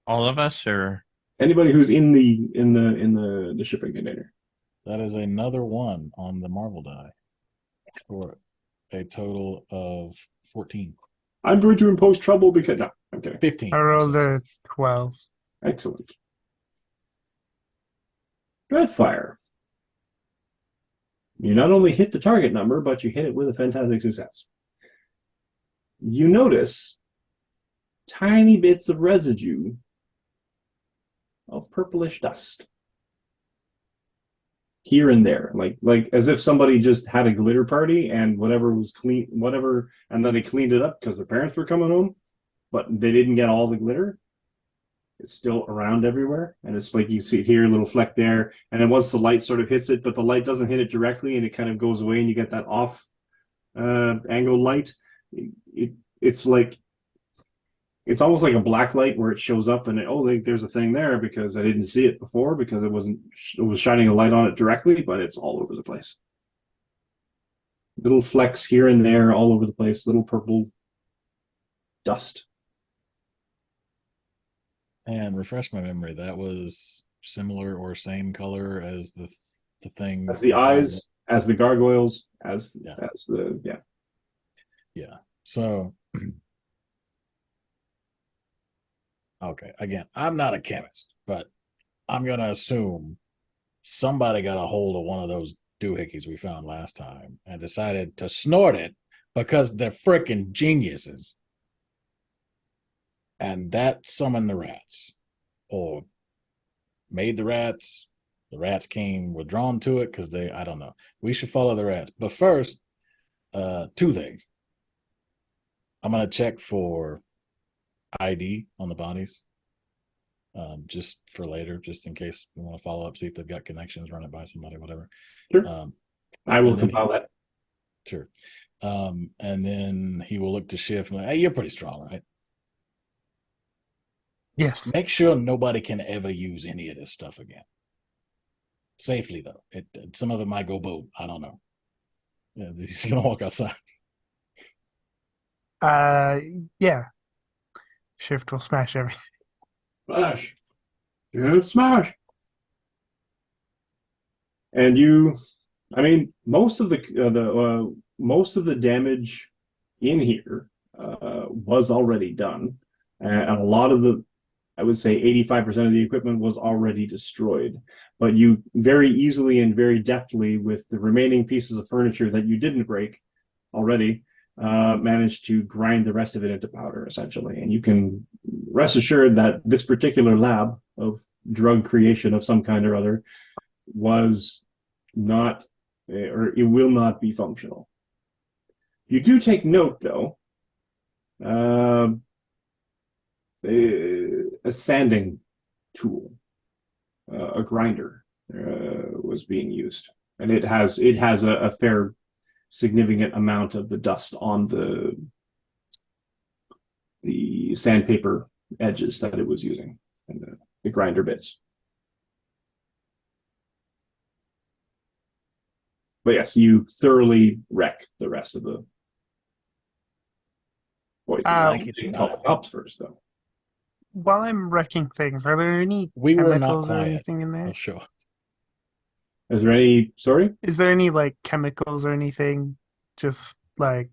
All of us, or Anybody who's in the shipping container. That is another one on the Marvel die for a total of 14. I'm going to impose trouble because no, I'm kidding. 15. I rolled a 12. Excellent. Dreadfire. You not only hit the target number, but you hit it with a fantastic success. You notice tiny bits of residue of purplish dust here and there, like as if somebody just had a glitter party and whatever was clean, and then they cleaned it up because their parents were coming home, but they didn't get all the glitter. It's still around everywhere, and it's like you see it here, a little fleck there, and then once the light sort of hits it, but the light doesn't hit it directly, and it kind of goes away, and you get that off angle light. It's almost like a black light where it shows up, and there's a thing there because I didn't see it before because it was shining a light on it directly, but it's all over the place. Little flecks here and there, all over the place. Little purple dust. And refresh my memory, that was similar or same color as the thing. As the eyes, as the gargoyles, as the Yeah. So okay, again, I'm not a chemist, but I'm gonna assume somebody got a hold of one of those doohickeys we found last time and decided to snort it because they're freaking geniuses. And that summoned the rats, or made the rats. The rats were drawn to it because I don't know. We should follow the rats. But first, 2 things. I'm going to check for ID on the bodies, just for later, just in case we want to follow up, see if they've got connections, run it by somebody, whatever. Sure. I will compile that. Sure. And then he will look to Shift and like, hey, you're pretty strong, right? Yes. Make sure nobody can ever use any of this stuff again. Safely, though. Some of it might go boom. I don't know. Yeah, he's going to walk outside. Yeah. Shift will smash everything. Smash. Yeah, smash. And you, I mean, most of the damage in here was already done, and a lot of the, I would say 85% of the equipment was already destroyed. But you very easily and very deftly, with the remaining pieces of furniture that you didn't break already, managed to grind the rest of it into powder, essentially. And you can rest assured that this particular lab of drug creation of some kind or other was not, or it will not be functional. You do take note, though, a sanding tool, a grinder, was being used, and it has a fair significant amount of the dust on the sandpaper edges that it was using, and the grinder bits. But yes, you thoroughly wreck the rest of the poison. Like Call the cops first, though. While I'm wrecking things, are there any We were not chemicals or quiet. anything in there? I'll show. Is there any? Sorry. Is there any like chemicals or anything, just like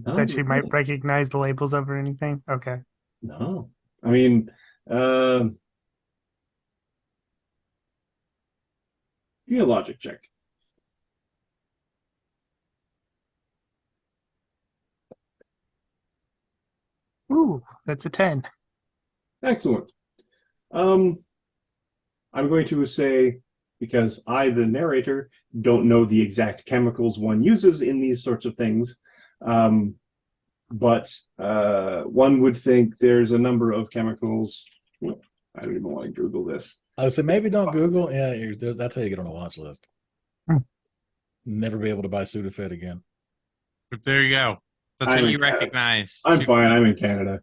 No, that you might really. recognize the labels of or anything? Okay. No. I mean, give me a logic check. Ooh, that's a 10. Excellent. I'm going to say, because I, the narrator, don't know the exact chemicals one uses in these sorts of things, but one would think there's a number of chemicals. I don't even want to Google this. I would say maybe don't Google. Yeah, that's how you get on a watch list. Hmm. Never be able to buy Sudafed again. But there you go. That's I'm what in you Canada. recognize. I'm fine. I'm in Canada.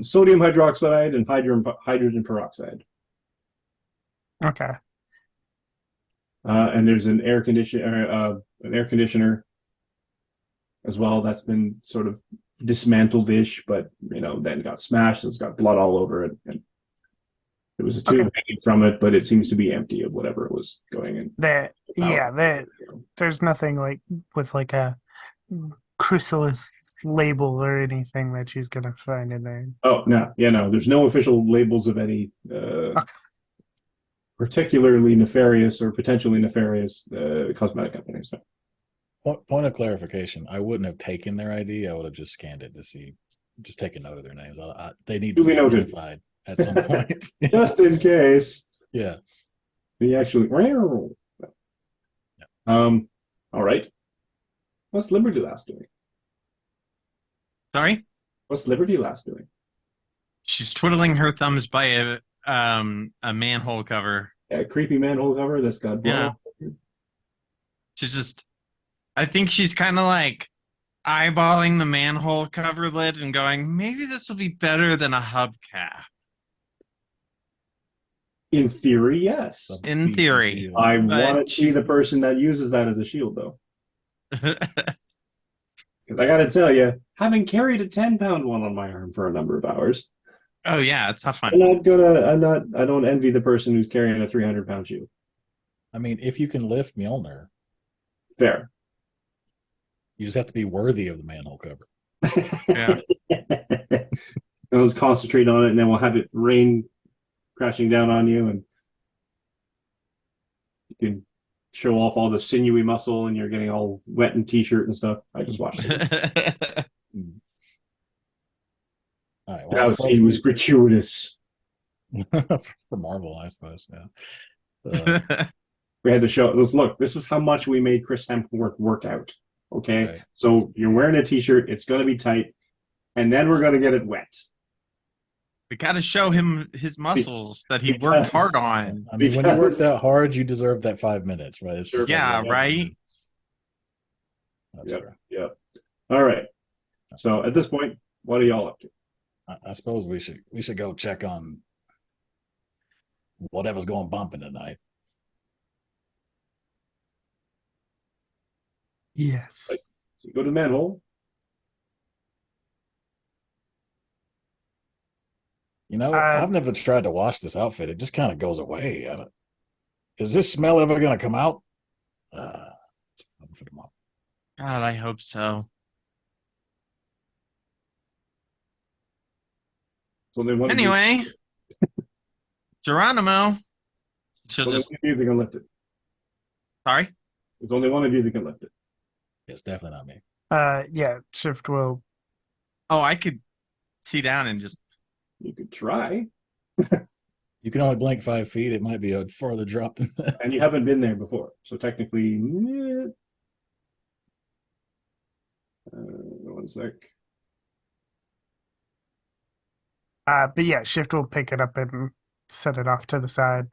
Sodium hydroxide and hydrogen peroxide. Okay. And there's an air conditioner as well that's been sort of dismantled-ish, but then got smashed. It's got blood all over it, and there was a tube hanging from it, but it seems to be empty of whatever it was going in. There's nothing like with like a chrysalis label or anything that she's gonna find in there. Oh no, there's no official labels of any particularly nefarious or potentially nefarious cosmetic companies. Point of clarification: I wouldn't have taken their ID. I would have just scanned it to see, just take a note of their names. They need to be identified at some point, just in case. Yeah. He actually. All right. What's Liberty Lass doing? Sorry? What's Liberty Lass doing? She's twiddling her thumbs by a manhole cover. A creepy manhole cover that's got blood. Yeah. She's just, I think she's kind of like eyeballing the manhole cover lid and going, maybe this will be better than a hubcap. In theory, yes. In theory. I want to see the person that uses that as a shield, though. Because I got to tell you, having carried a 10-pound one on my arm for a number of hours. Oh yeah, it's tough one. I don't envy the person who's carrying a 300-pound shield. I mean, if you can lift Mjolnir, fair. You just have to be worthy of the manhole cover. Yeah. I'll just concentrate on it, and then we'll have it rain crashing down on you, and you can show off all the sinewy muscle, and you're getting all wet and t-shirt and stuff. I just watched it. All right, well, that scene was gratuitous. For Marvel, I suppose. Yeah. We had to show this. Look, this is how much we made Chris Hemsworth work out. Okay, right. So you're wearing a t-shirt. It's going to be tight, and then we're going to get it wet. We got to show him his muscles that he worked hard on. I mean, when you work that hard, you deserve that 5 minutes, right? It's right? That's fair. Yeah. All right. So at this point, what are y'all up to? I suppose we should go check on whatever's going bumping tonight. Yes. Right. So you go to the manhole. Uh, I've never tried to wash this outfit. It just kind of goes away. Is this smell ever going to come out? It's a problem for tomorrow. God, I hope so. So they want to do. Anyway, Geronimo. She'll Only one just of you that can lift it. sorry. There's only one of you that can lift it. It's definitely not me. yeah, Shift will. Oh, I could sit down and just You could try, You can only blink 5 feet. It might be a farther drop than that. and you haven't been there before, so technically, one sec. But yeah, Shift will pick it up and set it off to the side.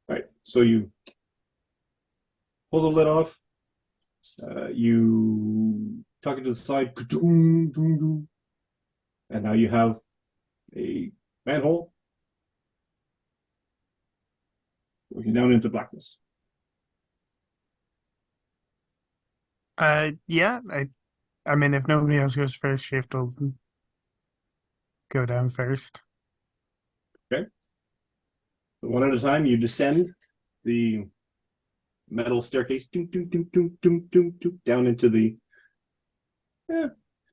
All right, so you pull the lid off. You tuck it to the side, and now you have a manhole looking down into blackness. Yeah, I mean, if nobody else goes first, Shift will go down first. Okay. So one at a time, you descend the metal staircase down into the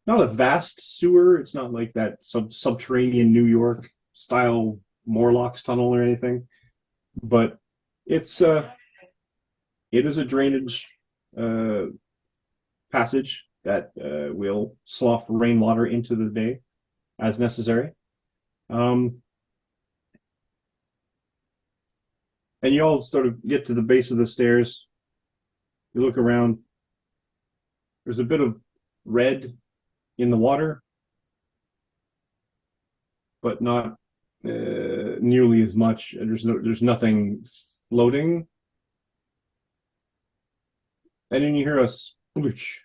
not a vast sewer. It's not like that subterranean New York style Morlocks tunnel or anything, but it is a drainage passage that will slough rainwater into the bay as necessary. And you all sort of get to the base of the stairs. You look around. There's a bit of red in the water, but not nearly as much. There's nothing floating. And then you hear a sploosh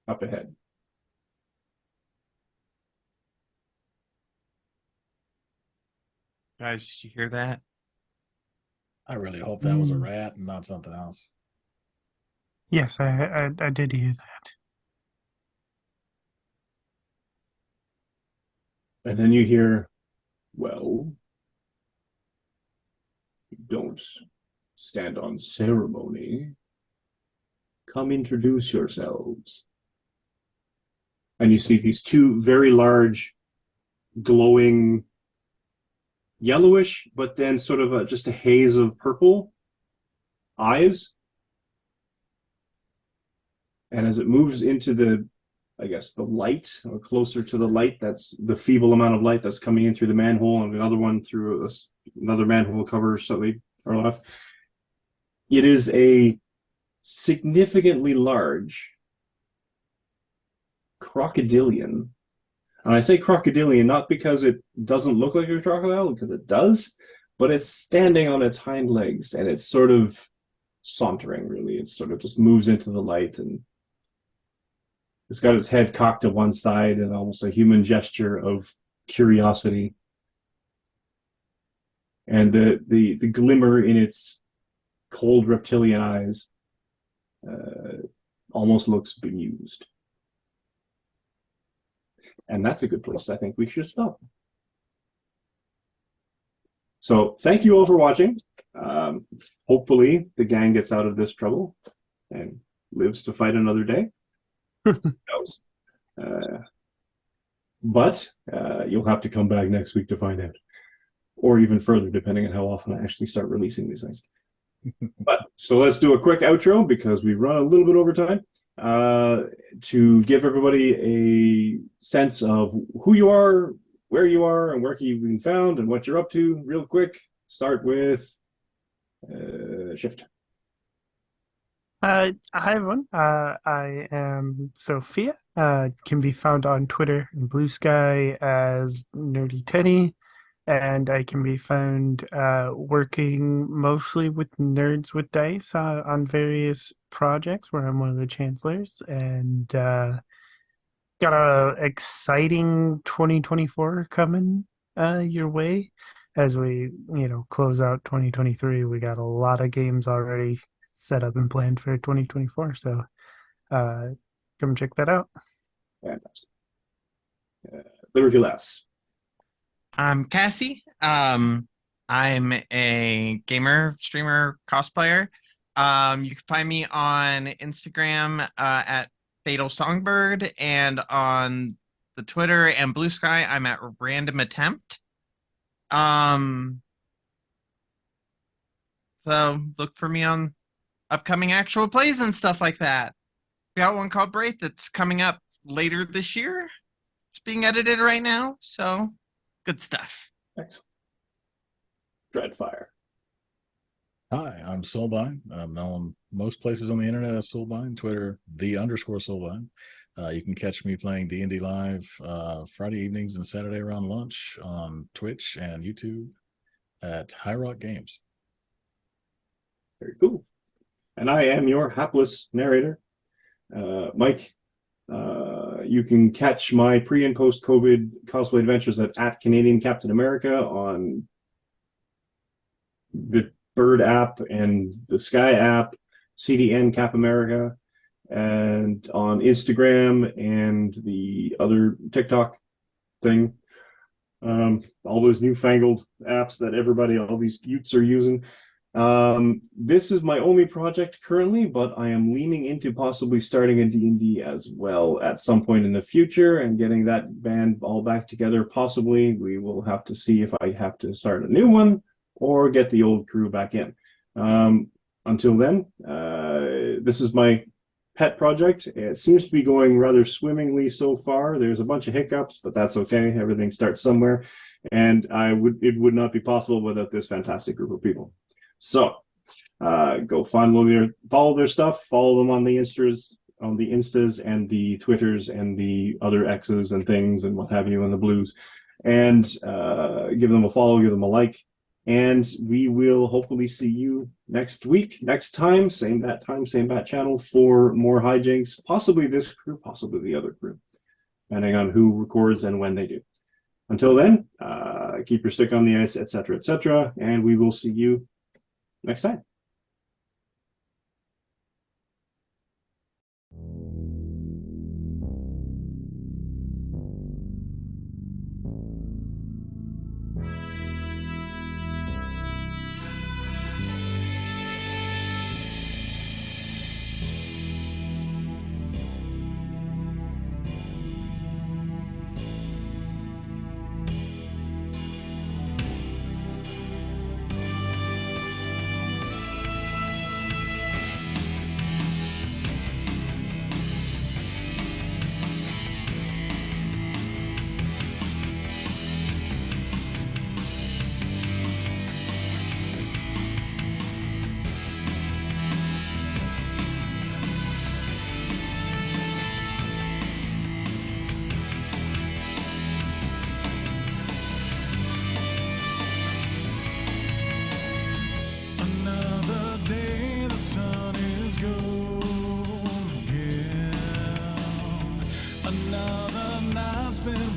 up ahead. guys, did you hear that? I really hope that was a rat and not something else. Yes, I did hear that. And then you hear, well, don't stand on ceremony. Come introduce yourselves. And you see these two very large, glowing, yellowish, but then sort of just a haze of purple eyes. And as it moves into the, I guess, the light, or closer to the light, that's the feeble amount of light that's coming in through the manhole, and another one through another manhole cover slightly far left. It is a significantly large crocodilian. And I say crocodilian not because it doesn't look like a crocodile, because it does, but it's standing on its hind legs and it's sort of sauntering, really. It sort of just moves into the light, and it's got its head cocked to one side in almost a human gesture of curiosity. And the glimmer in its cold reptilian eyes almost looks bemused. And that's a good place. I think we should stop. So thank you all for watching. Hopefully the gang gets out of this trouble and lives to fight another day. But you'll have to come back next week to find out. Or even further, depending on how often I actually start releasing these things. But so let's do a quick outro because we've run a little bit over time. To give everybody a sense of who you are, where you are, and where you've been found, and what you're up to, real quick. Start with Shift. Hi everyone. I am Sophia. Can be found on Twitter and Blue Sky as Nerdy Teddy, and I can be found working mostly with Nerds with Dice on various projects where I'm one of the chancellors, and got a exciting 2024 coming your way as we close out 2023. We got a lot of games already set up and planned for 2024. So come check that out. Fantastic. Liberty Lass. I'm Cassie. I'm a gamer, streamer, cosplayer. You can find me on Instagram at Fatal Songbird, and on the Twitter and Blue Sky, I'm at Random Attempt. So look for me on upcoming actual plays and stuff like that. We got one called Braith that's coming up later this year. It's being edited right now, so good stuff. Excellent. Dreadfire. Hi, I'm Soulbine. I'm known most places on the internet as Soulbine, Twitter, _Soulbine. You can catch me playing D&D live Friday evenings and Saturday around lunch on Twitch and YouTube at High Rock Games. Very cool. And I am your hapless narrator, Mike. You can catch my pre and post COVID cosplay adventures at Canadian Captain America on the Bird app and the Sky app, CDN Cap America, and on Instagram and the other TikTok thing. All those newfangled apps that all these youths are using. This is my only project currently, but I am leaning into possibly starting a D&D as well at some point in the future and getting that band all back together. Possibly we will have to see if I have to start a new one or get the old crew back in. Until then, this is my pet project. It seems to be going rather swimmingly so far. There's a bunch of hiccups, but that's okay. Everything starts somewhere, and it would not be possible without this fantastic group of people. So go follow their stuff, follow them on the Instas and the Twitters and the other X's and things and what have you, and the Blues, and give them a follow, give them a like, and we will hopefully see you next week, next time, same bat channel for more hijinks, possibly this crew, possibly the other crew, depending on who records and when they do. Until then, keep your stick on the ice, etc., and we will see you next time.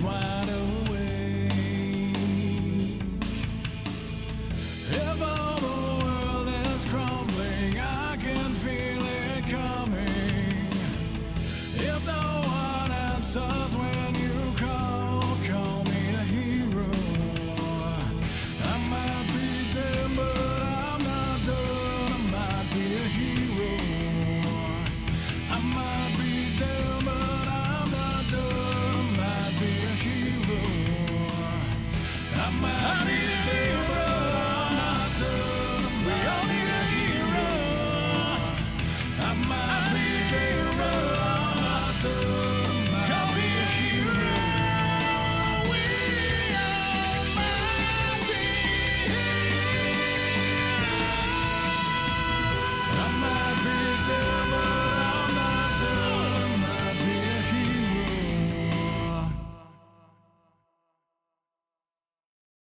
Wide awake.